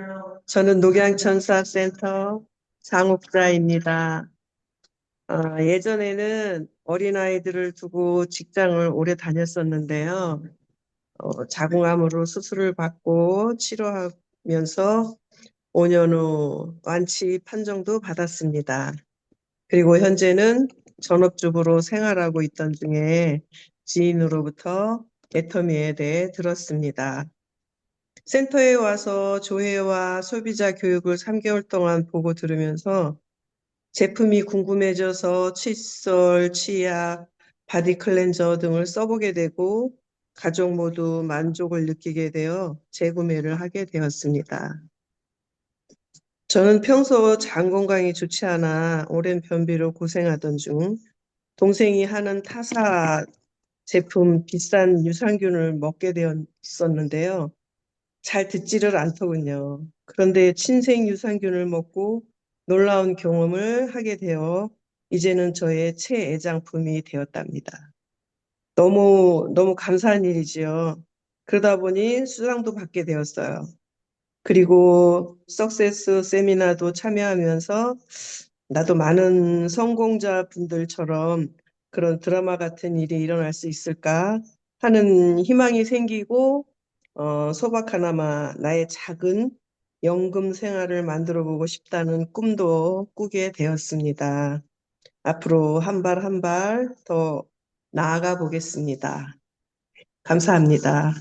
저는 녹양천사센터 장옥자입니다. 예전에는 어린아이들을 두고 직장을 오래 다녔었는데요. 자궁암으로 수술을 받고 치료하면서 5년 후 완치 판정도 받았습니다. 그리고 현재는 전업주부로 생활하고 있던 중에 지인으로부터 애터미에 대해 들었습니다. 센터에 와서 조회와 소비자 교육을 3개월 동안 보고 들으면서 제품이 궁금해져서 칫솔, 치약, 바디 클렌저 등을 써보게 되고 가족 모두 만족을 느끼게 되어 재구매를 하게 되었습니다. 저는 평소 장 건강이 좋지 않아 오랜 변비로 고생하던 중 동생이 하는 타사 제품 비싼 유산균을 먹게 되었었는데요. 잘 듣지를 않더군요. 그런데 친생 유산균을 먹고 놀라운 경험을 하게 되어 이제는 저의 최애장품이 되었답니다. 너무 감사한 일이지요. 그러다 보니 수당도 받게 되었어요. 그리고 석세스 세미나도 참여하면서 나도 많은 성공자 분들처럼 그런 드라마 같은 일이 일어날 수 있을까 하는 희망이 생기고 소박하나마 나의 작은 연금 생활을 만들어 보고 싶다는 꿈도 꾸게 되었습니다. 앞으로 한 발 한 발 더 나아가 보겠습니다. 감사합니다.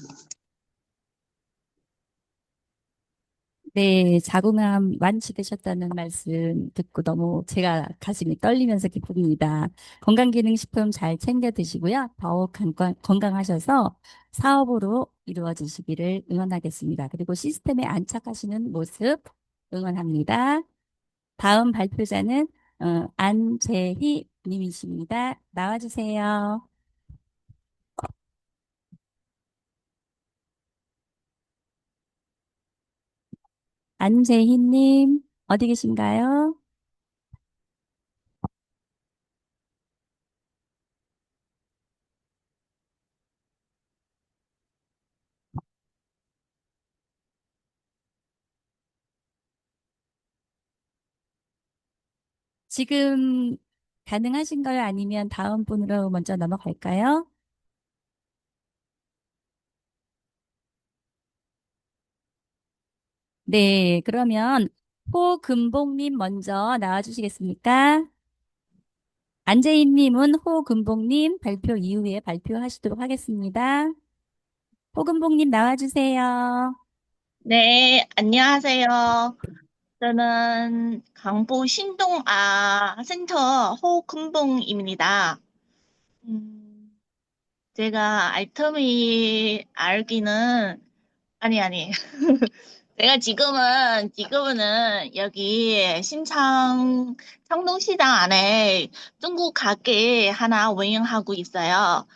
네, 자궁암 완치되셨다는 말씀 듣고 너무 제가 가슴이 떨리면서 기쁩니다. 건강기능식품 잘 챙겨 드시고요. 더욱 건강하셔서 사업으로 이루어지시기를 응원하겠습니다. 그리고 시스템에 안착하시는 모습 응원합니다. 다음 발표자는 안재희 님이십니다. 나와주세요. 안재희 님, 어디 계신가요? 지금 가능하신가요? 아니면 다음 분으로 먼저 넘어갈까요? 네, 그러면 호금복님 먼저 나와주시겠습니까? 안재인님은 호금복님 발표 이후에 발표하시도록 하겠습니다. 호금복님 나와주세요. 네, 안녕하세요. 저는 강북 신동아 센터 호금봉입니다. 음, 제가 알터미 알기는, 아니. 제가 지금은 여기 창동시장 안에 중국 가게 하나 운영하고 있어요.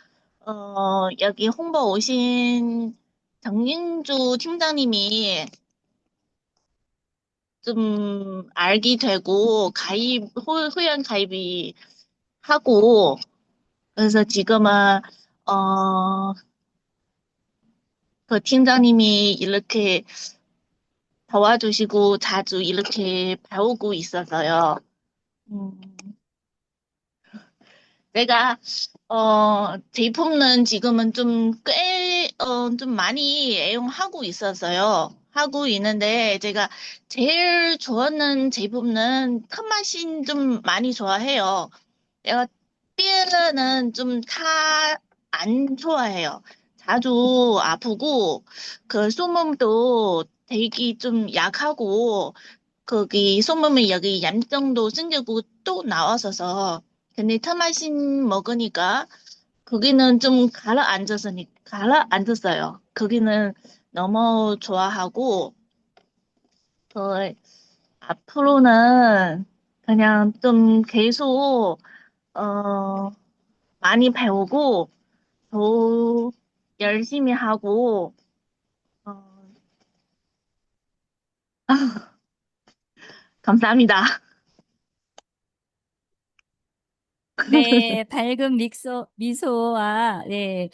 여기 홍보 오신 정윤주 팀장님이 좀 알게 되고 회원 가입이 하고, 그래서 지금은, 어, 그 팀장님이 이렇게 도와주시고 자주 이렇게 배우고 있어서요. 음, 내가, 제품은 지금은 좀 많이 애용하고 있어서요. 하고 있는데, 제가 제일 좋아하는 제품은 칸마신 좀 많이 좋아해요. 내가 삐에는 좀 안 좋아해요. 자주 아프고, 그 솜몸도 되게 좀 약하고, 거기 솜몸에 여기 염증도 생기고 또 나왔어서, 근데 터마신 먹으니까, 거기는 좀 가라앉았어요. 거기는 너무 좋아하고, 그, 앞으로는 그냥 좀 계속, 어, 많이 배우고, 더 열심히 하고, 어, 감사합니다. 네, 밝은 미소와 네,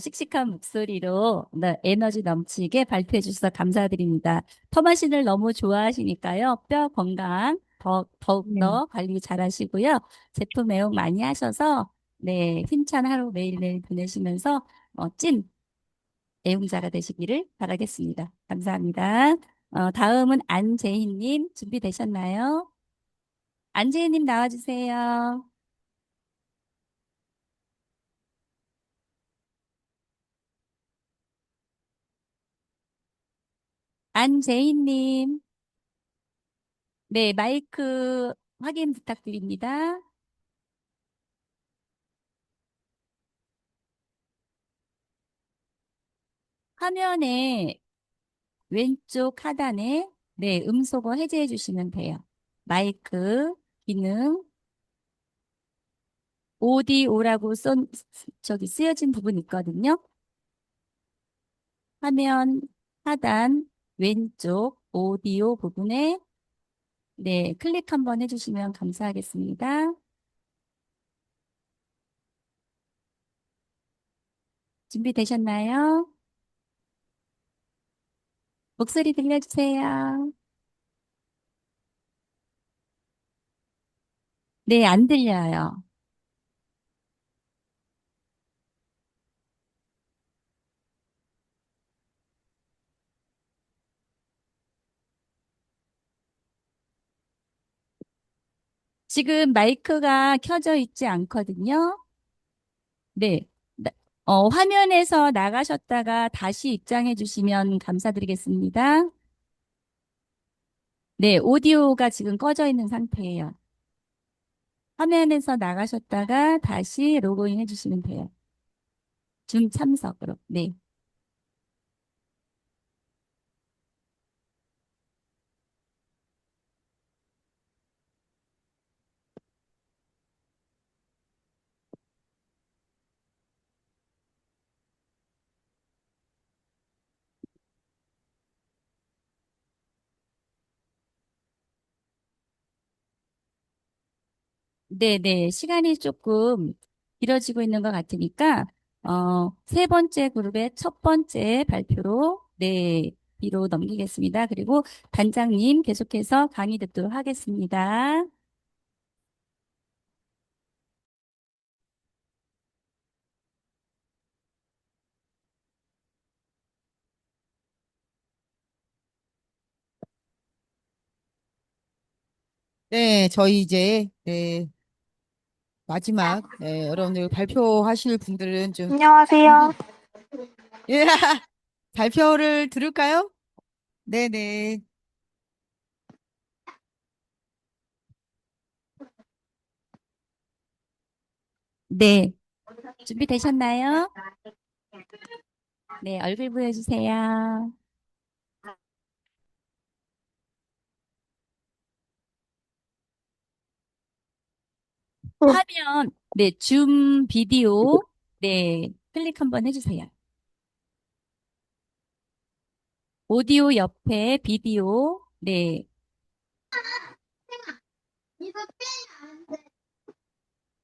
씩씩한 목소리로 네, 에너지 넘치게 발표해 주셔서 감사드립니다. 터마신을 너무 좋아하시니까요. 뼈 건강 더욱더 네. 관리 잘 하시고요. 제품 애용 많이 하셔서, 네, 힘찬 하루 매일매일 보내시면서, 찐 애용자가 되시기를 바라겠습니다. 감사합니다. 다음은 안재희님 준비되셨나요? 안재희님 나와주세요. 안재희님, 네, 마이크 확인 부탁드립니다. 화면에 왼쪽 하단에 네, 음소거 해제해 주시면 돼요. 마이크 기능 오디오라고 저기 쓰여진 부분 있거든요. 화면 하단 왼쪽 오디오 부분에 네, 클릭 한번 해주시면 감사하겠습니다. 준비되셨나요? 목소리 들려주세요. 네, 안 들려요. 지금 마이크가 켜져 있지 않거든요. 네. 나- 화면에서 나가셨다가 다시 입장해 주시면 감사드리겠습니다. 네, 오디오가 지금 꺼져 있는 상태예요. 화면에서 나가셨다가 다시 로그인 해주시면 돼요. 줌 참석으로. 네. 네, 네. 시간이 조금 길어지고 있는 것 같으니까, 세 번째 그룹의 첫 번째 발표로, 네, 뒤로 넘기겠습니다. 그리고 단장님 계속해서 강의 듣도록 하겠습니다. 네, 저희 이제 네, 마지막 네, 여러분들 발표하실 분들은 좀 안녕하세요. 준비 예, 발표를 들을까요? 네네. 네. 준비되셨나요? 네, 얼굴 보여주세요. 화면, 네, 줌 비디오, 네, 클릭 한번 해주세요. 오디오 옆에 비디오, 네,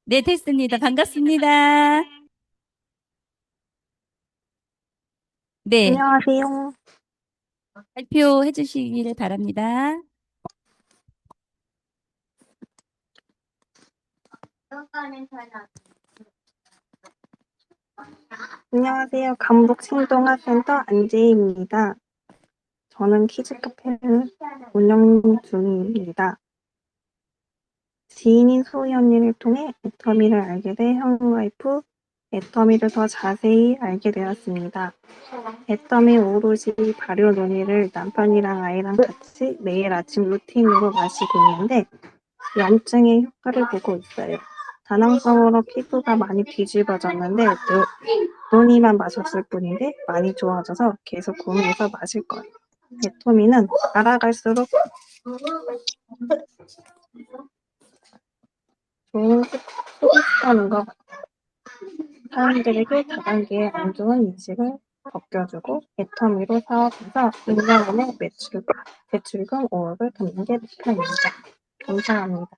네, 됐습니다. 반갑습니다. 네, 안녕하세요. 발표해 주시기를 바랍니다. 안녕하세요. 강북 신동아센터 안재희입니다. 저는 키즈 카페를 운영 중입니다. 지인인 소희 언니를 통해 애터미를 알게 돼 현와이프 애터미를 더 자세히 알게 되었습니다. 애터미 오롯이 발효 논이를 남편이랑 아이랑 같이 매일 아침 루틴으로 마시고 있는데 염증의 효과를 보고 있어요. 다낭성으로 피부가 많이 뒤집어졌는데 논이만 마셨을 뿐인데 많이 좋아져서 계속 구매해서 마실 거예요. 애토미는 알아갈수록 좋은 습관인 것 같아요. 사람들에게 다단계의 안 좋은 인식을 벗겨주고 애터미로 사업해서 2년 안에 대출금 5억을 갚는 게 목표입니다. 감사합니다.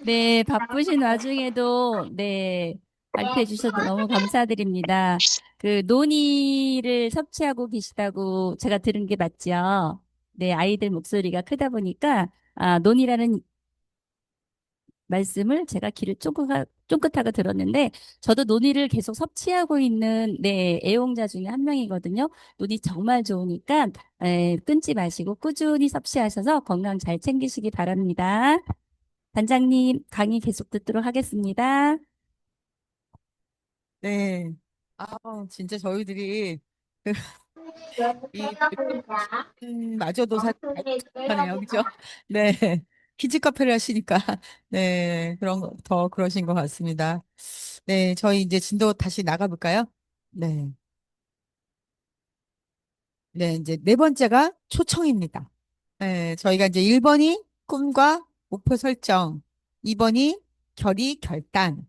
네, 바쁘신 와중에도, 네, 발표해 주셔서 너무 감사드립니다. 그, 논의를 섭취하고 계시다고 제가 들은 게 맞죠? 네, 아이들 목소리가 크다 보니까 논이라는 말씀을 제가 귀를 쫑긋하고 들었는데 저도 논의를 계속 섭취하고 있는 네, 애용자 중에 한 명이거든요. 논이 정말 좋으니까 끊지 마시고 꾸준히 섭취하셔서 건강 잘 챙기시기 바랍니다. 단장님 강의 계속 듣도록 하겠습니다. 네. 진짜 저희들이 그, 이 마저도 사실 하네요. 그죠? 네. 키즈 카페를 하시니까 네, 더 그러신 것 같습니다. 네, 저희 이제 진도 다시 나가볼까요? 네. 네, 이제 네 번째가 초청입니다. 네, 저희가 이제 1번이 꿈과 목표 설정, 2번이 결의 결단,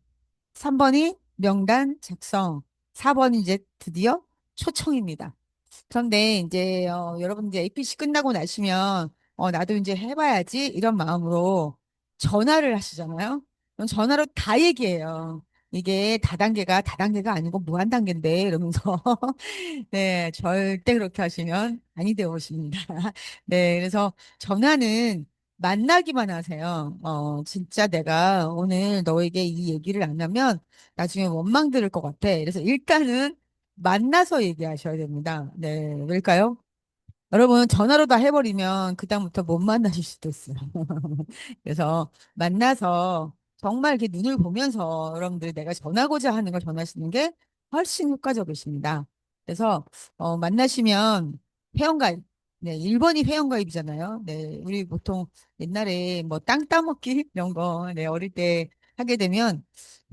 3번이 명단 작성, 4번이 이제 드디어 초청입니다. 그런데 이제 여러분 이제 APC 끝나고 나시면 나도 이제 해봐야지 이런 마음으로 전화를 하시잖아요. 그럼 전화로 다 얘기해요. 이게 다단계가 아니고 무한단계인데 이러면서 네, 절대 그렇게 하시면 아니 되오십니다. 네, 그래서 전화는 만나기만 하세요. 진짜 내가 오늘 너에게 이 얘기를 안 하면 나중에 원망 들을 것 같아. 그래서 일단은 만나서 얘기하셔야 됩니다. 네, 왜일까요? 여러분, 전화로 다 해버리면 그다음부터 못 만나실 수도 있어요. 그래서 만나서 정말 이렇게 눈을 보면서 여러분들 내가 전하고자 하는 걸 전하시는 게 훨씬 효과적이십니다. 그래서 만나시면 회원가입, 네, 1번이 회원가입이잖아요. 네, 우리 보통 옛날에 뭐 땅 따먹기 이런 거, 네, 어릴 때 하게 되면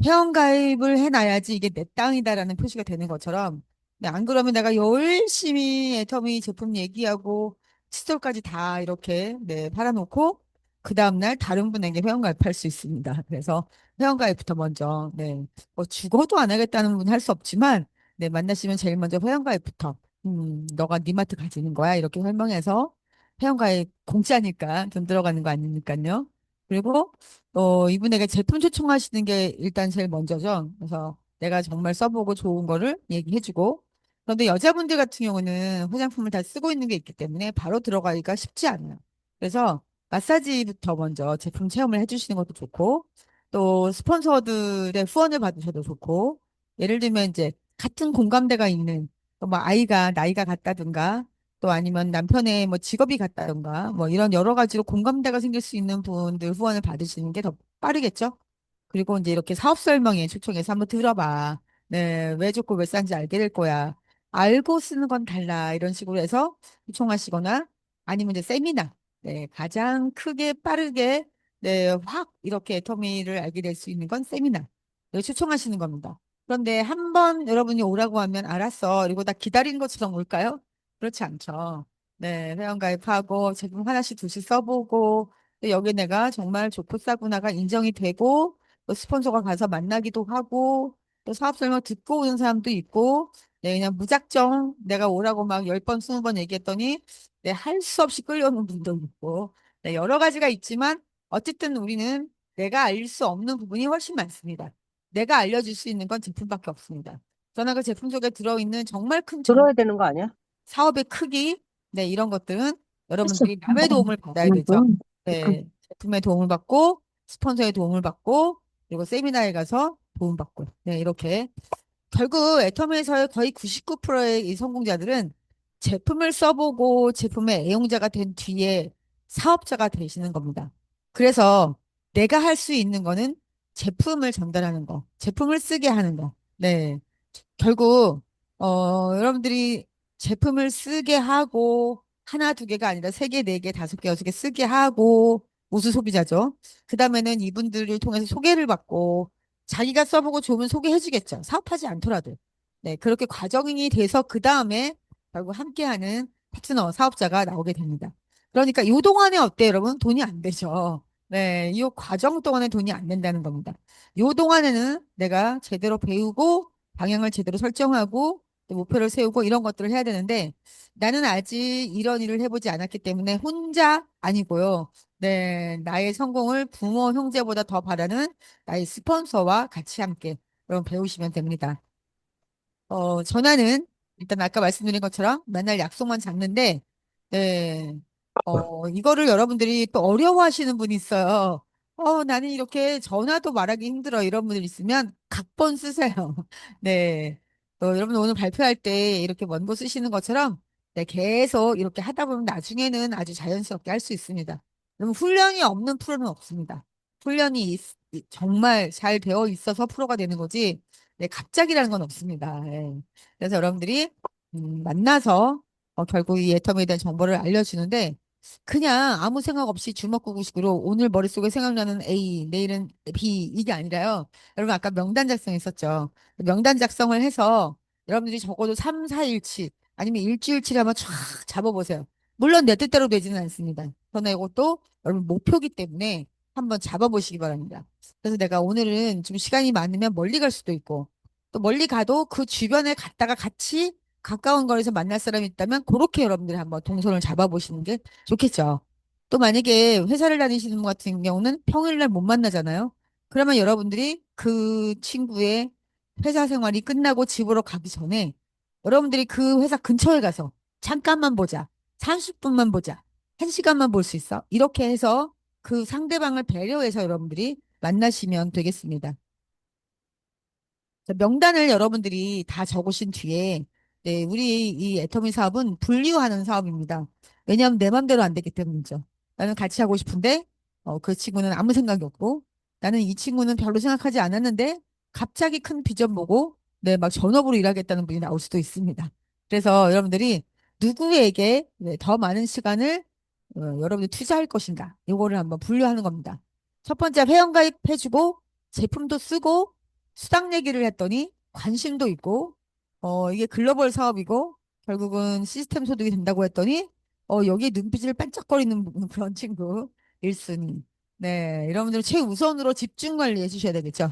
회원가입을 해놔야지 이게 내 땅이다라는 표시가 되는 것처럼 네, 안 그러면 내가 열심히 애터미 제품 얘기하고 칫솔까지 다 이렇게 네, 팔아놓고 그 다음날 다른 분에게 회원가입할 수 있습니다. 그래서 회원가입부터 먼저 네, 뭐 죽어도 안 하겠다는 분 할 수 없지만 네, 만나시면 제일 먼저 회원가입부터 너가 네 마트 가지는 거야 이렇게 설명해서 회원가입 공짜니까 돈 들어가는 거 아니니까요. 그리고 이분에게 제품 초청하시는 게 일단 제일 먼저죠. 그래서 내가 정말 써보고 좋은 거를 얘기해주고 그런데 여자분들 같은 경우는 화장품을 다 쓰고 있는 게 있기 때문에 바로 들어가기가 쉽지 않아요. 그래서 마사지부터 먼저 제품 체험을 해주시는 것도 좋고, 또 스폰서들의 후원을 받으셔도 좋고, 예를 들면 이제 같은 공감대가 있는, 또뭐 아이가 나이가 같다든가, 또 아니면 남편의 뭐 직업이 같다든가, 뭐 이런 여러 가지로 공감대가 생길 수 있는 분들 후원을 받으시는 게 더 빠르겠죠? 그리고 이제 이렇게 사업 설명회 초청해서 한번 들어봐. 네, 왜 좋고 왜 싼지 알게 될 거야. 알고 쓰는 건 달라. 이런 식으로 해서 요청하시거나 아니면 이제 세미나. 네, 가장 크게 빠르게 네, 확 이렇게 애터미를 알게 될 수 있는 건 세미나. 네, 초청하시는 겁니다. 그런데 한 번 여러분이 오라고 하면 알았어. 그리고 다 기다린 것처럼 올까요? 그렇지 않죠. 네, 회원가입하고 제품 하나씩 둘씩 써보고 또 여기 내가 정말 좋고 싸구나가 인정이 되고 또 스폰서가 가서 만나기도 하고 또 사업 설명 듣고 오는 사람도 있고 네, 그냥 무작정 내가 오라고 막 10번, 20번 얘기했더니 네, 할 수 없이 끌려오는 분도 있고 네, 여러 가지가 있지만 어쨌든 우리는 내가 알 수 없는 부분이 훨씬 많습니다. 내가 알려줄 수 있는 건 제품밖에 없습니다. 그러나 그 제품 속에 들어있는 정말 큰 들어야 되는 거 아니야? 사업의 크기, 네, 이런 것들은 했어. 여러분들이 남의 도움을 받아야 되죠. 네, 제품의 도움을 받고, 스폰서의 도움을 받고, 그리고 세미나에 가서 도움받고, 네, 이렇게. 결국 애터미에서의 거의 99%의 이 성공자들은 제품을 써보고 제품의 애용자가 된 뒤에 사업자가 되시는 겁니다. 그래서 내가 할 수 있는 거는 제품을 전달하는 거, 제품을 쓰게 하는 거. 네. 결국 여러분들이 제품을 쓰게 하고 하나 두 개가 아니라 세 개, 네 개, 다섯 개, 여섯 개 쓰게 하고 우수 소비자죠. 그 다음에는 이분들을 통해서 소개를 받고 자기가 써보고 좋으면 소개해주겠죠. 사업하지 않더라도. 네, 그렇게 과정이 돼서 그 다음에 결국 함께하는 파트너 사업자가 나오게 됩니다. 그러니까 이 동안에 어때요, 여러분? 돈이 안 되죠. 네, 이 과정 동안에 돈이 안 된다는 겁니다. 이 동안에는 내가 제대로 배우고 방향을 제대로 설정하고 또 목표를 세우고 이런 것들을 해야 되는데 나는 아직 이런 일을 해보지 않았기 때문에 혼자 아니고요. 네, 나의 성공을 부모, 형제보다 더 바라는 나의 스폰서와 같이 함께 여러분 배우시면 됩니다. 전화는 일단 아까 말씀드린 것처럼 맨날 약속만 잡는데 네, 이거를 여러분들이 또 어려워하시는 분이 있어요. 나는 이렇게 전화도 말하기 힘들어. 이런 분들 있으면 각본 쓰세요. 네. 여러분 오늘 발표할 때 이렇게 원고 쓰시는 것처럼 네, 계속 이렇게 하다 보면 나중에는 아주 자연스럽게 할 수 있습니다. 그러면 훈련이 없는 프로는 없습니다. 훈련이 정말 잘 되어 있어서 프로가 되는 거지. 네, 갑자기라는 건 없습니다. 예. 그래서 여러분들이 만나서 결국 이 애텀에 대한 정보를 알려주는데 그냥 아무 생각 없이 주먹구구식으로 오늘 머릿속에 생각나는 A, 내일은 B 이게 아니라요. 여러분 아까 명단 작성했었죠. 명단 작성을 해서 여러분들이 적어도 3, 4일치 아니면 일주일치를 한번 쫙 잡아보세요. 물론 내 뜻대로 되지는 않습니다. 그러나 이것도 여러분 목표기 때문에 한번 잡아보시기 바랍니다. 그래서 내가 오늘은 좀 시간이 많으면 멀리 갈 수도 있고 또 멀리 가도 그 주변에 갔다가 같이 가까운 거리에서 만날 사람이 있다면 그렇게 여러분들이 한번 동선을 잡아보시는 게 좋겠죠. 또 만약에 회사를 다니시는 분 같은 경우는 평일날 못 만나잖아요. 그러면 여러분들이 그 친구의 회사 생활이 끝나고 집으로 가기 전에 여러분들이 그 회사 근처에 가서 잠깐만 보자. 30분만 보자. 1시간만 볼 수 있어. 이렇게 해서 그 상대방을 배려해서 여러분들이 만나시면 되겠습니다. 자, 명단을 여러분들이 다 적으신 뒤에 네, 우리 이 애터미 사업은 분류하는 사업입니다. 왜냐하면 내 맘대로 안 되기 때문이죠. 나는 같이 하고 싶은데 그 친구는 아무 생각이 없고 나는 이 친구는 별로 생각하지 않았는데 갑자기 큰 비전 보고 네, 막 전업으로 일하겠다는 분이 나올 수도 있습니다. 그래서 여러분들이 누구에게 네, 더 많은 시간을 여러분들이 투자할 것인가 이거를 한번 분류하는 겁니다. 첫 번째 회원가입해주고 제품도 쓰고 수당 얘기를 했더니 관심도 있고 이게 글로벌 사업이고 결국은 시스템 소득이 된다고 했더니 여기에 눈빛을 반짝거리는 그런 친구 1순위. 네, 여러분들 최우선으로 집중 관리해 주셔야 되겠죠.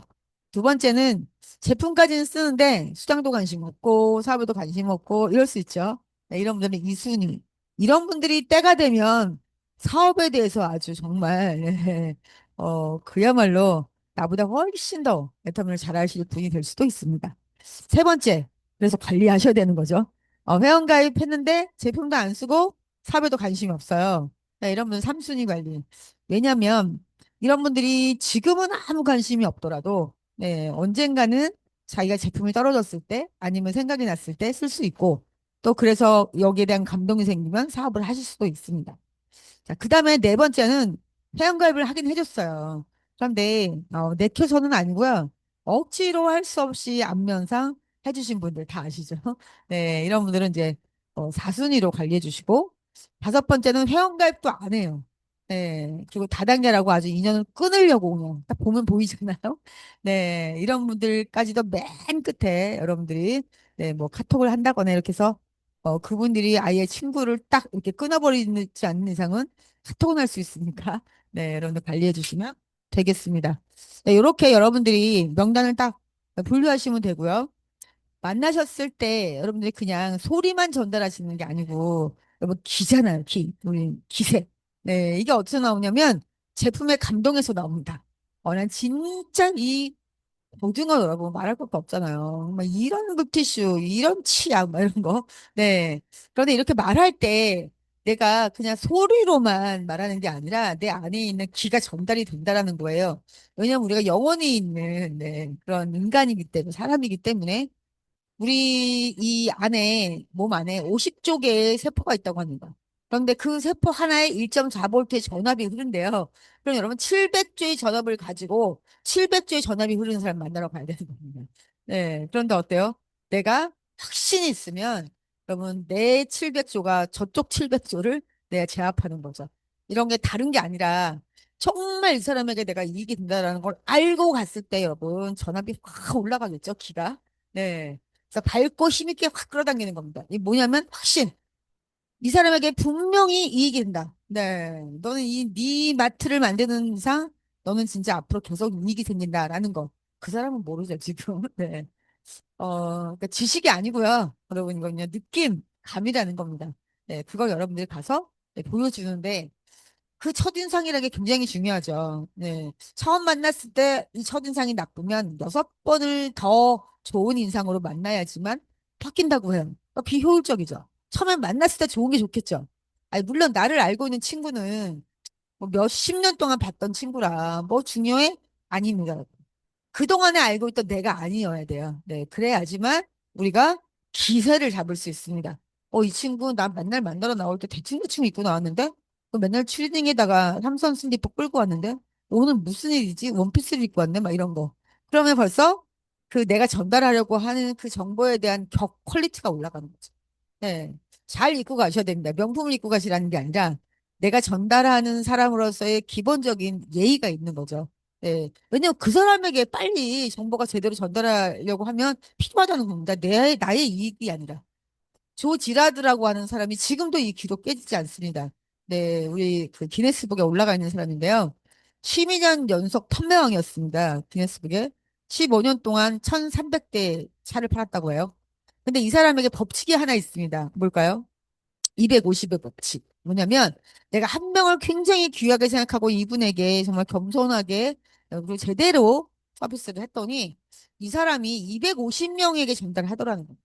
두 번째는 제품까지는 쓰는데 수당도 관심 없고 사업에도 관심 없고 이럴 수 있죠. 네, 이런 분들은 2순위. 이런 분들이 때가 되면 사업에 대해서 아주 정말 네, 그야말로 나보다 훨씬 더 애터미를 잘 하실 분이 될 수도 있습니다. 세 번째, 그래서 관리하셔야 되는 거죠. 회원 가입했는데 제품도 안 쓰고 사업에도 관심이 없어요. 네, 이런 분은 3순위 관리. 왜냐하면 이런 분들이 지금은 아무 관심이 없더라도 네, 언젠가는 자기가 제품이 떨어졌을 때 아니면 생각이 났을 때 쓸 수 있고 또 그래서 여기에 대한 감동이 생기면 사업을 하실 수도 있습니다. 자, 그 다음에 네 번째는 회원가입을 하긴 해줬어요. 그런데 내켜서는 아니고요. 억지로 할 수 없이 안면상 해주신 분들 다 아시죠? 네, 이런 분들은 이제 4순위로 관리해 주시고 다섯 번째는 회원가입도 안 해요. 네, 그리고 다단계라고 아주 인연을 끊으려고 그냥 딱 보면 보이잖아요. 네, 이런 분들까지도 맨 끝에 여러분들이 네, 뭐 카톡을 한다거나 이렇게 해서 그분들이 아예 친구를 딱 이렇게 끊어버리지 않는 이상은 카톡은 할 수 있으니까 네, 여러분들 관리해 주시면 되겠습니다. 네, 이렇게 여러분들이 명단을 딱 분류하시면 되고요. 만나셨을 때 여러분들이 그냥 소리만 전달하시는 게 아니고 여러분 기잖아요, 기. 우리 기세. 네, 이게 어디서 나오냐면 제품의 감동에서 나옵니다. 난 진짜 이 고등어 여러분 말할 것도 없잖아요. 막 이런 물티슈, 이런 치약, 막 이런 거. 네. 그런데 이렇게 말할 때 내가 그냥 소리로만 말하는 게 아니라 내 안에 있는 기가 전달이 된다라는 거예요. 왜냐하면 우리가 영혼이 있는 네, 그런 인간이기 때문에, 사람이기 때문에 우리 이 안에, 몸 안에 50조 개의 세포가 있다고 합니다. 그런데 그 세포 하나에 1.4볼트의 전압이 흐른대요. 그럼 여러분 700조의 전압을 가지고 700조의 전압이 흐르는 사람 만나러 가야 되는 겁니다. 네. 그런데 어때요? 내가 확신이 있으면 여러분 내 700조가 저쪽 700조를 내가 제압하는 거죠. 이런 게 다른 게 아니라 정말 이 사람에게 내가 이익이 된다라는 걸 알고 갔을 때 여러분 전압이 확 올라가겠죠, 기가. 네. 그래서 밝고 힘있게 확 끌어당기는 겁니다. 이 뭐냐면 확신. 이 사람에게 분명히 이익이 된다. 네. 너는 네 마트를 만드는 이상 너는 진짜 앞으로 계속 이익이 생긴다라는 거. 그 사람은 모르죠, 지금. 네. 그러니까 지식이 아니고요. 여러분 이거는요. 느낌, 감이라는 겁니다. 네. 그걸 여러분들이 가서 네, 보여주는데 그 첫인상이라는 게 굉장히 중요하죠. 네. 처음 만났을 때 이 첫인상이 나쁘면 6번을 더 좋은 인상으로 만나야지만 바뀐다고 해요. 비효율적이죠. 처음에 만났을 때 좋은 게 좋겠죠. 아니, 물론 나를 알고 있는 친구는 뭐 몇십 년 동안 봤던 친구라 뭐 중요해? 아닙니다. 그동안에 알고 있던 내가 아니어야 돼요. 네, 그래야지만 우리가 기세를 잡을 수 있습니다. 이 친구 나 맨날 만나러 나올 때 대충대충 입고 나왔는데? 맨날 추리닝에다가 삼선 슬리퍼 끌고 왔는데? 오늘 무슨 일이지? 원피스를 입고 왔네? 막 이런 거. 그러면 벌써 그 내가 전달하려고 하는 그 정보에 대한 퀄리티가 올라가는 거죠. 네. 잘 입고 가셔야 됩니다. 명품을 입고 가시라는 게 아니라 내가 전달하는 사람으로서의 기본적인 예의가 있는 거죠. 네. 왜냐면 그 사람에게 빨리 정보가 제대로 전달하려고 하면 필요하다는 겁니다. 나의 이익이 아니라. 조 지라드라고 하는 사람이 지금도 이 기록 깨지지 않습니다. 네, 우리 그 기네스북에 올라가 있는 사람인데요. 12년 연속 판매왕이었습니다. 기네스북에. 15년 동안 1,300대 차를 팔았다고 해요. 근데 이 사람에게 법칙이 하나 있습니다. 뭘까요? 250의 법칙. 뭐냐면 내가 한 명을 굉장히 귀하게 생각하고 이분에게 정말 겸손하게 그리고 제대로 서비스를 했더니 이 사람이 250명에게 전달하더라는 거예요.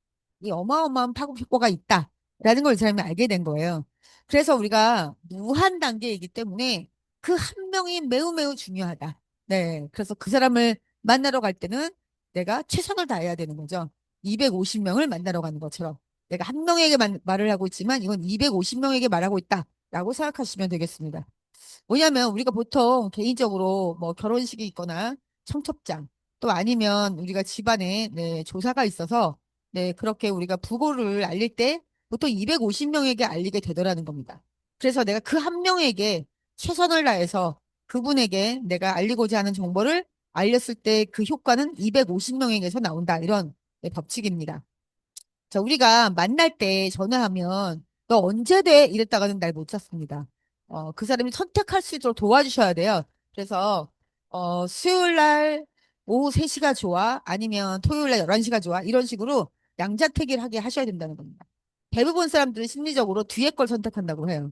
이 어마어마한 파급 효과가 있다라는 걸 이 사람이 알게 된 거예요. 그래서 우리가 무한 단계이기 때문에 그 한 명이 매우 매우 중요하다. 네. 그래서 그 사람을 만나러 갈 때는 내가 최선을 다해야 되는 거죠. 250명을 만나러 가는 것처럼. 내가 한 명에게 말을 하고 있지만 이건 250명에게 말하고 있다라고 생각하시면 되겠습니다. 뭐냐면 우리가 보통 개인적으로 뭐 결혼식이 있거나 청첩장 또 아니면 우리가 집안에 네, 조사가 있어서 네, 그렇게 우리가 부고를 알릴 때 보통 250명에게 알리게 되더라는 겁니다. 그래서 내가 그 한 명에게 최선을 다해서 그분에게 내가 알리고자 하는 정보를 알렸을 때 그 효과는 250명에게서 나온다. 이런 네, 법칙입니다. 자, 우리가 만날 때 전화하면 너 언제 돼? 이랬다가는 날 못 찾습니다. 그 사람이 선택할 수 있도록 도와주셔야 돼요. 그래서 수요일 날 오후 3시가 좋아? 아니면 토요일 날 11시가 좋아? 이런 식으로 양자택일 하게 하셔야 된다는 겁니다. 대부분 사람들은 심리적으로 뒤에 걸 선택한다고 해요.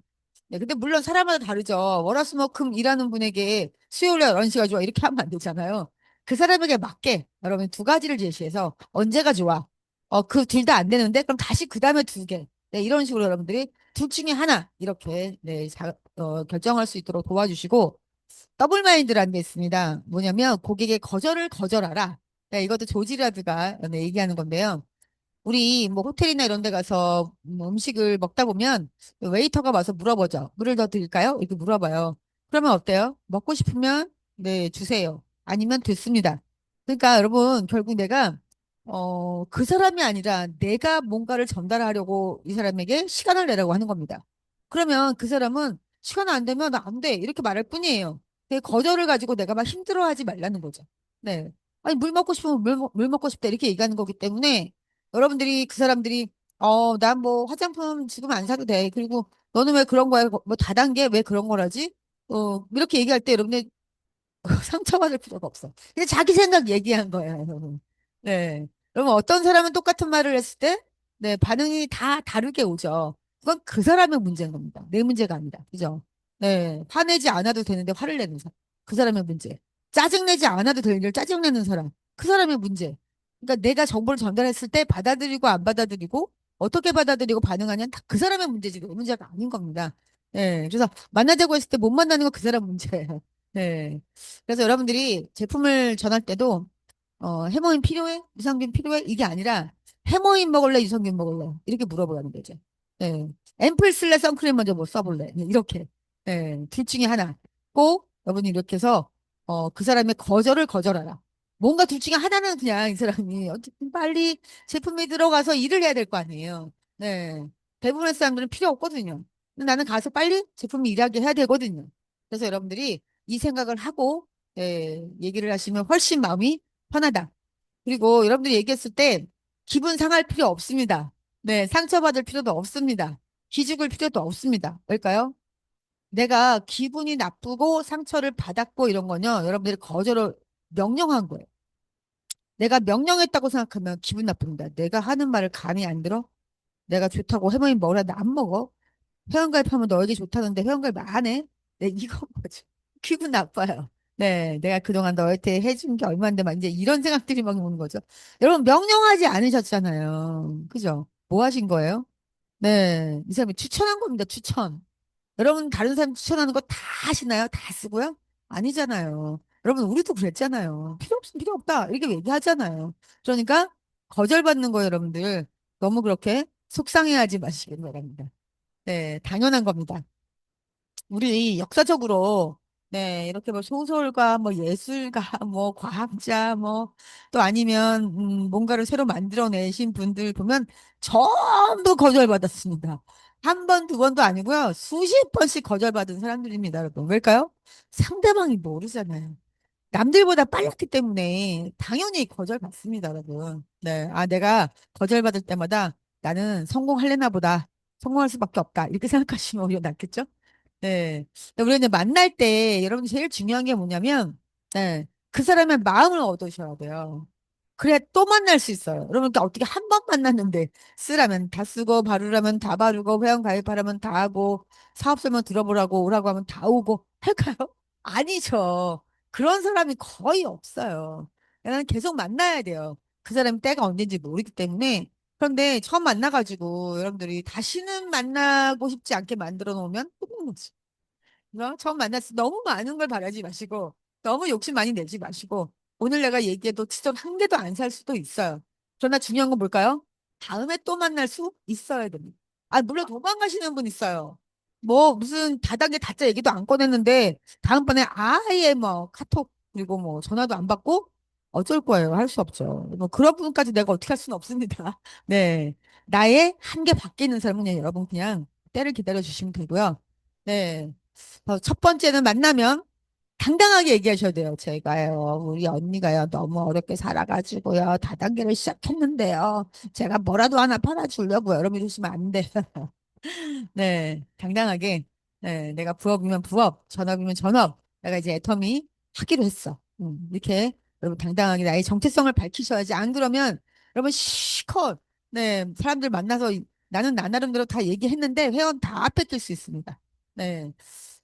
네, 근데 물론 사람마다 다르죠. 월화수목금 일하는 분에게 수요일 날 11시가 좋아? 이렇게 하면 안 되잖아요. 그 사람에게 맞게 여러분 두 가지를 제시해서 언제가 좋아? 그 둘 다 안 되는데 그럼 다시 그 다음에 두 개. 네, 이런 식으로 여러분들이 둘 중에 하나 이렇게 네, 결정할 수 있도록 도와주시고 더블 마인드라는 게 있습니다. 뭐냐면 고객의 거절을 거절하라. 네, 이것도 조지라드가 네, 얘기하는 건데요. 우리 뭐 호텔이나 이런 데 가서 뭐 음식을 먹다 보면 웨이터가 와서 물어보죠. 물을 더 드릴까요? 이렇게 물어봐요. 그러면 어때요? 먹고 싶으면 네, 주세요. 아니면 됐습니다. 그러니까 여러분 결국 내가 그 사람이 아니라 내가 뭔가를 전달하려고 이 사람에게 시간을 내라고 하는 겁니다. 그러면 그 사람은 시간 안 되면 나 안 돼. 이렇게 말할 뿐이에요. 그 거절을 가지고 내가 막 힘들어하지 말라는 거죠. 네. 아니 물 먹고 싶으면 물 먹고 싶다 이렇게 얘기하는 거기 때문에 여러분들이 그 사람들이 난 뭐 화장품 지금 안 사도 돼. 그리고 너는 왜 그런 거야? 뭐 다단계 왜 그런 거라지? 이렇게 얘기할 때 여러분들 상처받을 필요가 없어. 그냥 자기 생각 얘기한 거예요, 여러분. 네. 그러면 어떤 사람은 똑같은 말을 했을 때, 네, 반응이 다 다르게 오죠. 그건 그 사람의 문제인 겁니다. 내 문제가 아니다. 그죠? 네. 화내지 않아도 되는데 화를 내는 사람. 그 사람의 문제. 짜증내지 않아도 되는 걸 짜증내는 사람. 그 사람의 문제. 그러니까 내가 정보를 전달했을 때 받아들이고 안 받아들이고 어떻게 받아들이고 반응하냐는 다 그 사람의 문제지 내 문제가 아닌 겁니다. 네. 그래서 만나자고 했을 때 못 만나는 건 그 사람 문제예요. 네. 그래서 여러분들이 제품을 전할 때도 해모인 필요해? 유산균 필요해? 이게 아니라 해모인 먹을래? 유산균 먹을래? 이렇게 물어보라는 거죠. 네. 앰플 쓸래? 선크림 먼저 뭐 써볼래? 네, 이렇게. 네. 둘 중에 하나. 꼭 여러분이 이렇게 해서 그 사람의 거절을 거절하라. 뭔가 둘 중에 하나는 그냥 이 사람이 어쨌든 빨리 제품이 들어가서 일을 해야 될 거 아니에요. 네. 대부분의 사람들은 필요 없거든요. 근데 나는 가서 빨리 제품이 일하게 해야 되거든요. 그래서 여러분들이 이 생각을 하고 얘기를 하시면 훨씬 마음이 편하다. 그리고 여러분들이 얘기했을 때 기분 상할 필요 없습니다. 네, 상처받을 필요도 없습니다. 기죽을 필요도 없습니다. 왜일까요? 내가 기분이 나쁘고 상처를 받았고 이런 거요. 여러분들이 거절을 명령한 거예요. 내가 명령했다고 생각하면 기분 나쁩니다. 내가 하는 말을 감이 안 들어? 내가 좋다고 해모인 먹으라 나 안 먹어? 회원가입하면 너에게 좋다는데 회원가입 안 해? 네, 이거 뭐죠? 기분 나빠요. 네, 내가 그동안 너한테 해준 게 얼마인데 막 이제 이런 생각들이 막 오는 거죠. 여러분 명령하지 않으셨잖아요. 그죠? 뭐 하신 거예요? 네, 이 사람이 추천한 겁니다. 추천. 여러분 다른 사람 추천하는 거 다 하시나요? 다 쓰고요? 아니잖아요. 여러분 우리도 그랬잖아요. 필요 없으면 필요 없다 이렇게 얘기하잖아요. 그러니까 거절받는 거 여러분들 너무 그렇게 속상해하지 마시길 바랍니다. 네, 당연한 겁니다. 우리 역사적으로 네 이렇게 뭐 소설가 뭐 예술가 뭐 과학자 뭐 또 아니면 뭔가를 새로 만들어내신 분들 보면 전부 거절받았습니다. 한 번, 두 번도 아니고요. 수십 번씩 거절받은 사람들입니다, 여러분. 왜일까요? 상대방이 모르잖아요. 남들보다 빨랐기 때문에 당연히 거절받습니다, 여러분. 네. 아, 내가 거절받을 때마다 나는 성공할래나 보다. 성공할 수밖에 없다. 이렇게 생각하시면 오히려 낫겠죠? 네. 근데 우리가 이제 만날 때 여러분 제일 중요한 게 뭐냐면, 네. 그 사람의 마음을 얻으셔야 돼요. 그래야 또 만날 수 있어요. 그러니까 어떻게 한 번 만났는데 쓰라면 다 쓰고 바르라면 다 바르고 회원 가입하라면 다 하고 사업 설명 들어보라고 오라고 하면 다 오고 할까요? 아니죠. 그런 사람이 거의 없어요. 나는 계속 만나야 돼요. 그 사람이 때가 언제인지 모르기 때문에. 그런데 처음 만나가지고 여러분들이 다시는 만나고 싶지 않게 만들어 놓으면 끝난 거지. 처음 만났을 때 너무 많은 걸 바라지 마시고, 너무 욕심 많이 내지 마시고, 오늘 내가 얘기해도 치돈 한 개도 안 살 수도 있어요. 그러나 중요한 건 뭘까요? 다음에 또 만날 수 있어야 됩니다. 아, 물론 도망가시는 분 있어요. 뭐, 무슨 다단계 다짜 얘기도 안 꺼냈는데, 다음번에 아예 뭐, 카톡, 그리고 뭐, 전화도 안 받고, 어쩔 거예요. 할 수 없죠. 뭐, 그런 분까지 내가 어떻게 할 수는 없습니다. 네. 나의 한계 밖에 있는 사람은 그냥 여러분 그냥 때를 기다려 주시면 되고요. 네. 첫 번째는 만나면 당당하게 얘기하셔야 돼요. 제가요, 우리 언니가요, 너무 어렵게 살아가지고요, 다단계를 시작했는데요. 제가 뭐라도 하나 팔아주려고요. 여러분 이러시면 안 돼요. 네, 당당하게. 네, 내가 부업이면 부업, 전업이면 전업. 내가 이제 애터미 하기로 했어. 이렇게 여러분 당당하게 나의 정체성을 밝히셔야지. 안 그러면 여러분 시컷 네, 사람들 만나서 나는 나 나름대로 다 얘기했는데 회원 다 뺏길 수 있습니다. 네,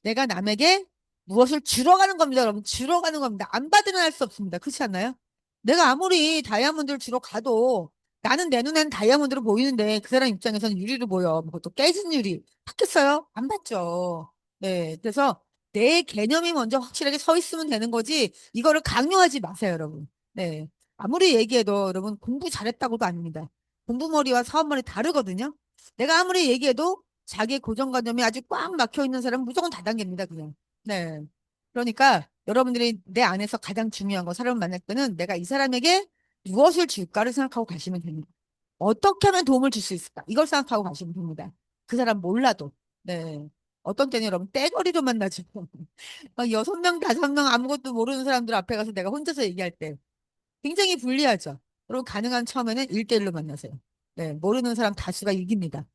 내가 남에게 무엇을 주러 가는 겁니다, 여러분. 주러 가는 겁니다. 안 받으면 할 수 없습니다. 그렇지 않나요? 내가 아무리 다이아몬드를 주러 가도 나는 내 눈에는 다이아몬드로 보이는데 그 사람 입장에서는 유리로 보여. 뭐 그것도 깨진 유리. 받겠어요? 안 받죠. 네. 그래서 내 개념이 먼저 확실하게 서 있으면 되는 거지 이거를 강요하지 마세요, 여러분. 네. 아무리 얘기해도 여러분 공부 잘했다고도 아닙니다. 공부머리와 사업머리 다르거든요. 내가 아무리 얘기해도 자기의 고정관념이 아주 꽉 막혀 있는 사람은 무조건 다단계입니다, 그냥. 네. 그러니까 여러분들이 내 안에서 가장 중요한 거 사람을 만날 때는 내가 이 사람에게 무엇을 줄까를 생각하고 가시면 됩니다. 어떻게 하면 도움을 줄 수 있을까? 이걸 생각하고 가시면 됩니다. 그 사람 몰라도. 네. 어떤 때는 여러분 떼거리로 만나죠. 막 6명, 5명 아무것도 모르는 사람들 앞에 가서 내가 혼자서 얘기할 때 굉장히 불리하죠. 그리고 가능한 처음에는 1대1로 만나세요. 네. 모르는 사람 다수가 이깁니다.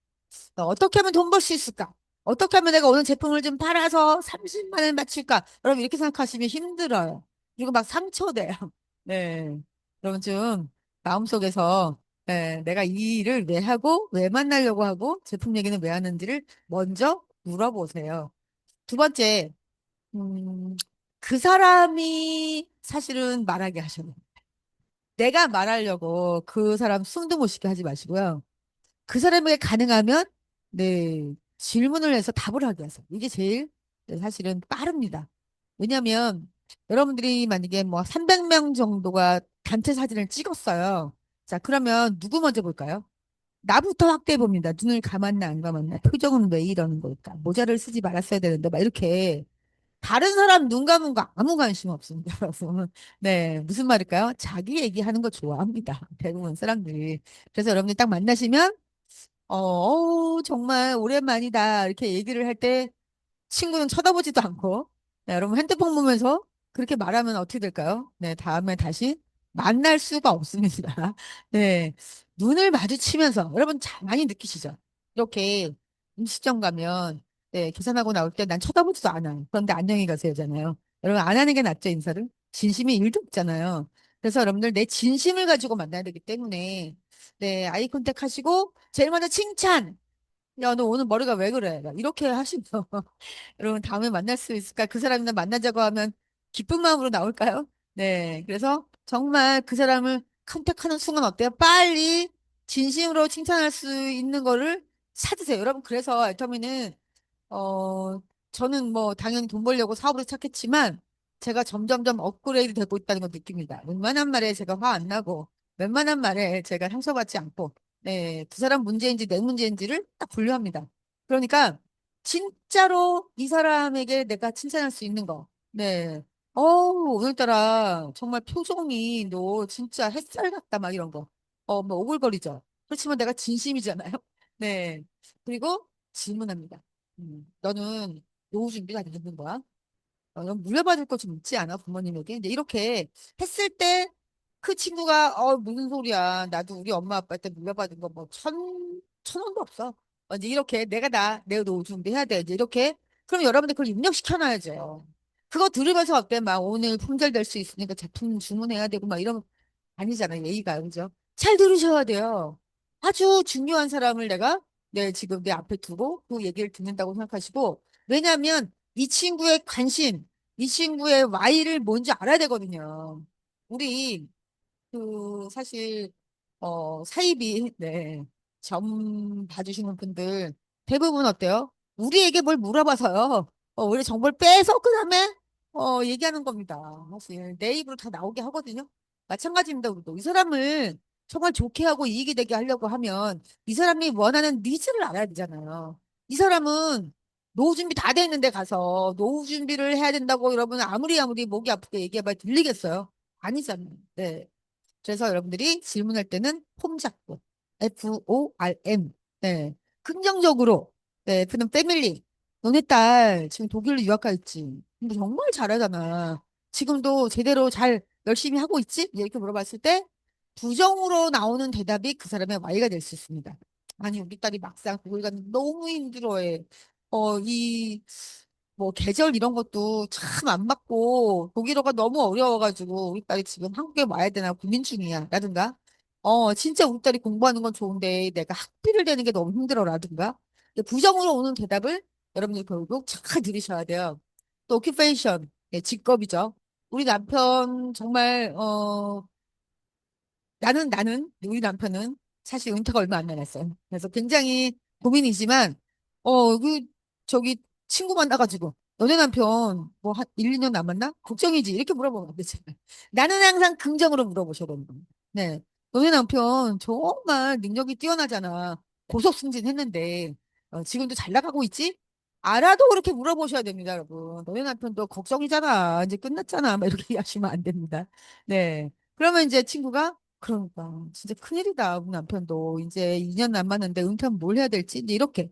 어떻게 하면 돈 벌 수 있을까? 어떻게 하면 내가 오늘 제품을 좀 팔아서 30만 원 맞출까? 여러분 이렇게 생각하시면 힘들어요. 그리고 막 상처돼요. 네. 여러분 좀 마음속에서 네, 내가 이 일을 왜 하고 왜 만나려고 하고 제품 얘기는 왜 하는지를 먼저 물어보세요. 두 번째, 음, 그 사람이 사실은 말하게 하셔요. 내가 말하려고 그 사람 숨도 못 쉬게 하지 마시고요. 그 사람에게 가능하면 네 질문을 해서 답을 하게 하세요. 이게 제일 네, 사실은 빠릅니다. 왜냐하면 여러분들이 만약에 뭐 300명 정도가 단체 사진을 찍었어요. 자, 그러면 누구 먼저 볼까요? 나부터 확대해 봅니다. 눈을 감았나 안 감았나, 표정은 왜 이러는 걸까? 모자를 쓰지 말았어야 되는데 막 이렇게 다른 사람 눈 감은 거 아무 관심 없습니다, 여러분. 네, 무슨 말일까요? 자기 얘기하는 거 좋아합니다. 대부분 사람들이. 그래서 여러분들 딱 만나시면 정말 오랜만이다. 이렇게 얘기를 할 때 친구는 쳐다보지도 않고, 네, 여러분 핸드폰 보면서 그렇게 말하면 어떻게 될까요? 네, 다음에 다시 만날 수가 없습니다. 네, 눈을 마주치면서, 여러분 잘 많이 느끼시죠? 이렇게 음식점 가면, 네, 계산하고 나올 때 난 쳐다보지도 않아요. 그런데 안녕히 가세요잖아요. 여러분 안 하는 게 낫죠, 인사를? 진심이 일도 없잖아요. 그래서 여러분들 내 진심을 가지고 만나야 되기 때문에, 네, 아이 컨택 하시고, 제일 먼저 칭찬. 야, 너 오늘 머리가 왜 그래? 막 이렇게 하시면 여러분 다음에 만날 수 있을까? 그 사람이나 만나자고 하면 기쁜 마음으로 나올까요? 네. 그래서 정말 그 사람을 컨택하는 순간 어때요? 빨리 진심으로 칭찬할 수 있는 거를 찾으세요. 여러분, 그래서 애터미는, 어, 저는 뭐, 당연히 돈 벌려고 사업을 시작했지만, 제가 점점점 업그레이드 되고 있다는 걸 느낍니다. 웬만한 말에 제가 화 안 나고, 웬만한 말에 제가 상처받지 않고, 네, 그 사람 문제인지 내 문제인지를 딱 분류합니다. 그러니까, 진짜로 이 사람에게 내가 칭찬할 수 있는 거. 네. 오늘따라 정말 표정이 너 진짜 햇살 같다, 막 이런 거. 뭐 오글거리죠. 그렇지만 내가 진심이잖아요. 네. 그리고 질문합니다. 너는 노후 준비가 되는 거야? 넌 물려받을 거 좀 있지 않아? 부모님에게. 근데 이렇게 했을 때 그 친구가, 무슨 소리야. 나도 우리 엄마 아빠한테 물려받은 거 뭐 천 원도 없어. 이제 이렇게 내 노후 준비해야 돼. 이제 이렇게. 그럼 여러분들 그걸 입력시켜놔야죠. 그거 들으면서 어때? 막 오늘 품절될 수 있으니까 제품 주문해야 되고 막 이러면 아니잖아요. 예의가. 그죠? 잘 들으셔야 돼요. 아주 중요한 사람을 내가 지금 내 앞에 두고 그 얘기를 듣는다고 생각하시고 왜냐하면 이 친구의 관심, 이 친구의 Y를 뭔지 알아야 되거든요. 우리 사실 사이비 점 봐주시는 분들 대부분 어때요? 우리에게 뭘 물어봐서요. 우리 정보를 빼서 그다음에 얘기하는 겁니다. 사실 내 입으로 다 나오게 하거든요. 마찬가지입니다. 우리도 이 사람을 정말 좋게 하고 이익이 되게 하려고 하면 이 사람이 원하는 니즈를 알아야 되잖아요. 이 사람은 노후 준비 다 돼 있는데 가서 노후 준비를 해야 된다고 여러분 아무리 목이 아프게 얘기해봐야 들리겠어요? 아니잖아요. 네. 그래서 여러분들이 질문할 때는 폼 잡고 FORM 네. 긍정적으로 F는 패밀리 너네 딸 지금 독일로 유학 가 있지 근데 정말 잘하잖아 지금도 제대로 잘 열심히 하고 있지? 이렇게 물어봤을 때 부정으로 나오는 대답이 그 사람의 Y가 될 수 있습니다. 아니 우리 딸이 막상 독일 가는 너무 힘들어해. 이 뭐 계절 이런 것도 참 안 맞고 독일어가 너무 어려워가지고 우리 딸이 지금 한국에 와야 되나 고민 중이야 라든가 진짜 우리 딸이 공부하는 건 좋은데 내가 학비를 대는 게 너무 힘들어 라든가 부정으로 오는 대답을 여러분들 결국 잘 들으셔야 돼요. 또 오큐페이션 직업이죠. 우리 남편 정말 우리 남편은 사실 은퇴가 얼마 안 남았어요. 그래서 굉장히 고민이지만, 저기, 친구 만나가지고, 너네 남편, 뭐, 한 1, 2년 남았나? 걱정이지. 이렇게 물어보면 안 되잖아요. 나는 항상 긍정으로 물어보셔야 됩니다. 네. 너네 남편 정말 능력이 뛰어나잖아. 고속 승진했는데, 지금도 잘 나가고 있지? 알아도 그렇게 물어보셔야 됩니다, 여러분. 너네 남편도 걱정이잖아. 이제 끝났잖아. 막 이렇게 하시면 안 됩니다. 네. 그러면 이제 친구가 그러니까 진짜 큰일이다. 우리 남편도 이제 2년 남았는데 은퇴하면 뭘 해야 될지 이제 이렇게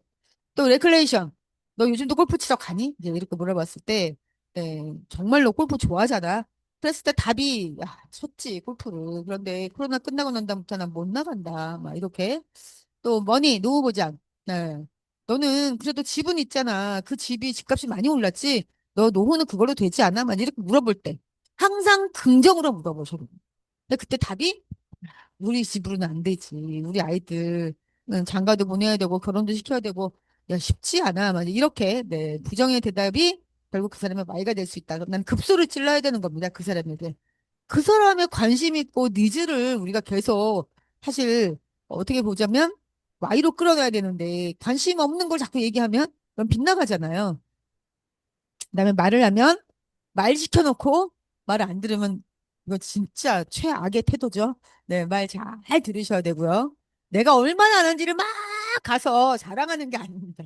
또 레클레이션 너 요즘도 골프 치러 가니? 이제 이렇게 물어봤을 때 정말로 골프 좋아하잖아. 그랬을 때 답이 쳤지 골프를. 그런데 코로나 끝나고 난 다음부터 난 못 나간다. 막 이렇게 또 머니 노후 보장. 네. 너는 그래도 집은 있잖아. 그 집이 집값이 많이 올랐지. 너 노후는 그걸로 되지 않아? 막 이렇게 물어볼 때 항상 긍정으로 물어보셔. 근데 그때 답이 우리 집으로는 안 되지. 우리 아이들 장가도 보내야 되고 결혼도 시켜야 되고 야 쉽지 않아. 막 이렇게 부정의 대답이 결국 그 사람의 말가 될 수 있다. 그럼 난 급소를 찔러야 되는 겁니다. 그 사람에게. 그 사람의 관심 있고 니즈를 우리가 계속 사실 어떻게 보자면 Y로 끌어놔야 되는데 관심 없는 걸 자꾸 얘기하면 그럼 빗나가잖아요. 그다음에 말을 하면 말 시켜놓고 말 안 들으면 이거 진짜 최악의 태도죠. 네, 말 잘 들으셔야 되고요. 내가 얼마나 아는지를 막 가서 자랑하는 게 아닙니다.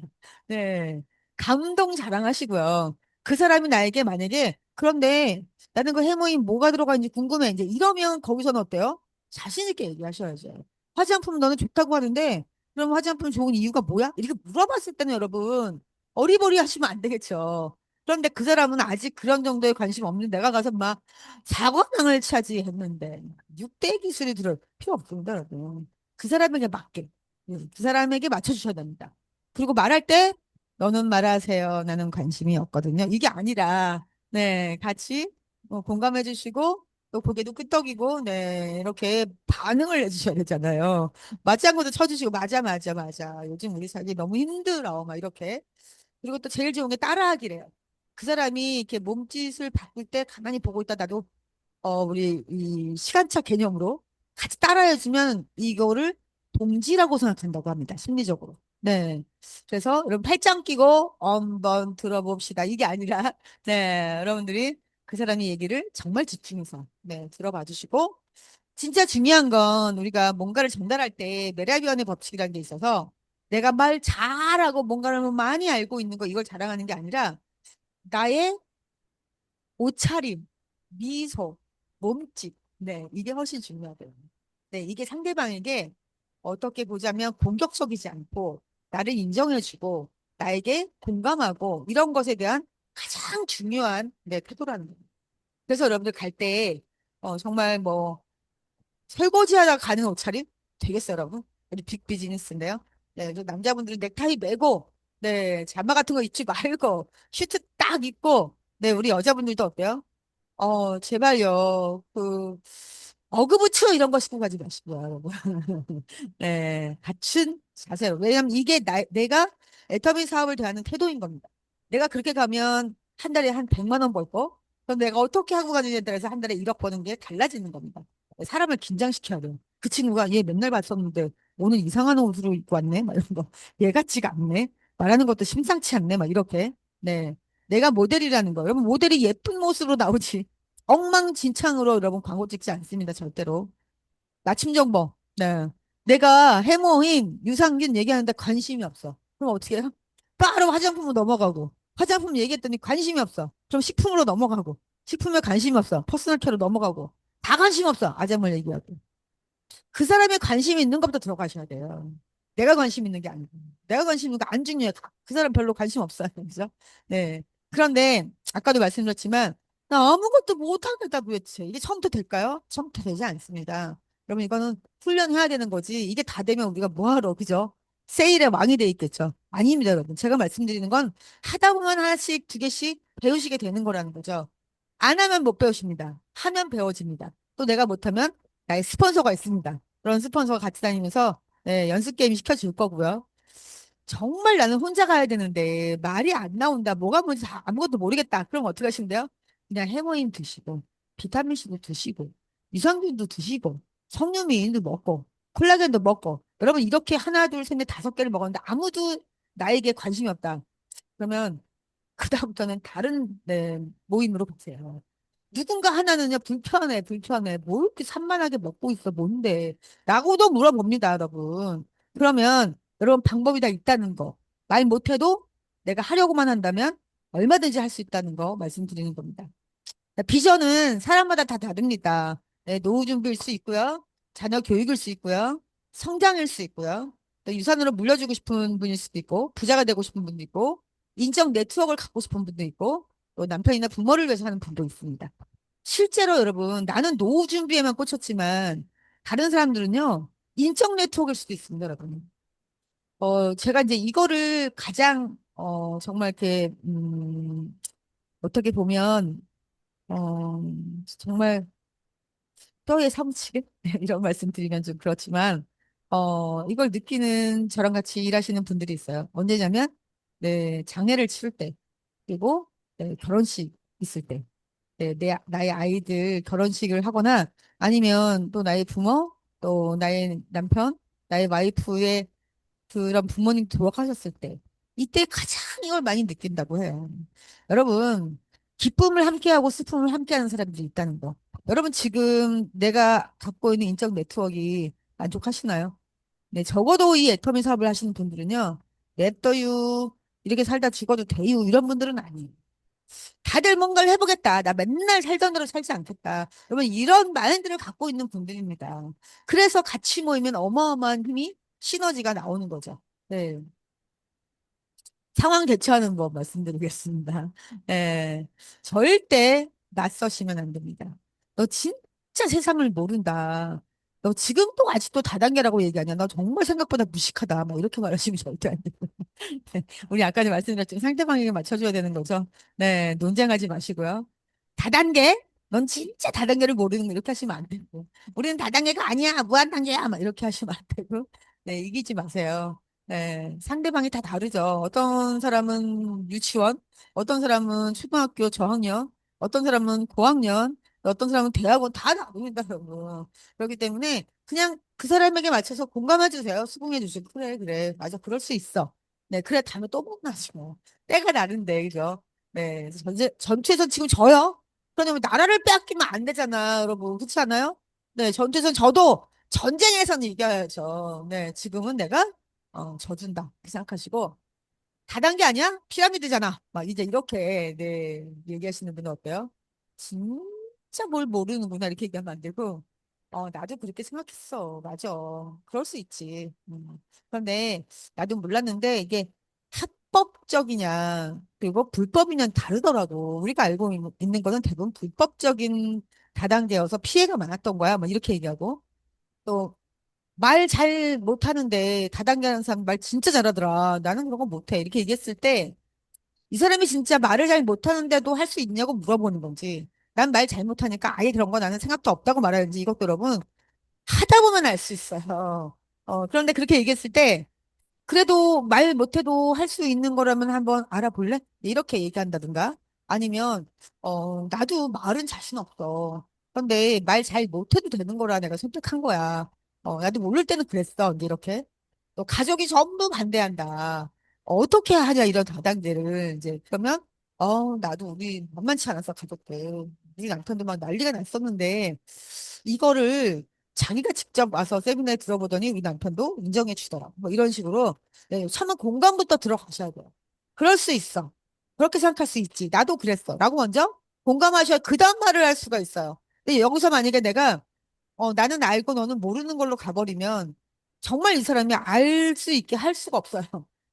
네, 감동 자랑하시고요. 그 사람이 나에게 만약에 그런데 나는 그 해모임 뭐가 들어가는지 궁금해. 이제 이러면 거기서는 어때요? 자신 있게 얘기하셔야죠. 화장품 너는 좋다고 하는데 그럼 화장품 좋은 이유가 뭐야? 이렇게 물어봤을 때는 여러분 어리버리 하시면 안 되겠죠. 그런데 그 사람은 아직 그런 정도의 관심 없는 내가 가서 막 사관왕을 차지했는데 6대 기술이 들을 필요 없습니다, 여러분. 그 사람에게 맞게, 그 사람에게 맞춰주셔야 됩니다. 그리고 말할 때 너는 말하세요. 나는 관심이 없거든요. 이게 아니라 같이 공감해 주시고 또 고개도 끄덕이고 이렇게 반응을 해주셔야 되잖아요. 맞장구도 쳐주시고 맞아 맞아 맞아. 요즘 우리 살기 너무 힘들어. 막 이렇게. 그리고 또 제일 좋은 게 따라하기래요. 그 사람이 이렇게 몸짓을 바꿀 때 가만히 보고 있다 나도 우리 이 시간차 개념으로 같이 따라해주면 이거를 동지라고 생각한다고 합니다. 심리적으로. 네. 그래서 여러분 팔짱 끼고 한번 들어봅시다. 이게 아니라, 네. 여러분들이 그 사람의 얘기를 정말 집중해서, 네. 들어봐 주시고, 진짜 중요한 건 우리가 뭔가를 전달할 때 메라비언의 법칙이라는 게 있어서 내가 말 잘하고 뭔가를 많이 알고 있는 거 이걸 자랑하는 게 아니라 나의 옷차림, 미소, 몸짓. 네, 이게 훨씬 중요하대요. 네, 이게 상대방에게 어떻게 보자면 공격적이지 않고 나를 인정해주고 나에게 공감하고 이런 것에 대한 가장 중요한 네, 태도라는 거예요. 그래서 여러분들 갈 때 정말 뭐 설거지하다 가는 옷차림 되겠어요, 여러분? 우리 빅 비즈니스인데요. 네, 그래서 남자분들은 넥타이 매고, 네, 자마 같은 거 입지 말고, 슈트 딱 입고, 네, 우리 여자분들도 어때요? 제발요. 어그부츠 이런 거 신고 가지 마시고요, 여러분. 네, 갖춘 자세로. 왜냐면 이게 내가 애터미 사업을 대하는 태도인 겁니다. 내가 그렇게 가면 한 달에 한 100만 원 벌 거, 그럼 내가 어떻게 하고 가느냐에 따라서 한 달에 1억 버는 게 달라지는 겁니다. 사람을 긴장시켜야 돼요. 그 친구가 얘 맨날 봤었는데 오늘 이상한 옷으로 입고 왔네? 막 이런 거. 얘 같지가 않네? 말하는 것도 심상치 않네? 막 이렇게. 네. 내가 모델이라는 거. 여러분, 모델이 예쁜 모습으로 나오지. 엉망진창으로 여러분 광고 찍지 않습니다. 절대로. 나침 정보. 네. 내가 해모임, 유산균 얘기하는데 관심이 없어. 그럼 어떻게 해요? 바로 화장품으로 넘어가고. 화장품 얘기했더니 관심이 없어. 그럼 식품으로 넘어가고. 식품에 관심이 없어. 퍼스널 케어로 넘어가고. 다 관심 없어. 아점을 얘기하고. 그 사람의 관심이 있는 것부터 들어가셔야 돼요. 내가 관심 있는 게 아니고. 내가 관심 있는 거 안 중요해. 그 사람 별로 관심 없어요. 그죠? 네. 그런데, 아까도 말씀드렸지만, 나 아무것도 못하겠다 도대체. 이게 처음부터 될까요? 처음부터 되지 않습니다. 여러분, 이거는 훈련해야 되는 거지. 이게 다 되면 우리가 뭐하러, 그죠? 세일의 왕이 돼 있겠죠. 아닙니다, 여러분. 제가 말씀드리는 건 하다 보면 하나씩, 두 개씩 배우시게 되는 거라는 거죠. 안 하면 못 배우십니다. 하면 배워집니다. 또 내가 못하면 나의 스폰서가 있습니다. 그런 스폰서가 같이 다니면서 네, 연습 게임 시켜줄 거고요. 정말 나는 혼자 가야 되는데 말이 안 나온다. 뭐가 뭔지 아무것도 모르겠다. 그럼 어떻게 하시면 돼요? 그냥 해모임 드시고 비타민C도 드시고 유산균도 드시고 석류미인도 먹고 콜라겐도 먹고 여러분 이렇게 하나 둘 셋 넷 다섯 개를 먹었는데 아무도 나에게 관심이 없다. 그러면 그다음부터는 다른 네, 모임으로 보세요. 누군가 하나는요, 불편해, 불편해. 뭐 이렇게 산만하게 먹고 있어, 뭔데? 라고도 물어봅니다, 여러분. 그러면 여러분 방법이 다 있다는 거. 말 못해도 내가 하려고만 한다면 얼마든지 할 수 있다는 거 말씀드리는 겁니다. 비전은 사람마다 다 다릅니다. 네, 노후 준비일 수 있고요. 자녀 교육일 수 있고요. 성장일 수 있고요. 또 유산으로 물려주고 싶은 분일 수도 있고, 부자가 되고 싶은 분도 있고, 인적 네트워크를 갖고 싶은 분도 있고, 또 남편이나 부모를 위해서 하는 분도 있습니다. 실제로 여러분, 나는 노후 준비에만 꽂혔지만, 다른 사람들은요, 인적 네트워크일 수도 있습니다, 여러분. 제가 이제 이거를 가장, 정말 이렇게, 어떻게 보면, 어, 정말 뼈에 삼치는 이런 말씀 드리면 좀 그렇지만, 이걸 느끼는 저랑 같이 일하시는 분들이 있어요. 언제냐면, 네, 장례를 치를 때, 그리고 네, 결혼식 있을 때, 네, 나의 아이들 결혼식을 하거나 아니면 또 나의 부모, 또 나의 남편, 나의 와이프의 그런 부모님 돌아가셨을 때, 이때 가장 이걸 많이 느낀다고 해요. 여러분, 기쁨을 함께하고 슬픔을 함께하는 사람들이 있다는 거. 여러분, 지금 내가 갖고 있는 인적 네트워크가 만족하시나요? 네, 적어도 이 애터미 사업을 하시는 분들은요, 냅둬유, 이렇게 살다 죽어도 돼유, 이런 분들은 아니에요. 다들 뭔가를 해보겠다. 나 맨날 살던 대로 살지 않겠다. 여러분, 이런 마인드를 갖고 있는 분들입니다. 그래서 같이 모이면 어마어마한 힘이, 시너지가 나오는 거죠. 네. 상황 대처하는 법 말씀드리겠습니다. 예, 절대 낯서시면 안 됩니다. 너 진짜 세상을 모른다. 너 지금도 아직도 다단계라고 얘기하냐? 너 정말 생각보다 무식하다. 막 이렇게 말하시면 절대 안 돼요. 네, 우리 아까도 말씀드렸지만 상대방에게 맞춰줘야 되는 거죠. 네, 논쟁하지 마시고요. 다단계? 넌 진짜 다단계를 모르는 거 이렇게 하시면 안 되고. 우리는 다단계가 아니야. 무한단계야. 막 이렇게 하시면 안 되고. 네, 이기지 마세요. 네, 상대방이 다 다르죠. 어떤 사람은 유치원, 어떤 사람은 초등학교 저학년, 어떤 사람은 고학년, 어떤 사람은 대학원 다 나옵니다, 여러분. 그렇기 때문에 그냥 그 사람에게 맞춰서 공감해 주세요. 수긍해 주시고 그래 그래 맞아 그럴 수 있어. 네 그래 다음에 또 만나지 뭐. 때가 나는데 그죠? 네 그래서 전투에서 지금 져요. 그러면 나라를 빼앗기면 안 되잖아, 여러분. 그렇지 않아요? 네 전투에서 저도 전쟁에서는 이겨야죠. 네 지금은 내가 져준다 이렇게 생각하시고 다단계 아니야? 피라미드잖아. 막 이제 이렇게 네 얘기하시는 분은 어때요? 진짜 뭘 모르는구나 이렇게 얘기하면 안 되고 나도 그렇게 생각했어. 맞아. 그럴 수 있지. 그런데 나도 몰랐는데 이게 합법적이냐 그리고 불법이냐 다르더라고. 우리가 알고 있는 거는 대부분 불법적인 다단계여서 피해가 많았던 거야. 뭐 이렇게 얘기하고 또 말 잘 못하는데 다단계 하는 사람 말 진짜 잘하더라. 나는 그런 거 못해. 이렇게 얘기했을 때 이 사람이 진짜 말을 잘 못하는데도 할 수 있냐고 물어보는 건지 난 말 잘 못하니까 아예 그런 거 나는 생각도 없다고 말하는지 이것도 여러분 하다 보면 알 수 있어요. 그런데 그렇게 얘기했을 때 그래도 말 못해도 할 수 있는 거라면 한번 알아볼래? 이렇게 얘기한다든가 아니면 나도 말은 자신 없어. 그런데 말 잘 못해도 되는 거라 내가 선택한 거야. 나도 모를 때는 그랬어. 근데 이렇게 또 가족이 전부 반대한다. 어떻게 하냐 이런 다단계를 이제 그러면 나도 우리 만만치 않았어 가족들. 우리 남편도 막 난리가 났었는데 이거를 자기가 직접 와서 세미나에 들어보더니 우리 남편도 인정해 주더라고. 뭐 이런 식으로 네, 처음에 공감부터 들어가셔야 돼요. 그럴 수 있어. 그렇게 생각할 수 있지. 나도 그랬어. 라고 먼저 공감하셔야 그 다음 말을 할 수가 있어요. 근데 여기서 만약에 내가 나는 알고 너는 모르는 걸로 가버리면 정말 이 사람이 알 수 있게 할 수가 없어요.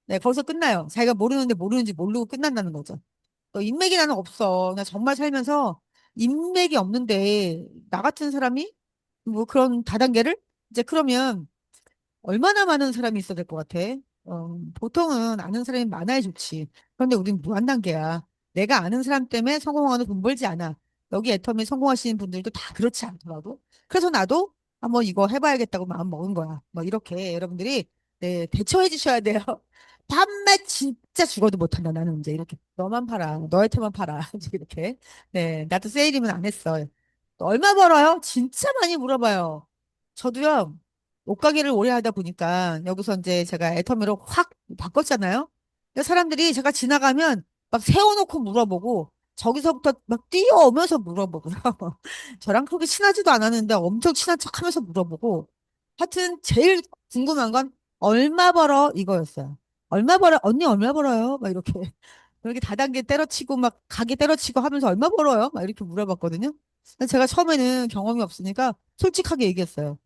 네, 거기서 끝나요. 자기가 모르는데 모르는지 모르고 끝난다는 거죠. 인맥이 나는 없어. 나 정말 살면서 인맥이 없는데 나 같은 사람이 뭐 그런 다단계를 이제 그러면 얼마나 많은 사람이 있어야 될 것 같아? 보통은 아는 사람이 많아야 좋지. 그런데 우린 무한단계야. 내가 아는 사람 때문에 성공하는 돈 벌지 않아. 여기 애터미 성공하시는 분들도 다 그렇지 않더라도. 그래서 나도 한번 이거 해봐야겠다고 마음 먹은 거야. 뭐 이렇게 여러분들이 네, 대처해 주셔야 돼요. 판매 진짜 죽어도 못한다. 나는 이제 이렇게 너만 팔아. 너한테만 팔아. 이제 이렇게. 네, 나도 세일이면 안 했어. 얼마 벌어요? 진짜 많이 물어봐요. 저도요. 옷가게를 오래 하다 보니까 여기서 이제 제가 애터미로 확 바꿨잖아요. 근데 사람들이 제가 지나가면 막 세워놓고 물어보고 저기서부터 막 뛰어오면서 물어보고요. 저랑 그렇게 친하지도 않았는데 엄청 친한 척하면서 물어보고 하여튼 제일 궁금한 건 얼마 벌어 이거였어요. 얼마 벌어 언니 얼마 벌어요? 막 이렇게 그렇게 다단계 때려치고 막 가게 때려치고 하면서 얼마 벌어요? 막 이렇게 물어봤거든요. 근데 제가 처음에는 경험이 없으니까 솔직하게 얘기했어요.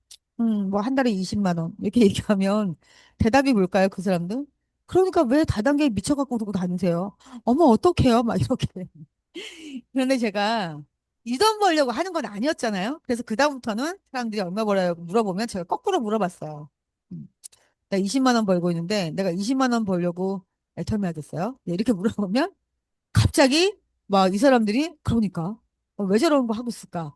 뭐 한 달에 20만 원. 이렇게 얘기하면 대답이 뭘까요, 그 사람들? 그러니까 왜 다단계에 미쳐갖고 그러고 다니세요? 어머, 어떡해요? 막 이렇게. 그런데 제가 이 돈 벌려고 하는 건 아니었잖아요. 그래서 그다음부터는 사람들이 얼마 벌어요? 물어보면 제가 거꾸로 물어봤어요. 음, 나 20만 원 벌고 있는데 내가 20만 원 벌려고 애터미 하겠어요? 네, 이렇게 물어보면 갑자기 막 이 사람들이 그러니까 왜 저런 거 하고 있을까?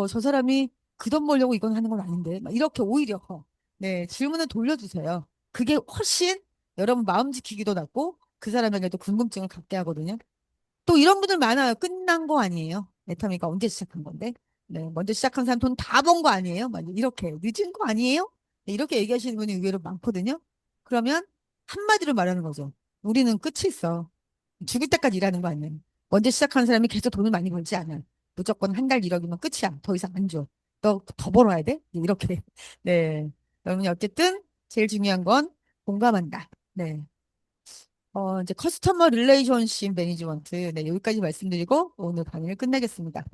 저 사람이 그 돈 벌려고 이건 하는 건 아닌데 막 이렇게 오히려 네 질문을 돌려주세요. 그게 훨씬 여러분 마음 지키기도 낫고 그 사람에게도 궁금증을 갖게 하거든요. 또 이런 분들 많아요. 끝난 거 아니에요. 애터미가 언제 시작한 건데? 네, 먼저 시작한 사람 돈 다 번 거 아니에요? 막 이렇게 늦은 거 아니에요? 네, 이렇게 얘기하시는 분이 의외로 많거든요. 그러면 한마디로 말하는 거죠. 우리는 끝이 있어. 죽을 때까지 일하는 거 아니야. 먼저 시작하는 사람이 계속 돈을 많이 벌지 않아. 무조건 한 달 일억이면 끝이야. 더 이상 안 줘. 너 더 벌어야 돼? 이렇게. 네. 여러분이 어쨌든 제일 중요한 건 공감한다. 네. 이제 커스터머 릴레이션십 매니지먼트. 네, 여기까지 말씀드리고 오늘 강의를 끝내겠습니다.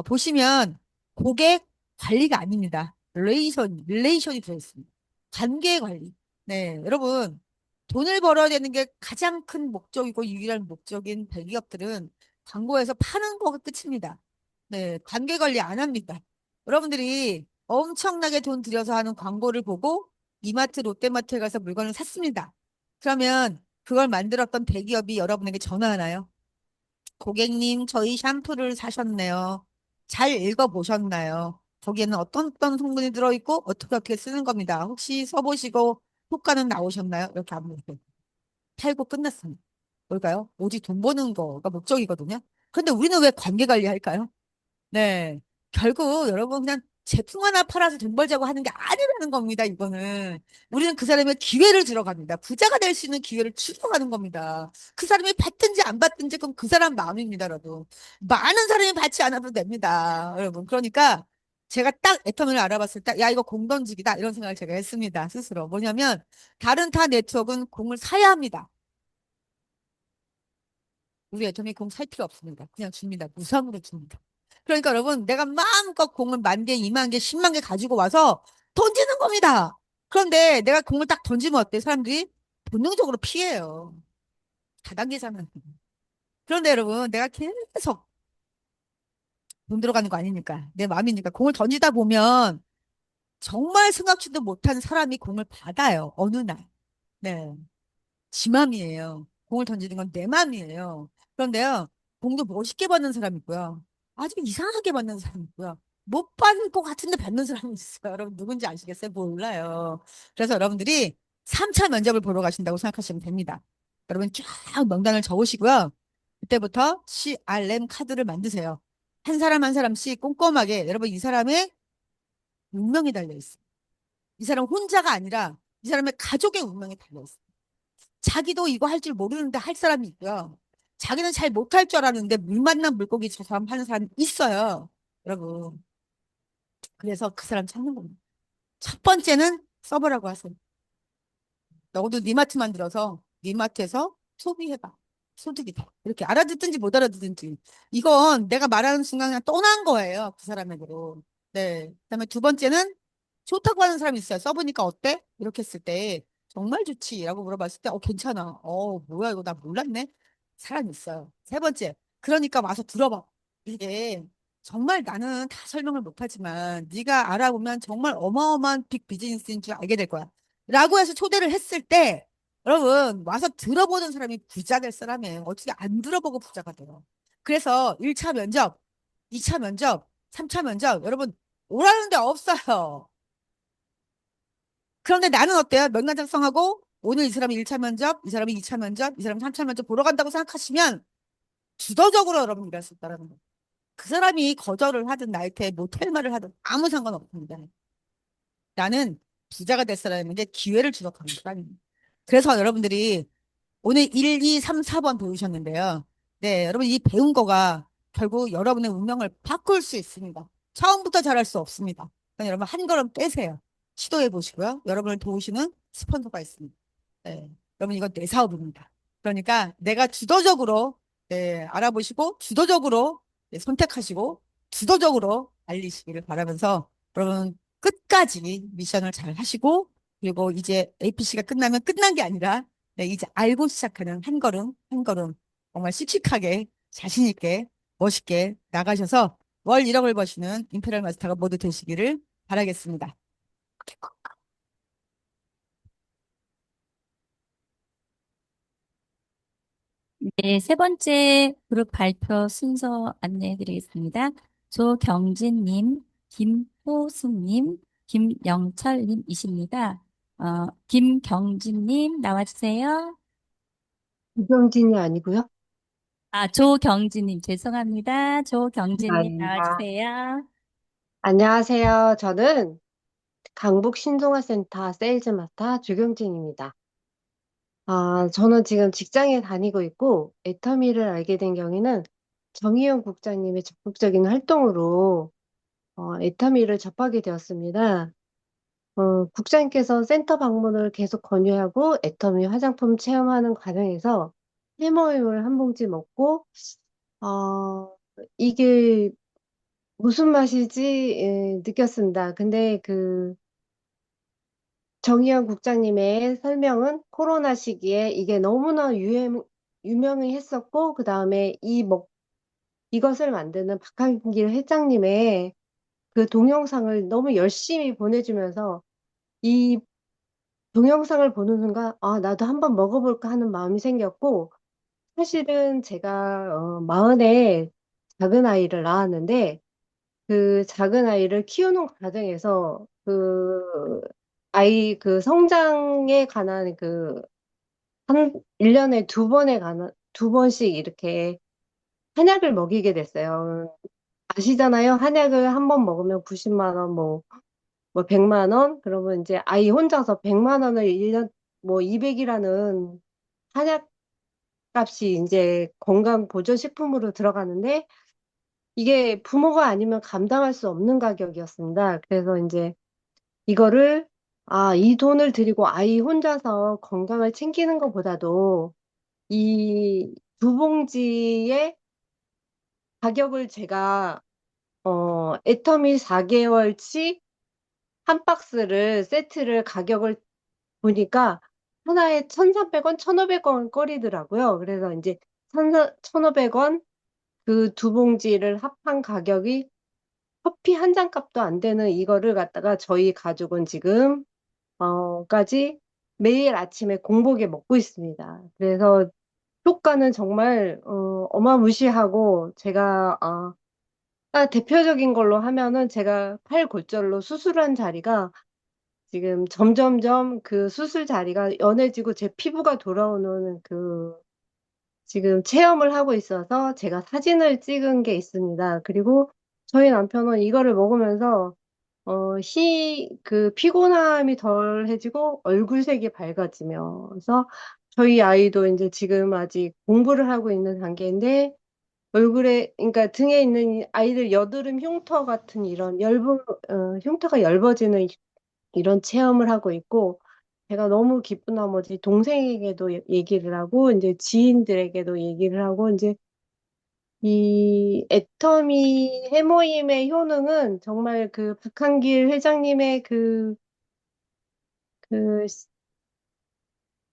보시면 고객 관리가 아닙니다. 릴레이션이 들어있습니다. 관계 관리. 네, 여러분 돈을 벌어야 되는 게 가장 큰 목적이고 유일한 목적인 대기업들은 광고에서 파는 거가 끝입니다. 네, 관계 관리 안 합니다. 여러분들이 엄청나게 돈 들여서 하는 광고를 보고 이마트, 롯데마트에 가서 물건을 샀습니다. 그러면 그걸 만들었던 대기업이 여러분에게 전화하나요? 고객님, 저희 샴푸를 사셨네요. 잘 읽어보셨나요? 거기에는 어떤 성분이 들어있고 어떻게 쓰는 겁니다. 혹시 써보시고 효과는 나오셨나요? 이렇게 하면 팔고 끝났습니다. 뭘까요? 오직 돈 버는 거가 목적이거든요. 근데 우리는 왜 관계 관리할까요? 네. 결국 여러분 그냥 제품 하나 팔아서 돈 벌자고 하는 게 아니라는 겁니다, 이거는. 우리는 그 사람의 기회를 주러 갑니다. 부자가 될 수 있는 기회를 주러 가는 겁니다. 그 사람이 받든지 안 받든지 그건 그 사람 마음입니다, 여러분. 많은 사람이 받지 않아도 됩니다, 여러분. 그러니까 제가 딱 애터미를 알아봤을 때, 야, 이거 공 던지기다. 이런 생각을 제가 했습니다, 스스로. 뭐냐면, 다른 타 네트워크는 공을 사야 합니다. 우리 애터미 공 살 필요 없습니다. 그냥 줍니다. 무상으로 줍니다. 그러니까 여러분, 내가 마음껏 공을 10,000개, 20,000개, 10만 개 가지고 와서 던지는 겁니다. 그런데 내가 공을 딱 던지면 어때? 사람들이 본능적으로 피해요. 다단계잖아요. 그런데 여러분, 내가 계속 돈 들어가는 거 아니니까. 내 마음이니까. 공을 던지다 보면 정말 생각지도 못한 사람이 공을 받아요. 어느 날. 네. 지 맘이에요. 공을 던지는 건 내 맘이에요. 그런데요, 공도 멋있게 받는 사람이 있고요. 아주 이상하게 받는 사람이 있고요. 못 받을 것 같은데 받는 사람이 있어요. 여러분 누군지 아시겠어요? 몰라요. 그래서 여러분들이 3차 면접을 보러 가신다고 생각하시면 됩니다. 여러분 쫙 명단을 적으시고요. 그때부터 CRM 카드를 만드세요. 한 사람 한 사람씩 꼼꼼하게 여러분 이 사람의 운명이 달려 있어요. 이 사람 혼자가 아니라 이 사람의 가족의 운명이 달려 있어요. 자기도 이거 할 줄 모르는데 할 사람이 있고요. 자기는 잘 못할 줄 알았는데 물 만난 물고기처럼 하는 사람이 있어요. 여러분. 그래서 그 사람 찾는 겁니다. 첫 번째는 서버라고 하세요. 너도 니마트 만들어서 니마트에서 소비해봐. 소득이다. 이렇게 알아듣든지 못 알아듣든지. 이건 내가 말하는 순간 그냥 떠난 거예요. 그 사람에게로. 네. 그다음에 두 번째는 좋다고 하는 사람이 있어요. 써보니까 어때? 이렇게 했을 때 정말 좋지라고 물어봤을 때 괜찮아. 뭐야 이거 나 몰랐네. 사람이 있어요. 세 번째. 그러니까 와서 들어봐. 이게 정말 나는 다 설명을 못하지만 네가 알아보면 정말 어마어마한 빅 비즈니스인 줄 알게 될 거야. 라고 해서 초대를 했을 때 여러분 와서 들어보는 사람이 부자 될 사람이에요. 어떻게 안 들어보고 부자가 돼요. 그래서 1차 면접, 2차 면접, 3차 면접 여러분 오라는 데 없어요. 그런데 나는 어때요? 명단 작성하고 오늘 이 사람이 1차 면접, 이 사람이 2차 면접, 이 사람이 3차 면접 보러 간다고 생각하시면 주도적으로 여러분 일할 수 있다는 거예요. 그 사람이 거절을 하든 나한테 모텔말을 하든 아무 상관없습니다. 나는 부자가 될 사람인데 기회를 주도하는 사람입니다. 그래서 여러분들이 오늘 1, 2, 3, 4번 배우셨는데요. 네, 여러분 이 배운 거가 결국 여러분의 운명을 바꿀 수 있습니다. 처음부터 잘할 수 없습니다. 그러니까 여러분 한 걸음 떼세요. 시도해 보시고요. 여러분을 도우시는 스폰서가 있습니다. 네, 여러분 이건 내 사업입니다. 그러니까 내가 주도적으로 네, 알아보시고 주도적으로 네, 선택하시고 주도적으로 알리시기를 바라면서 여러분 끝까지 미션을 잘 하시고 그리고 이제 APC가 끝나면 끝난 게 아니라 네, 이제 알고 시작하는 한 걸음, 한 걸음, 정말 씩씩하게, 자신있게, 멋있게 나가셔서 월 1억을 버시는 임페리얼 마스터가 모두 되시기를 바라겠습니다. 네, 세 번째 그룹 발표 순서 안내해 드리겠습니다. 조경진님, 김호수님, 김영철님이십니다. 김경진님 나와주세요. 유경진이 아니고요. 조경진님 죄송합니다. 조경진님 아닙니다. 나와주세요. 안녕하세요. 저는 강북 신동아센터 세일즈 마스터 주경진입니다. 저는 지금 직장에 다니고 있고 애터미를 알게 된 경위는 정의용 국장님의 적극적인 활동으로 애터미를 접하게 되었습니다. 국장님께서 센터 방문을 계속 권유하고 애터미 화장품 체험하는 과정에서 해모임을 한 봉지 먹고 이게 무슨 맛이지 느꼈습니다. 근데 그 정의연 국장님의 설명은 코로나 시기에 이게 너무나 유명히 했었고 그 다음에 이것을 만드는 박한길 회장님의 그 동영상을 너무 열심히 보내주면서 이 동영상을 보는 순간 나도 한번 먹어볼까 하는 마음이 생겼고 사실은 제가 마흔에 작은 아이를 낳았는데 그 작은 아이를 키우는 과정에서 그 아이 그 성장에 관한 한 1년에 두 번씩 이렇게 한약을 먹이게 됐어요. 아시잖아요. 한약을 한 번 먹으면 90만 원, 뭐 100만 원? 그러면 이제 아이 혼자서 100만 원을 1년, 뭐 200이라는 한약 값이 이제 건강보조식품으로 들어가는데 이게 부모가 아니면 감당할 수 없는 가격이었습니다. 그래서 이제 이거를, 이 돈을 들이고 아이 혼자서 건강을 챙기는 것보다도 이 두 봉지의 가격을 제가, 애터미 4개월치 한 박스를, 세트를 가격을 보니까 하나에 1,300원, 1,500원 거리더라고요. 그래서 이제 1,500원 그 두 봉지를 합한 가격이 커피 한 잔 값도 안 되는 이거를 갖다가 저희 가족은 지금, 까지 매일 아침에 공복에 먹고 있습니다. 그래서 효과는 정말, 어마무시하고 제가, 대표적인 걸로 하면은 제가 팔골절로 수술한 자리가 지금 점점점 그 수술 자리가 연해지고 제 피부가 돌아오는 그 지금 체험을 하고 있어서 제가 사진을 찍은 게 있습니다. 그리고 저희 남편은 이거를 먹으면서 그 피곤함이 덜해지고 얼굴색이 밝아지면서 저희 아이도 이제 지금 아직 공부를 하고 있는 단계인데 얼굴에, 그러니까 등에 있는 이 아이들 여드름 흉터 같은 이런 흉터가 엷어지는 이런 체험을 하고 있고, 제가 너무 기쁜 나머지 동생에게도 얘기를 하고, 이제 지인들에게도 얘기를 하고, 이제 이 애터미 해모임의 효능은 정말 그 박한길 회장님의 그,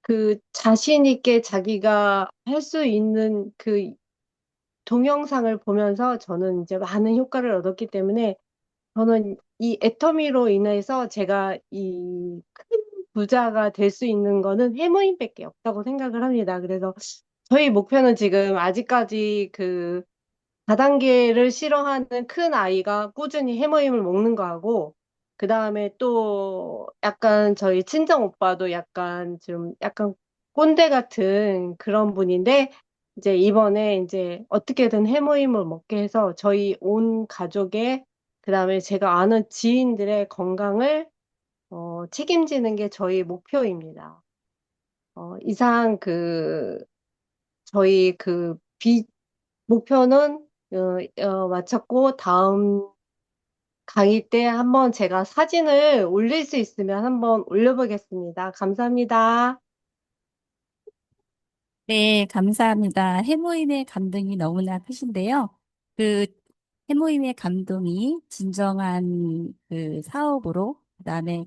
그 자신 있게 자기가 할 수 있는 그 동영상을 보면서 저는 이제 많은 효과를 얻었기 때문에 저는 이 애터미로 인해서 제가 이 큰 부자가 될 수 있는 거는 해모임밖에 없다고 생각을 합니다. 그래서 저희 목표는 지금 아직까지 그 다단계를 싫어하는 큰 아이가 꾸준히 해모임을 먹는 거하고 그 다음에 또 약간 저희 친정 오빠도 약간 좀 약간 꼰대 같은 그런 분인데 이제 이번에 이제 어떻게든 해모임을 먹게 해서 저희 온 가족의 그 다음에 제가 아는 지인들의 건강을 책임지는 게 저희 목표입니다. 이상 저희 목표는 마쳤고 다음 강의 때 한번 제가 사진을 올릴 수 있으면 한번 올려보겠습니다. 감사합니다. 네, 감사합니다. 해모임의 감동이 너무나 크신데요. 그 해모임의 감동이 진정한 그 사업으로, 그다음에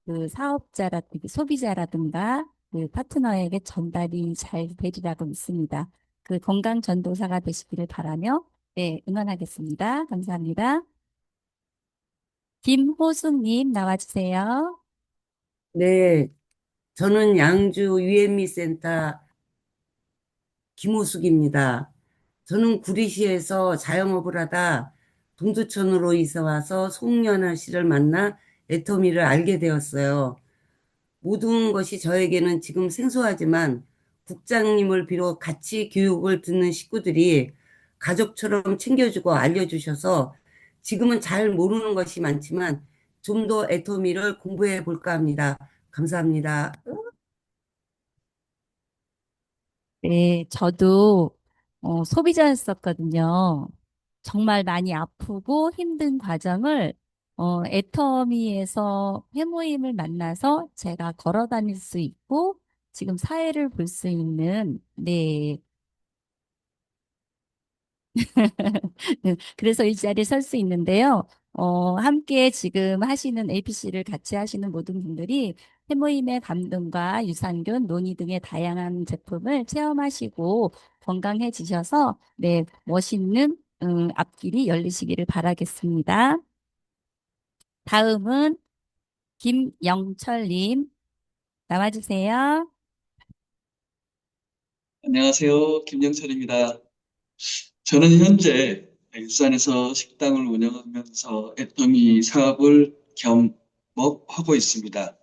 그 사업자라든가 소비자라든가 그 파트너에게 전달이 잘 되리라고 믿습니다. 그 건강 전도사가 되시기를 바라며, 네, 응원하겠습니다. 감사합니다. 김호숙님 나와주세요. 네, 저는 양주 유앤미 센터 김호숙입니다. 저는 구리시에서 자영업을 하다 동두천으로 이사 와서 송년아 씨를 만나 애터미를 알게 되었어요. 모든 것이 저에게는 지금 생소하지만 국장님을 비롯 같이 교육을 듣는 식구들이 가족처럼 챙겨주고 알려주셔서 지금은 잘 모르는 것이 많지만 좀 더 애터미를 공부해 볼까 합니다. 감사합니다. 네, 저도 소비자였었거든요. 정말 많이 아프고 힘든 과정을 애터미에서 회모임을 만나서 제가 걸어 다닐 수 있고 지금 사회를 볼 수 있는 네. 네, 그래서 이 자리에 설 수 있는데요. 함께 지금 하시는 APC를 같이 하시는 모든 분들이 해모임의 감동과 유산균, 논의 등의 다양한 제품을 체험하시고 건강해지셔서 네, 멋있는 앞길이 열리시기를 바라겠습니다. 다음은 김영철님 나와주세요. 안녕하세요. 김영철입니다. 저는 현재 일산에서 식당을 운영하면서 애터미 사업을 겸업하고 있습니다.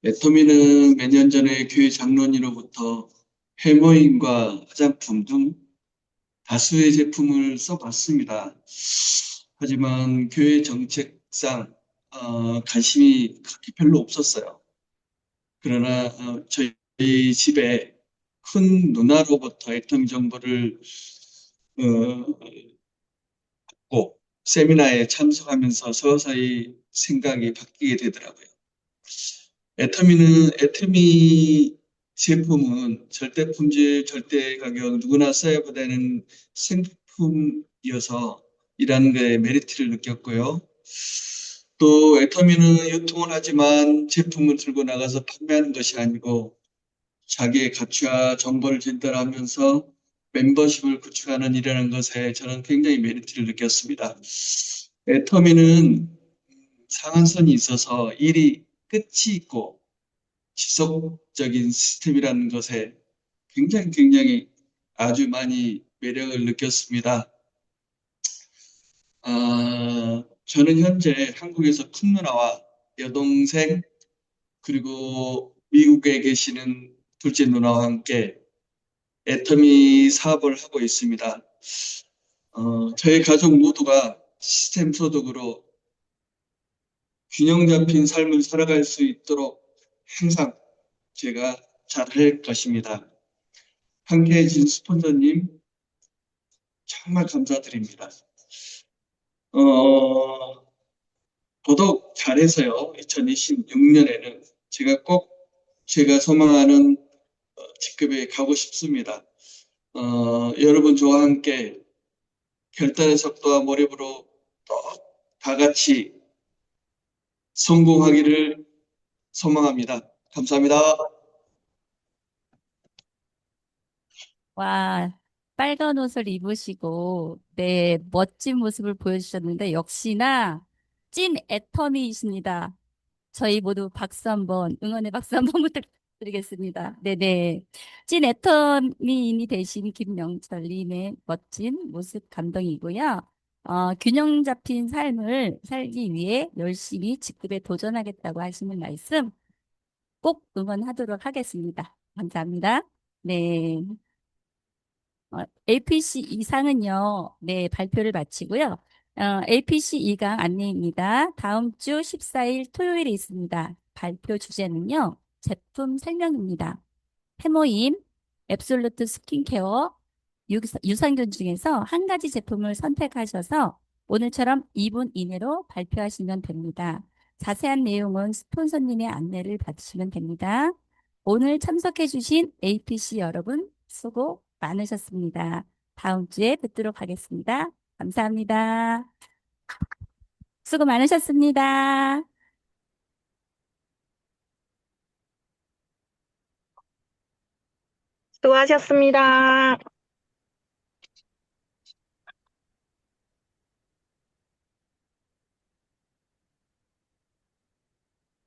애터미는 몇 년 전에 교회 장로님으로부터 해모임과 화장품 등 다수의 제품을 써봤습니다. 하지만 교회 정책상 관심이 그렇게 별로 없었어요. 그러나 저희 집에 큰 누나로부터 애터미 정보를 꼭 세미나에 참석하면서 서서히 생각이 바뀌게 되더라고요. 애터미 제품은 절대 품질, 절대 가격 누구나 써야 되는 생필품이어서 이라는 게 메리트를 느꼈고요. 또 애터미는 유통을 하지만 제품을 들고 나가서 판매하는 것이 아니고 자기의 가치와 정보를 전달하면서 멤버십을 구축하는 일이라는 것에 저는 굉장히 메리트를 느꼈습니다. 애터미는 상한선이 있어서 일이 끝이 있고 지속적인 시스템이라는 것에 굉장히 아주 많이 매력을 느꼈습니다. 저는 현재 한국에서 큰 누나와 여동생 그리고 미국에 계시는 둘째 누나와 함께 애터미 사업을 하고 있습니다. 저희 가족 모두가 시스템 소득으로 균형 잡힌 삶을 살아갈 수 있도록 항상 제가 잘할 것입니다. 함께 해준 스폰서님 정말 감사드립니다. 더더욱 잘해서요. 2026년에는 제가 꼭 제가 소망하는 직급에 가고 싶습니다. 여러분 저와 함께 결단의 속도와 몰입으로 또 다 같이 성공하기를 소망합니다. 감사합니다. 와, 빨간 옷을 입으시고, 네, 멋진 모습을 보여주셨는데, 역시나 찐 애터미이십니다. 저희 모두 박수 한번, 응원의 박수 한번 부탁드리겠습니다. 네네. 찐 애터미인이 되신 김명철님의 멋진 모습 감동이고요. 균형 잡힌 삶을 살기 위해 열심히 직급에 도전하겠다고 하시는 말씀 꼭 응원하도록 하겠습니다. 감사합니다. 네. APC 2상은요, 네, 발표를 마치고요. APC 2강 안내입니다. 다음 주 14일 토요일에 있습니다. 발표 주제는요, 제품 설명입니다. 해모임, 앱솔루트 스킨케어, 유산균 중에서 한 가지 제품을 선택하셔서 오늘처럼 2분 이내로 발표하시면 됩니다. 자세한 내용은 스폰서님의 안내를 받으시면 됩니다. 오늘 참석해주신 APC 여러분 수고 많으셨습니다. 다음 주에 뵙도록 하겠습니다. 감사합니다. 수고 많으셨습니다. 수고하셨습니다.